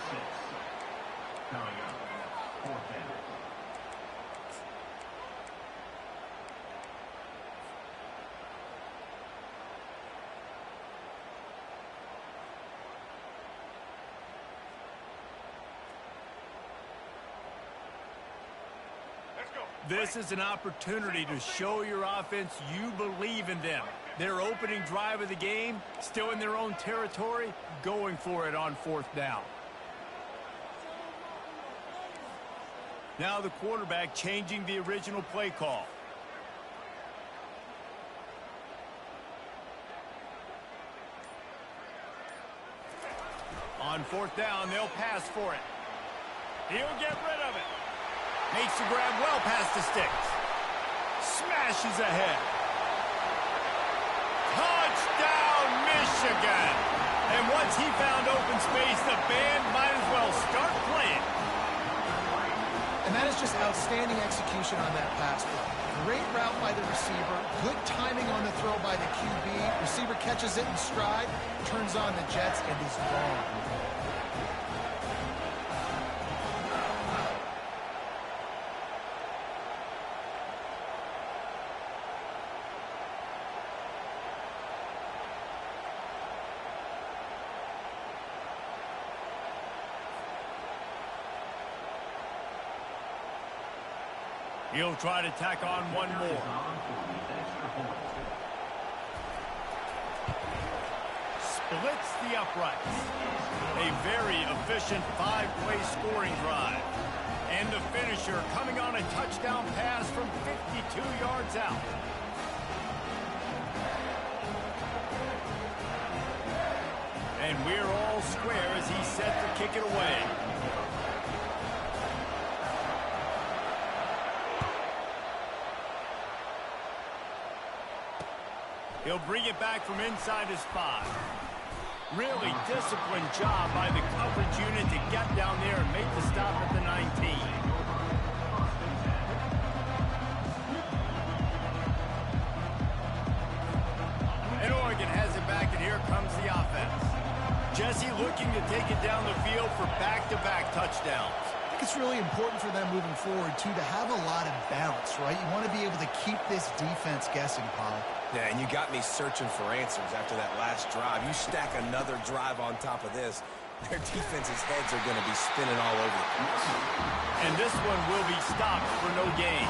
This is an opportunity to show your offense you believe in them. Their opening drive of the game, still in their own territory, going for it on 4th down. Now the quarterback changing the original play call. On 4th down, they'll pass for it. He'll get rid of it. Makes the grab well past the sticks. Smashes ahead. Touchdown, Michigan! And once he found open space, the band might as well start playing. And that is just outstanding execution on that pass play. Great route by the receiver. Good timing on the throw by the QB. Receiver catches it in stride, turns on the jets, and is gone. He'll try to tack on one more. Splits the uprights. A very efficient 5-play scoring drive. And the finisher coming on a touchdown pass from 52 yards out. And we're all square as he's set to kick it away. He'll bring it back from inside his 5. Really disciplined job by the coverage unit to get down there and make the stop at the 19. And Oregon has it back, and here comes the offense. Jesse looking to take it down the field for back-to-back touchdowns. I think it's really important for them moving forward, too, to have a lot of bounce, right? You want to be able to keep this defense guessing, Polly. Yeah, and you got me searching for answers after that last drive. You stack another drive on top of this, their defense's heads are going to be spinning all over the place. And this one will be stopped for no gain.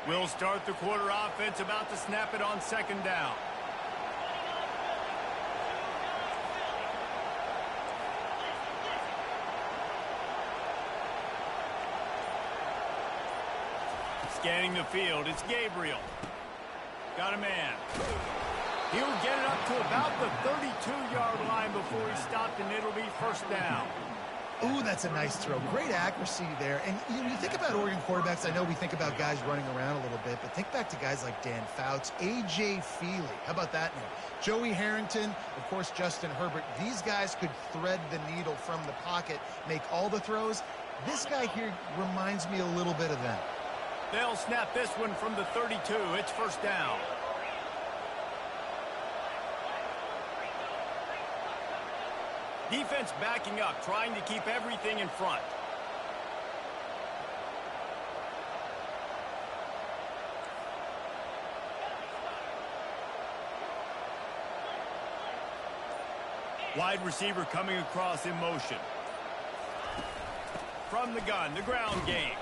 We'll start the quarter offense, about to snap it on 2nd down. Scanning the field, it's Gabriel. Got a man. He'll get it up to about the 32-yard line before he stopped, and it'll be 1st down. Ooh, that's a nice throw. Great accuracy there. And you think about Oregon quarterbacks, I know we think about guys running around a little bit, but think back to guys like Dan Fouts, A.J. Feely. How about that name? Joey Harrington, of course, Justin Herbert. These guys could thread the needle from the pocket, make all the throws. This guy here reminds me a little bit of them. They'll snap this one from the 32. It's 1st down. Defense backing up, trying to keep everything in front. Wide receiver coming across in motion. From the gun, the ground game.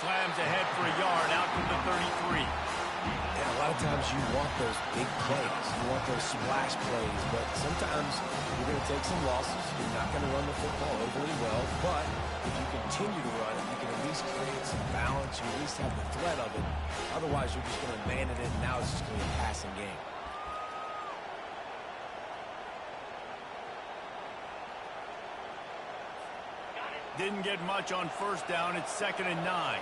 Slams ahead for a yard out to the 33. And a lot of times you want those big plays. You want those splash plays, but sometimes you're going to take some losses. You're not going to run the football overly well, but if you continue to run it, you can at least create some balance. You at least have the threat of it. Otherwise, you're just going to abandon it, and now it's just going to be a passing game. Didn't get much on 1st down. It's 2nd and 9.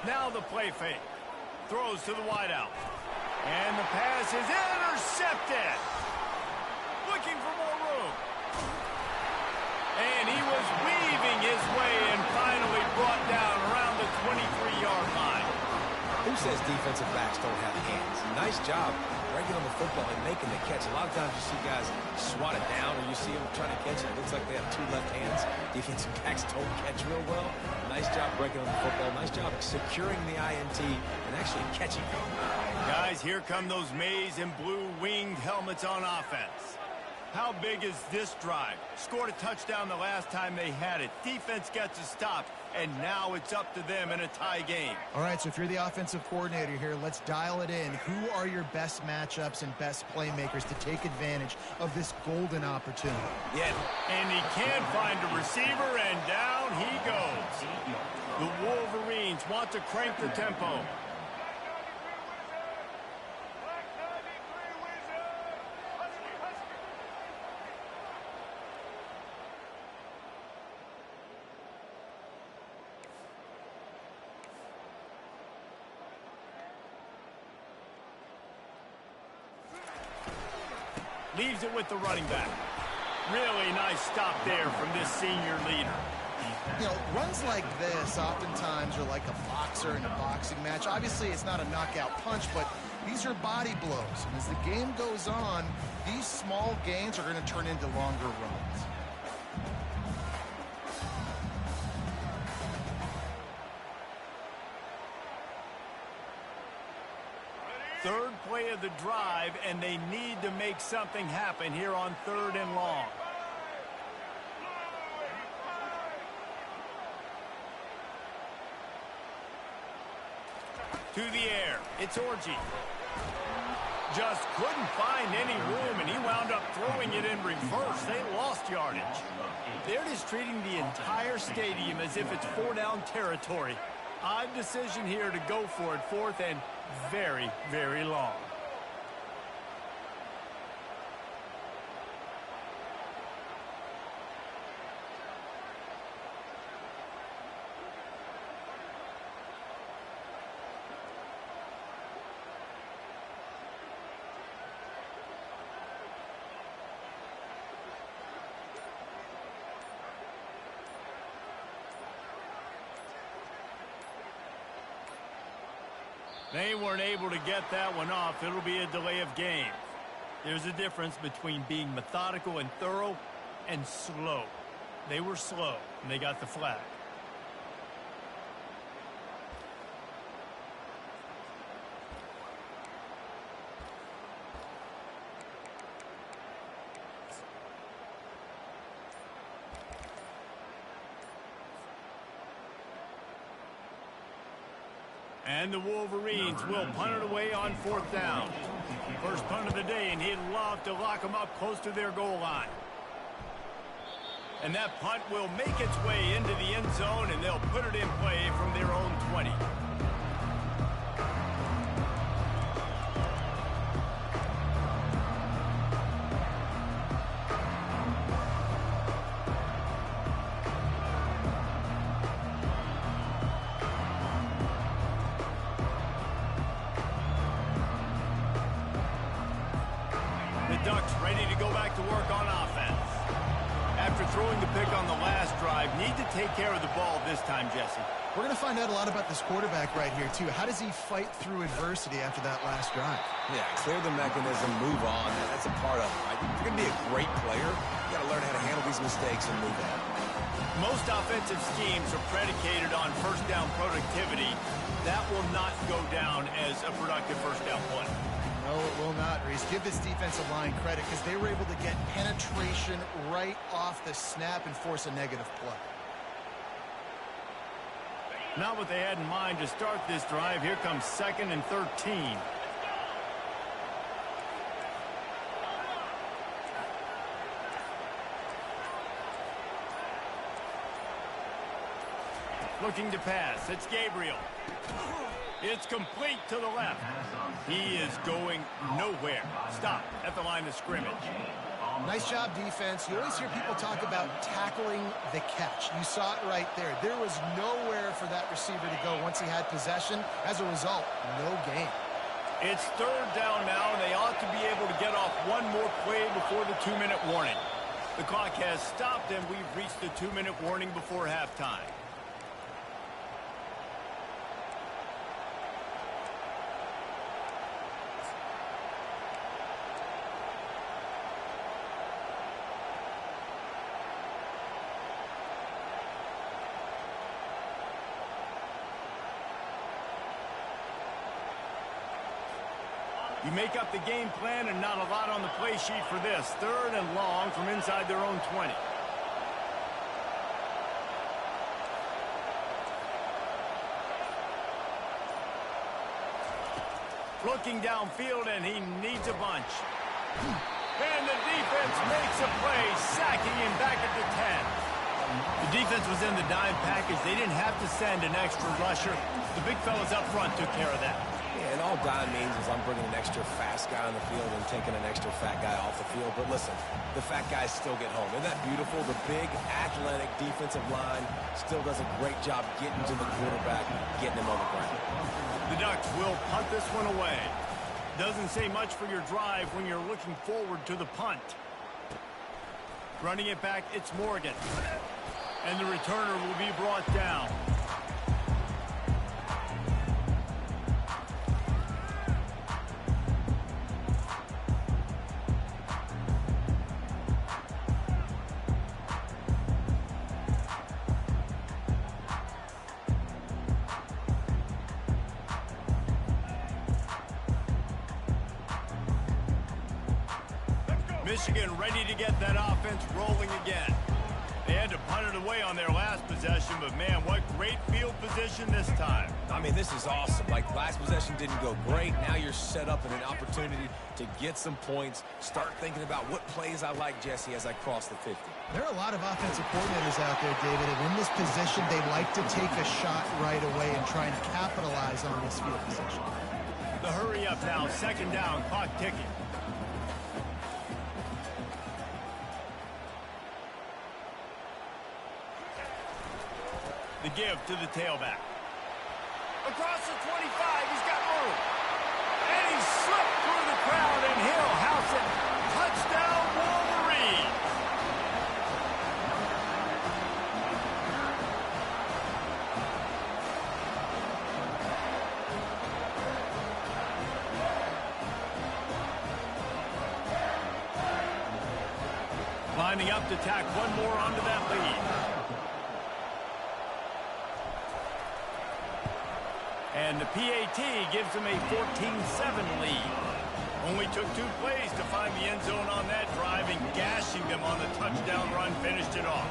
Now the play fake. Throws to the wideout. And the pass is intercepted. Looking for more room. Who says defensive backs don't have hands? Nice job breaking on the football and making the catch. A lot of times you see guys swat it down, or you see them trying to catch it. It looks like they have two left hands. Defensive backs don't catch real well. Nice job breaking on the football. Nice job securing the INT and actually catching it. Guys, here come those maize and blue winged helmets on offense. How big is this drive? Scored a touchdown the last time they had it. Defense gets a stop, and now it's up to them in a tie game. All right, so if you're the offensive coordinator here, let's dial it in. Who are your best matchups and best playmakers to take advantage of this golden opportunity? Yeah. And he can find a receiver, and down he goes. The Wolverines want to crank the tempo. Leaves it with the running back. Really nice stop there from this senior leader. You know, runs like this oftentimes are like a boxer in a boxing match. Obviously, it's not a knockout punch, but these are body blows. And as the game goes on, these small gains are going to turn into longer runs. Third play of the drive, and they need to make something happen here on 3rd and long. To the air. It's Orgy. Just couldn't find any room, and he wound up throwing it in reverse. They lost yardage. They're just treating the entire stadium as if it's 4-down territory. Odd decision here to go for it, 4th and very, very long. They weren't able to get that one off. It'll be a delay of game. There's a difference between being methodical and thorough and slow. They were slow, and they got the flag. And the Wolverines will punt it away on 4th down. First punt of the day, and he'd love to lock them up close to their goal line. And that punt will make its way into the end zone, and they'll put it in play from their own 20. Ducks ready to go back to work on offense. After throwing the pick on the last drive, need to take care of the ball this time, Jesse. We're going to find out a lot about this quarterback right here, too. How does he fight through adversity after that last drive? Yeah, clear the mechanism, move on. That's a part of it, right? If you're going to be a great player, you got to learn how to handle these mistakes and move on. Most offensive schemes are predicated on first down productivity. That will not go down as a productive first down play. No, it will not, Reese. Give this defensive line credit because they were able to get penetration right off the snap and force a negative play. Not what they had in mind to start this drive. Here comes 2nd and 13. Looking to pass. It's Gabriel. It's complete to the left. He is going nowhere. Stop at the line of scrimmage. Nice job, defense. You always hear people talk about tackling the catch. You saw it right there. There was nowhere for that receiver to go once he had possession. As a result, no gain. It's 3rd down now, and they ought to be able to get off one more play before the 2-minute warning. The clock has stopped, and we've reached the 2-minute warning before halftime. You make up the game plan and not a lot on the play sheet for this. 3rd and long from inside their own 20. Looking downfield, and he needs a bunch. And the defense makes a play, sacking him back at the 10. The defense was in the dime package. They didn't have to send an extra rusher. The big fellas up front took care of that. Yeah, and all dime means is I'm bringing an extra fast guy on the field and taking an extra fat guy off the field. But listen, the fat guys still get home. Isn't that beautiful? The big, athletic defensive line still does a great job getting to the quarterback, getting him on the ground. The Ducks will punt this one away. Doesn't say much for your drive when you're looking forward to the punt. Running it back, it's Morgan. And the returner will be brought down. Michigan ready to get that offense rolling again. They had to punt it away on their last possession, but man, what great field position this time. I mean, this is awesome. Like, last possession didn't go great. Now you're set up in an opportunity to get some points. Start thinking about what plays I like, Jesse, as I cross the 50. There are a lot of offensive coordinators out there, David, and in this position, they like to take a shot right away and try and capitalize on this field position. The hurry up now, 2nd down, clock ticking. The give to the tailback. Across the 25, he's got room. And he slipped through the crowd, and he'll house it. Touchdown, Wolverine. Lining up to tack one more onto that lead. And the PAT gives them a 14-7 lead. Only took 2 plays to find the end zone on that drive, and gashing them on the touchdown run finished it off.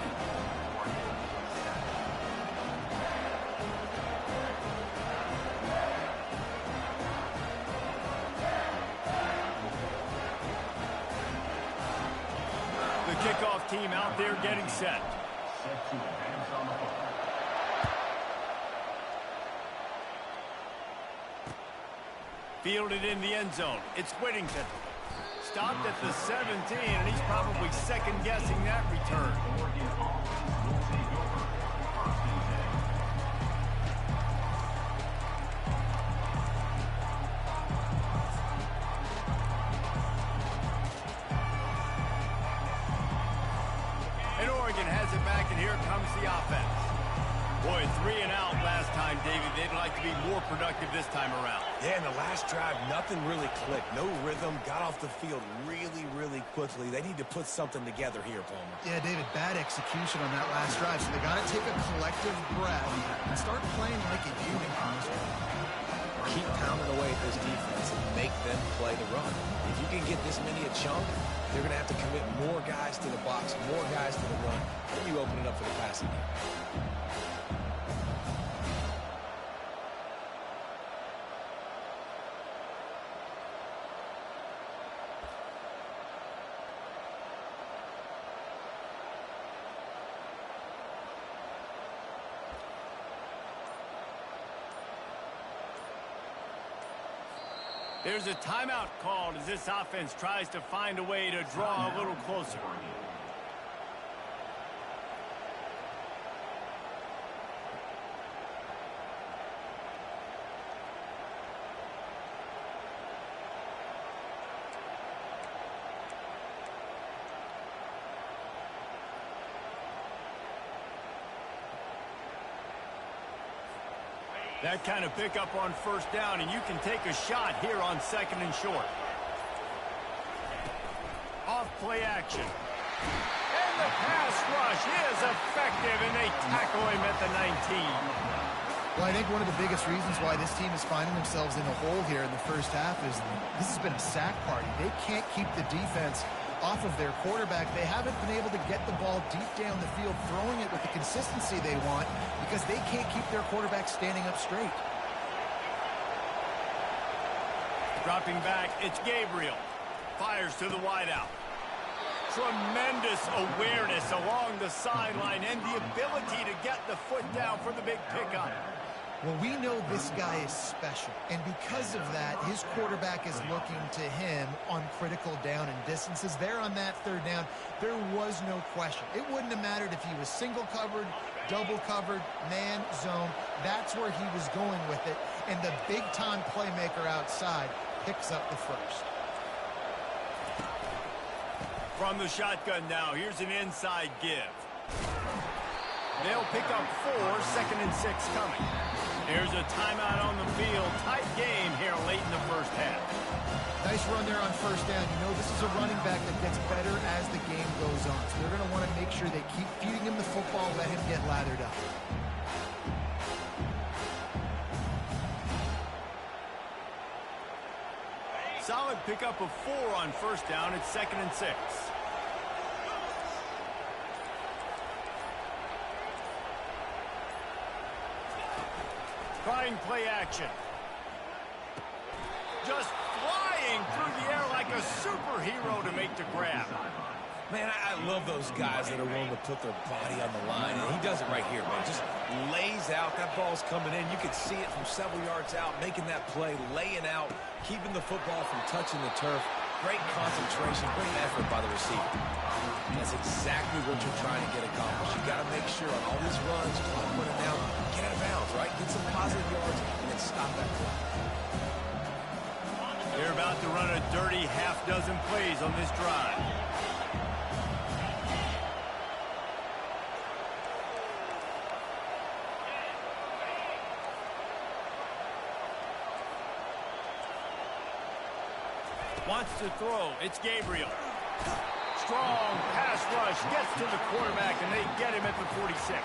The kickoff team out there getting set. Set to advance on the football. Fielded in the end zone. It's Whittington. Stopped at the 17, and he's probably second-guessing that return. Oregon always will take over. 1st and 10. And Oregon has it back, and here comes the offense. Boy, 3 and out last time, David. They'd like to be more productive this time around. Yeah, in the last drive, nothing really clicked. No rhythm, got off the field really, really quickly. They need to put something together here, Palmer. Yeah, David, bad execution on that last drive, so they got to take a collective breath and start playing like a unit on this one. Keep pounding away at this defense and make them play the run. If you can get this many a chunk, they're going to have to commit more guys to the box, more guys to the run, then you open it up for the passing game. There's a timeout called as this offense tries to find a way to draw a little closer. That kind of pickup on 1st down, and you can take a shot here on 2nd and short. Off play action. And the pass rush is effective, and they tackle him at the 19. Well, I think one of the biggest reasons why this team is finding themselves in a hole here in the first half is this has been a sack party. They can't keep the defense off of their quarterback. They haven't been able to get the ball deep down the field, throwing it with the consistency they want because they can't keep their quarterback standing up straight. Dropping back, it's Gabriel. Fires to the wideout. Tremendous awareness along the sideline and the ability to get the foot down for the big pickup. Well, we know this guy is special, and because of that, his quarterback is looking to him on critical down and distances. There on that third down, there was no question. It wouldn't have mattered if he was single covered, double covered, man, zone. That's where he was going with it, and the big-time playmaker outside picks up the first. From the shotgun now, here's an inside give. They'll pick up 4, 2nd and 6 coming. There's a timeout on the field. Tight game here late in the first half. Nice run there on first down. You know, this is a running back that gets better as the game goes on. So they're going to want to make sure they keep feeding him the football, let him get lathered up. Solid pickup of 4 on first down. It's 2nd and 6. Trying play action. Just flying through the air like a superhero to make the grab. Man, I love those guys that are willing to put their body on the line, and he does it right here, man. Just lays out. That ball's coming in. You can see it from several yards out, making that play, laying out, keeping the football from touching the turf. Great concentration, great effort by the receiver. That's exactly what you're trying to get accomplished. You got to make sure on all these runs, clock running down, get out of bounds, right? Get some positive yards, and then stop that clock. They're about to run a dirty half-dozen plays on this drive. Wants to throw. It's Gabriel. Strong pass rush. Gets to the quarterback, and they get him at the 46.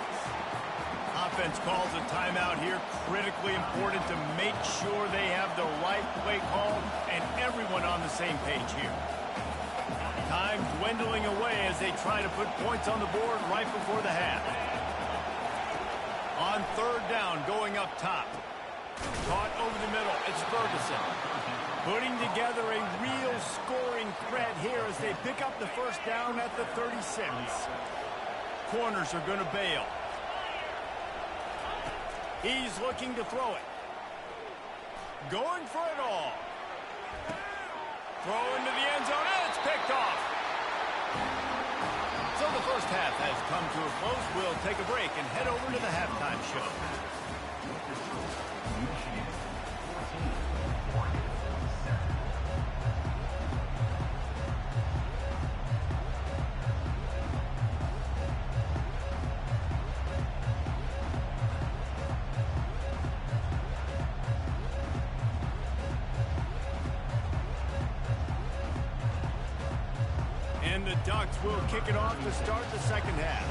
Offense calls a timeout here. Critically important to make sure they have the right play call and everyone on the same page here. Time dwindling away as they try to put points on the board right before the half. On third down, going up top. Caught over the middle. It's Ferguson. Putting together a real scoring threat here as they pick up the first down at the 36. Corners are going to bail. He's looking to throw it. Going for it all. Throw into the end zone, and it's picked off. So the first half has come to a close. We'll take a break and head over to the halftime show. And the Ducks will kick it off to start the second half.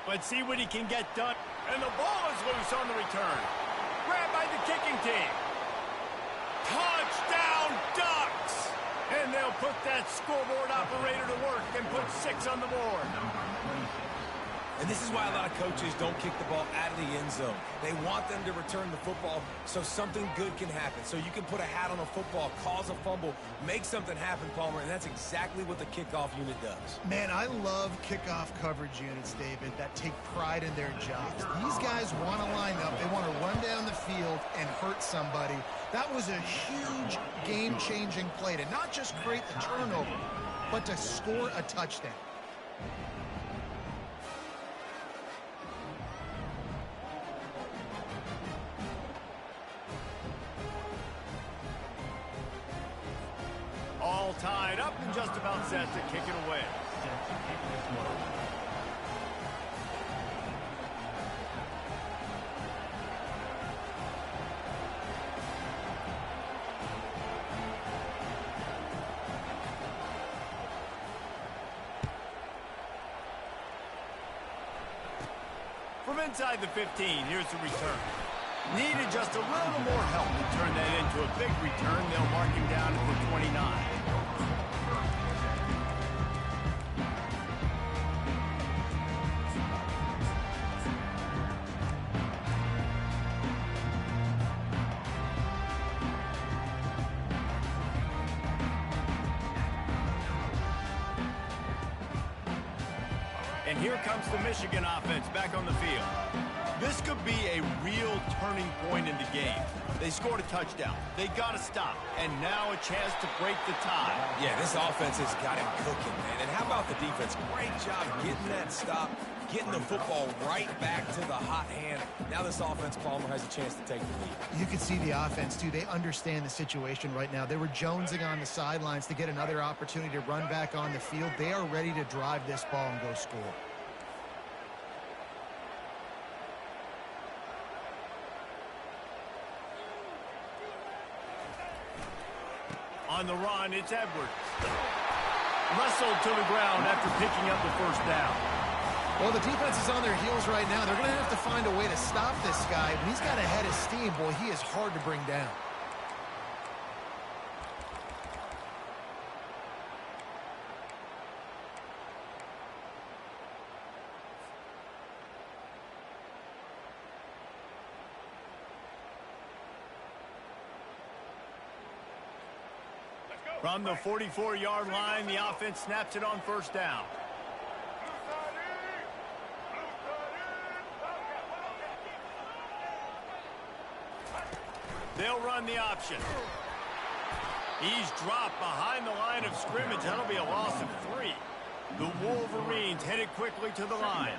Let's see what he can get done. And the ball is loose on the return. Grabbed by the kicking team. Touchdown, Ducks! And they'll put that scoreboard operator to work and put 6 on the board. And this is why a lot of coaches don't kick the ball out of the end zone. They want them to return the football so something good can happen. So you can put a hat on a football, cause a fumble, make something happen, Palmer, and that's exactly what the kickoff unit does. Man, I love kickoff coverage units, David, that take pride in their jobs. These guys want to line up. They want to run down the field and hurt somebody. That was a huge game-changing play to not just create the turnover, but to score a touchdown. All tied up and just about set to kick it away. From inside the 15, here's the return. Needed just a little more help to turn that into a big return. They'll mark him down at the 29. And here comes the Michigan offense back on the field. This could be a real turning point in the game. They scored a touchdown. They got to stop. And now a chance to break the tie. Yeah, this offense has got him cooking, man. And how about the defense? Great job getting that stop, getting the football right back to the hot hand. Now this offense, Palmer, has a chance to take the lead. You can see the offense, too. They understand the situation right now. They were jonesing on the sidelines to get another opportunity to run back on the field. They are ready to drive this ball and go score. On the run, it's Edwards. Wrestled to the ground after picking up the first down. Well, the defense is on their heels right now. They're going to have to find a way to stop this guy. When he's got a head of steam, boy, he is hard to bring down. From the 44-yard line, the offense snaps it on first down. They'll run the option. He's dropped behind the line of scrimmage. That'll be a loss of 3. The Wolverines headed quickly to the line.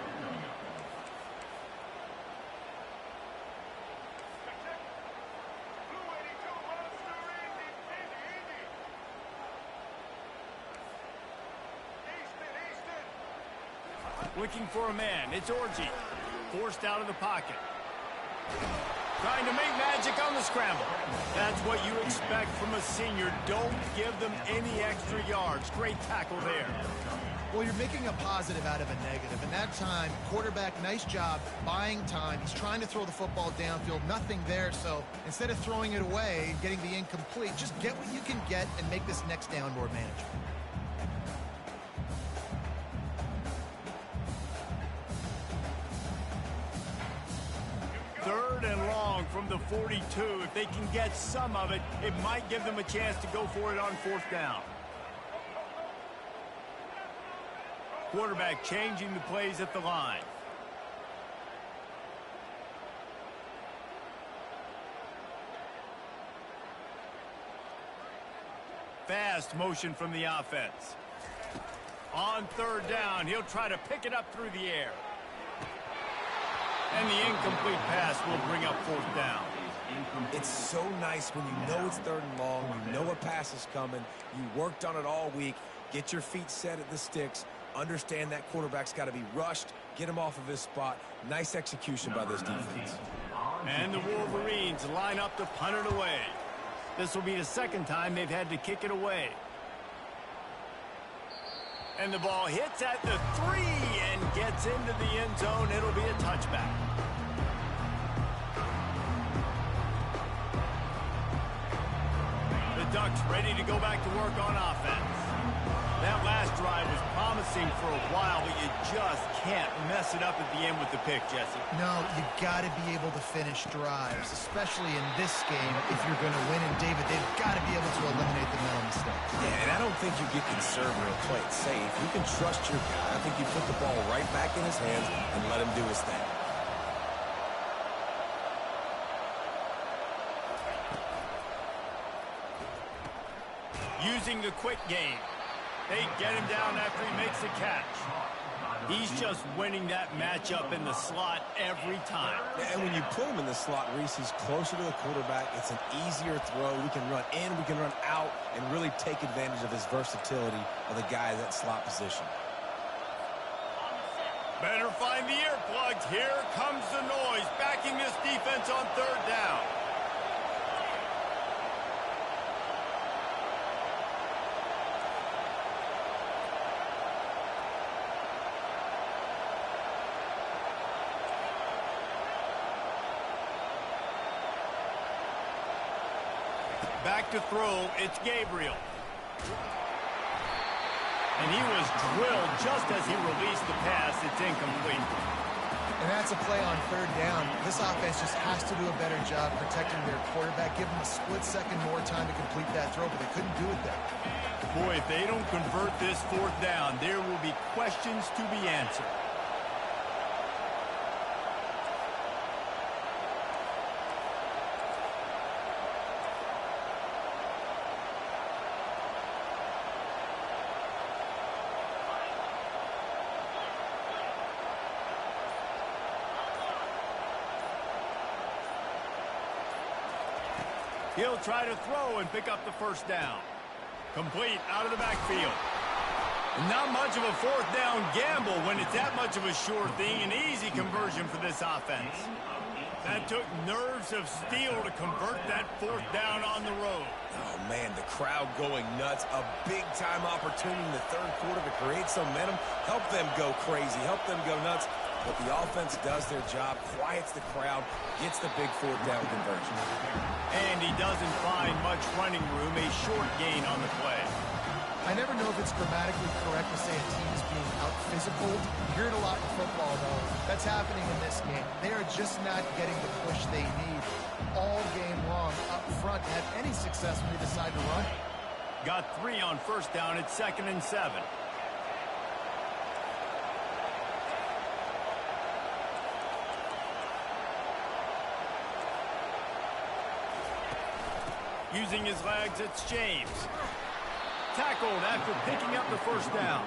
Looking for a man. It's Orji. Forced out of the pocket. Trying to make magic on the scramble. That's what you expect from a senior. Don't give them any extra yards. Great tackle there. Well, you're making a positive out of a negative. And that time, quarterback, nice job buying time. He's trying to throw the football downfield. Nothing there. So instead of throwing it away and getting the incomplete, just get what you can get and make this next down more manageable. Third and long from the 42. If they can get some of it, it might give them a chance to go for it on fourth down. Quarterback changing the plays at the line. Fast motion from the offense. On third down, he'll try to pick it up through the air. And the incomplete pass will bring up fourth down. It's so nice when you know it's third and long, you know a pass is coming, you worked on it all week, get your feet set at the sticks, understand that quarterback's got to be rushed, get him off of his spot. Nice execution by this defense. And the Wolverines line up to punt it away. This will be the second time they've had to kick it away. And the ball hits at the 3 and gets into the end zone. It'll be a touchback. The Ducks ready to go back to work on offense. That last drive was promising for a while, but you just can't mess it up at the end with the pick, Jesse. No, you got to be able to finish drives, especially in this game if you're going to win. And, David, they've got to be able to eliminate the mental mistakes. Yeah, and I don't think you get conservative and play it safe. You can trust your guy. I think you put the ball right back in his hands and let him do his thing. Using the quick game. They get him down after he makes the catch. He's just winning that matchup in the slot every time. And when you put him in the slot, Reese, he's closer to the quarterback. It's an easier throw. We can run in, we can run out, and really take advantage of his versatility of the guy in that slot position. Better find the earplugs. Here comes the noise, backing this defense on third down. Back to throw, it's Gabriel. And he was drilled just as he released the pass. It's incomplete. And that's a play on third down. This offense just has to do a better job protecting their quarterback. Give them a split second more time to complete that throw, but they couldn't do it there. Boy, if they don't convert this fourth down, there will be questions to be answered. He'll try to throw and pick up the first down. Complete out of the backfield. Not much of a fourth down gamble when it's that much of a sure thing. An easy conversion for this offense. That took nerves of steel to convert that fourth down on the road. Oh, man, the crowd going nuts. A big-time opportunity in the third quarter to create some momentum. Help them go crazy. Help them go nuts. But the offense does their job, quiets the crowd, gets the big fourth down conversion. And he doesn't find much running room, a short gain on the play. I never know if it's grammatically correct to say a team is being out-physical. You hear it a lot in football, though. That's happening in this game. They are just not getting the push they need all game long up front to have any success when they decide to run. Got 3 on first down at 2nd and 7. Using his legs, it's James. Tackled after picking up the first down.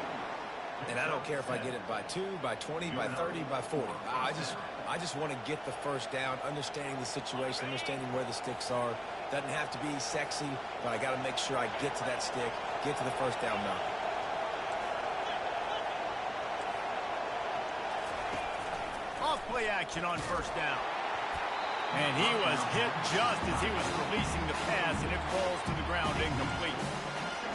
And I don't care if I get it by 2, by 20, by 30, by 40. I just want to get the first down, understanding the situation, understanding where the sticks are. Doesn't have to be sexy, but I got to make sure I get to that stick, get to the first down now. Off play action on first down. And he was hit just as he was releasing the pass, and it falls to the ground incomplete.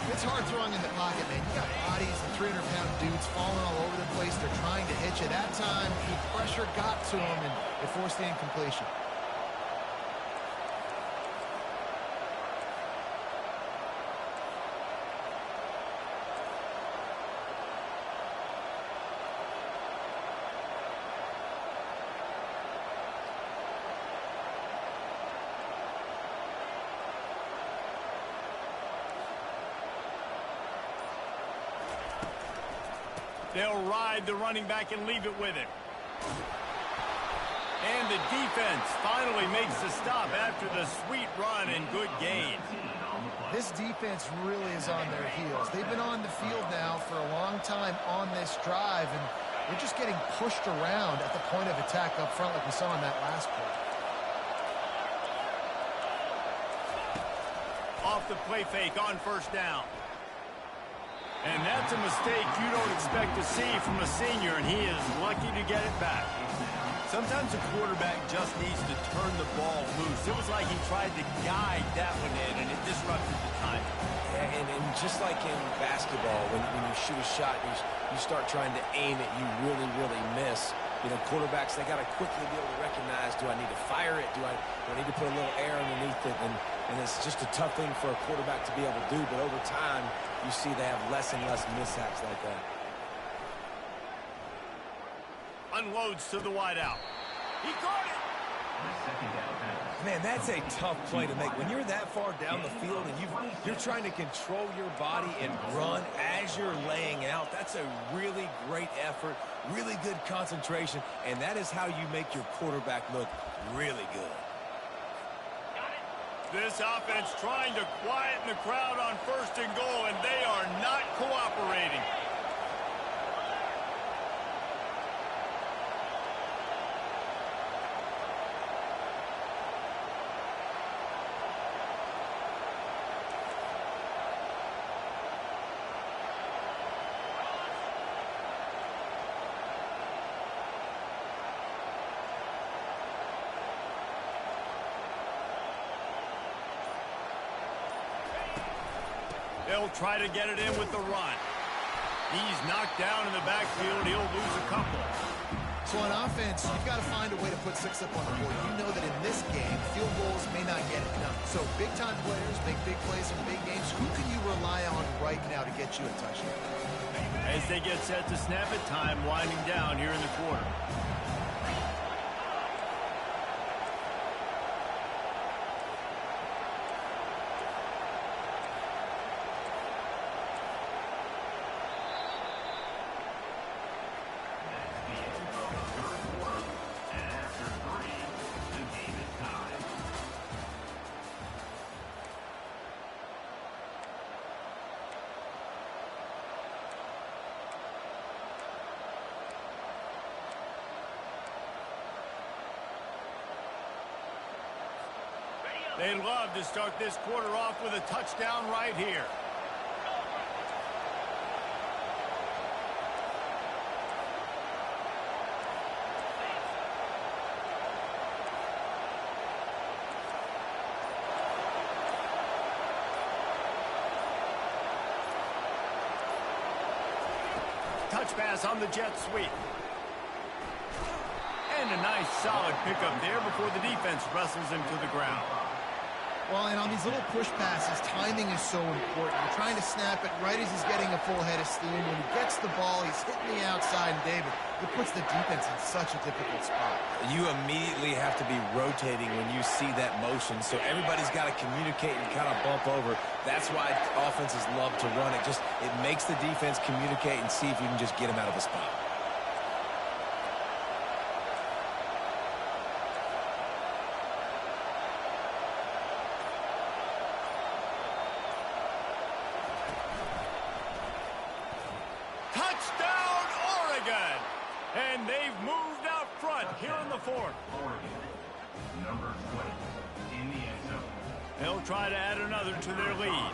It's hard throwing in the pocket, man. You got bodies and 300-pound dudes falling all over the place. They're trying to hit you. That time, the pressure got to him, and it forced the incompletion. They'll ride the running back and leave it with him. And the defense finally makes the stop after the sweet run and good gain. This defense really is on their heels. They've been on the field now for a long time on this drive, and they're just getting pushed around at the point of attack up front like we saw in that last play. Off the play fake on first down. And that's a mistake you don't expect to see from a senior, and he is lucky to get it back. Sometimes a quarterback just needs to turn the ball loose. It was like he tried to guide that one in, and it disrupted the time. Yeah, and just like in basketball, when you shoot a shot, you start trying to aim it, you really, really miss. You know, quarterbacks, they got to quickly be able to recognize, do I need to fire it? Do I need to put a little air underneath it? And it's just a tough thing for a quarterback to be able to do. But over time, you see they have less and less mishaps like that. Unloads to the wideout. He caught it. Man, that's a tough play to make. When you're that far down the field and you're trying to control your body and run as you're laying out, that's a really great effort, really good concentration, and that is how you make your quarterback look really good. This offense trying to quieten the crowd on first and goal, and they are not cooperating. They'll try to get it in with the run. He's knocked down in the backfield. He'll lose a couple. So on offense, you've got to find a way to put 6 up on the board. You know that in this game, field goals may not get it done. So big-time players make big plays in big games. Who can you rely on right now to get you a touchdown? As they get set to snap it, time winding down here in the quarter. They'd love to start this quarter off with a touchdown right here. Touch pass on the jet sweep. And a nice solid pickup there before the defense wrestles him to the ground. Well, and on these little push passes, timing is so important. You're trying to snap it right as he's getting a full head of steam. When he gets the ball, he's hitting the outside, and David, it puts the defense in such a difficult spot. You immediately have to be rotating when you see that motion, so everybody's got to communicate and kind of bump over. That's why offenses love to run it. It makes the defense communicate and see if you can just get him out of a spot. And they've moved out front here in the fourth. Number 20 in the end zone. They'll try to add another to their lead.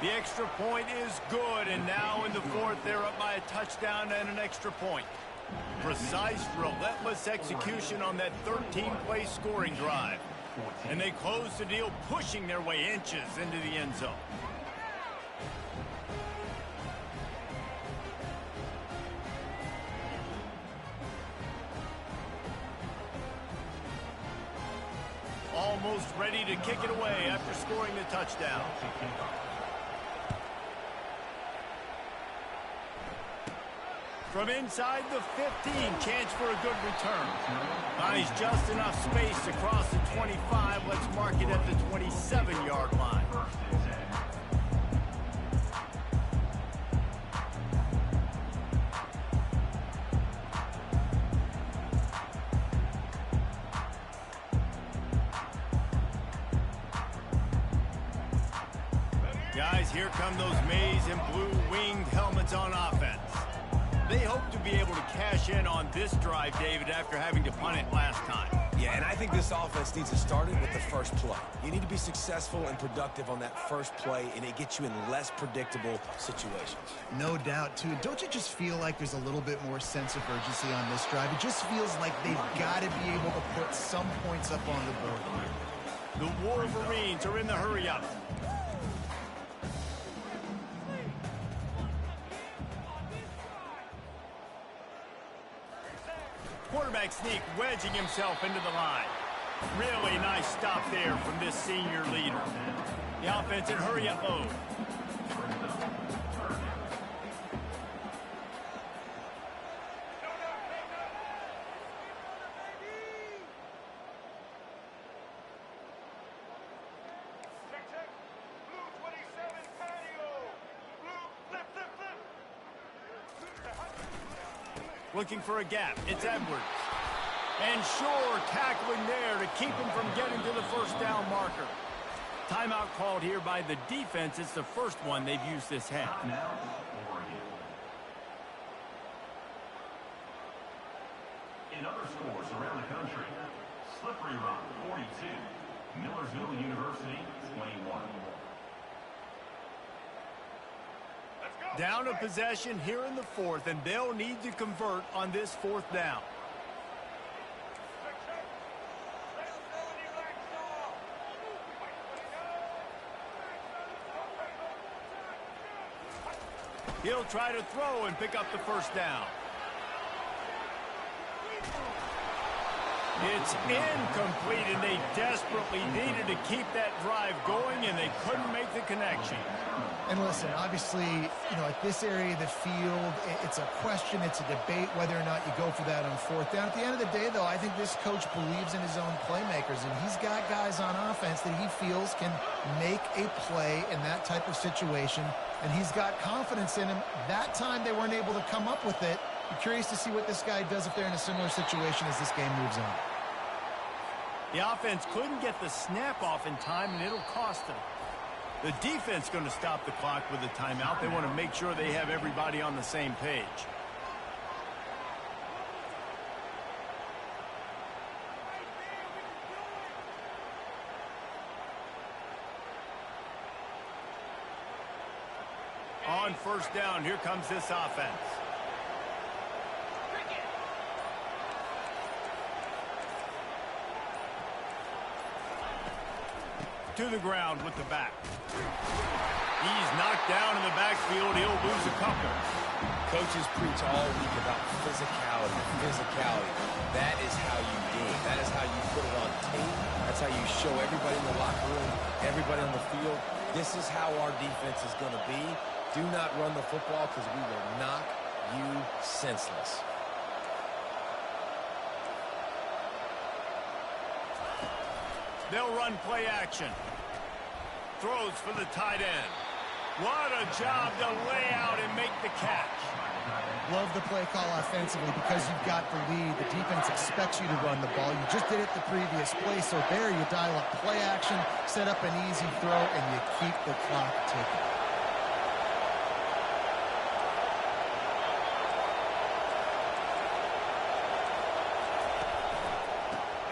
The extra point is good, and now in the fourth, they're up by a touchdown and an extra point. Precise, relentless execution on that 13-play scoring drive. And they close the deal, pushing their way inches into the end zone. Almost ready to kick it away after scoring the touchdown. From inside the 15, chance for a good return. Buys just enough space to cross the 25. Let's mark it at the 27-yard line. Guys, here come those maize and blue winged helmets on offense. They hope to be able to cash in on this drive, David, after having to punt it last time. Yeah, and I think this offense needs to start it with the first play. You need to be successful and productive on that first play, and it gets you in less predictable situations. No doubt, too. Don't you just feel like there's a little bit more sense of urgency on this drive? It just feels like they've got to be able to put some points up on the board. The Wolverines are in the hurry-up. Quarterback sneak, wedging himself into the line. Really nice stop there from this senior leader. The offense in hurry-up mode. Looking for a gap. It's Edwards. And sure, tackling there to keep him from getting to the first down marker. Timeout called here by the defense. It's the first one they've used this half. Now, Oregon. In other scores around the country, Slippery Rock 42, Millersville University 21. Down a possession here in the fourth, and they'll need to convert on this fourth down. He'll try to throw and pick up the first down. It's incomplete, and they desperately needed to keep that drive going, and they couldn't make the connection. And listen, obviously, you know, at this area of the field, it's a question, it's a debate whether or not you go for that on fourth down. At the end of the day, though, I think this coach believes in his own playmakers, and he's got guys on offense that he feels can make a play in that type of situation, and he's got confidence in him. That time they weren't able to come up with it. I'm curious to see what this guy does if they're in a similar situation as this game moves on. The offense couldn't get the snap off in time, and it'll cost them. The defense going to stop the clock with a timeout. They want to make sure they have everybody on the same page. On first down, here comes this offense. To the ground with the back. He's knocked down in the backfield. He'll lose a couple. Coaches preach all week about physicality. That is how you game. That is how you put it on tape. That's how you show everybody in the locker room, everybody on the field. This is how our defense is going to be. Do not run the football because we will knock you senseless. They'll run play action. Throws for the tight end. What a job to lay out and make the catch. Love the play call offensively because you've got the lead. The defense expects you to run the ball. You just did it the previous play, so there you dial up play action, set up an easy throw, and you keep the clock ticking.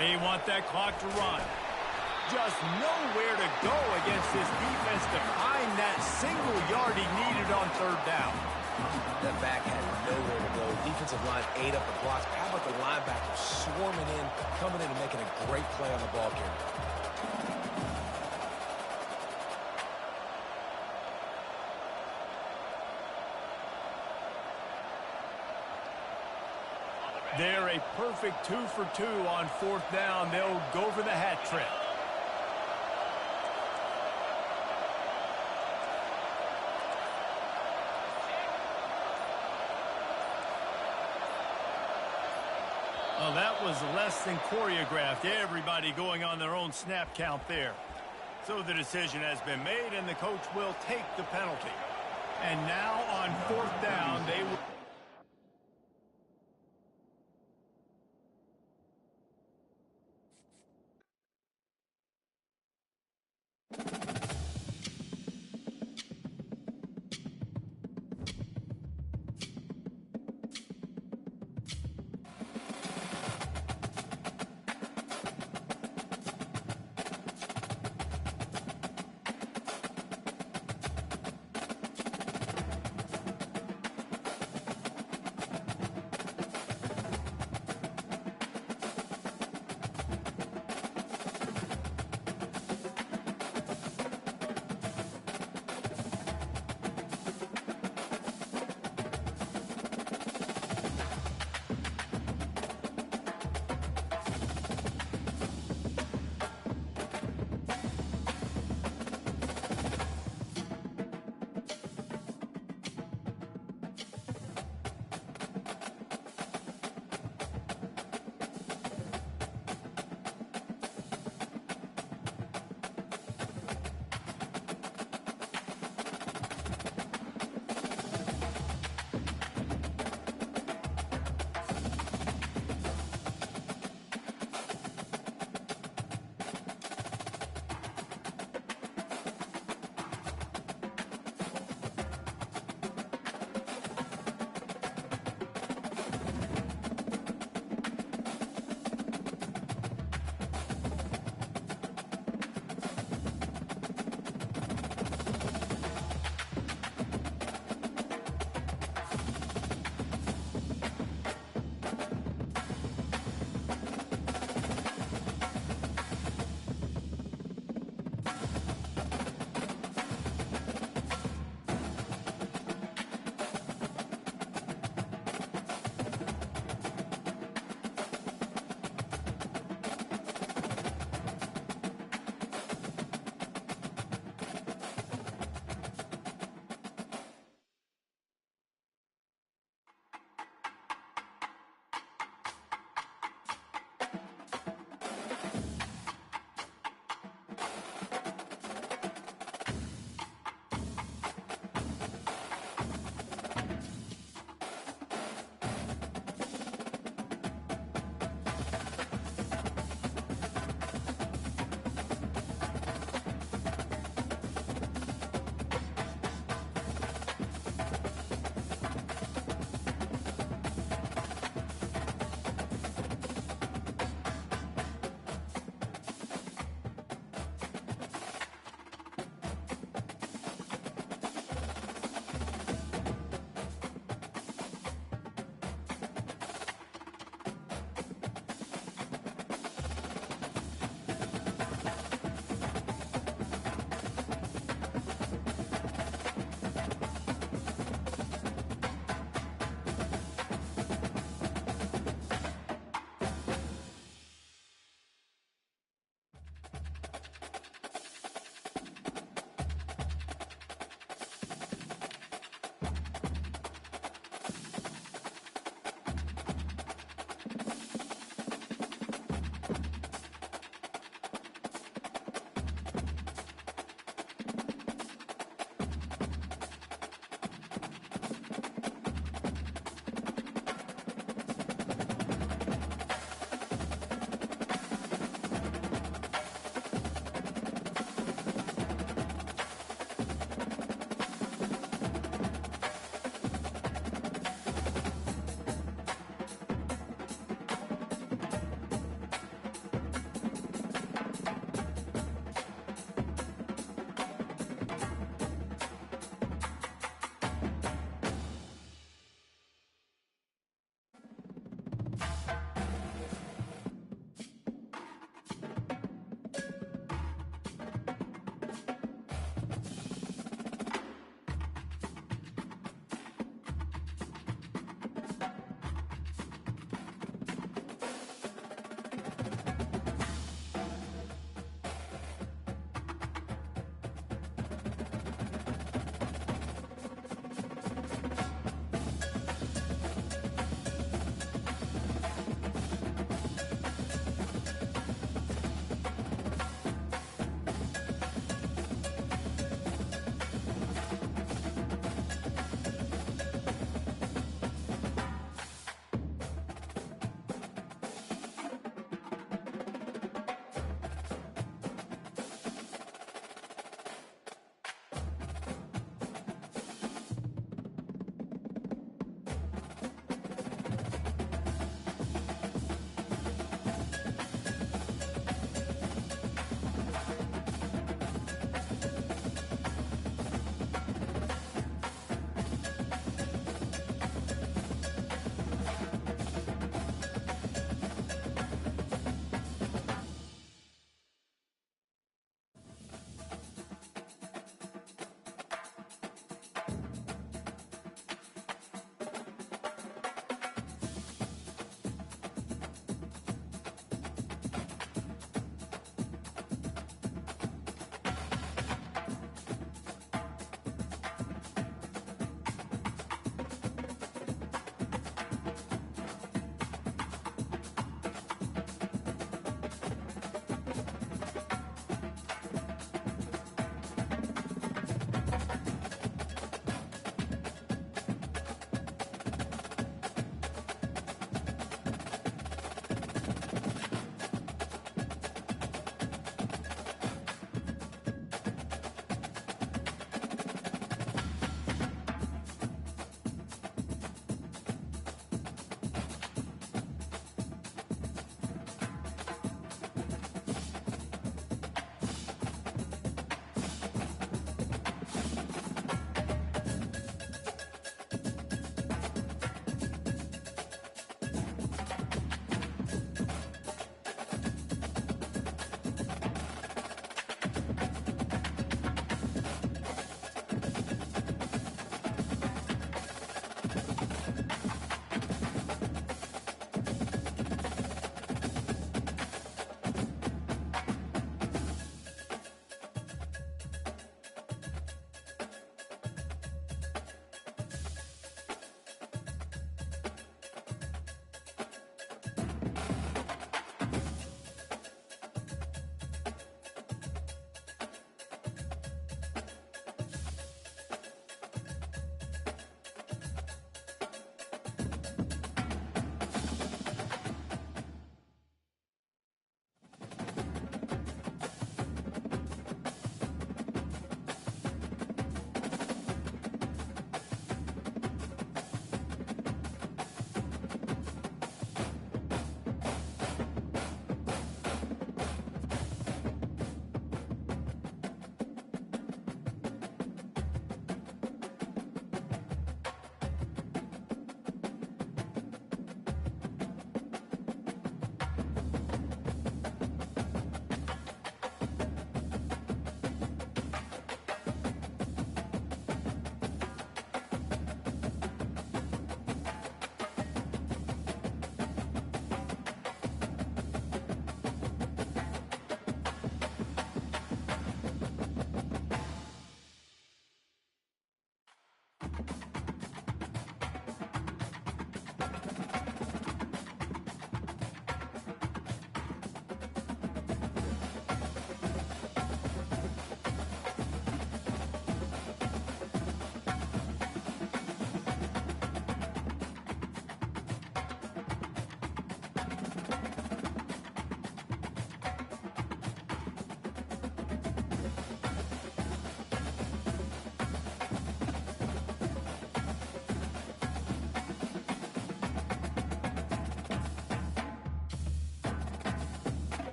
They want that clock to run. Just nowhere to go against this defense to find that single yard he needed on third down. That back had nowhere to go. Defensive line ate up the blocks. How about the linebacker swarming in, coming in and making a great play on the ball carrier? They're a perfect 2 for 2 on fourth down. They'll go for the hat trick. Well, that was less than choreographed. Everybody going on their own snap count there. So the decision has been made, and the coach will take the penalty. And now on fourth down, they will...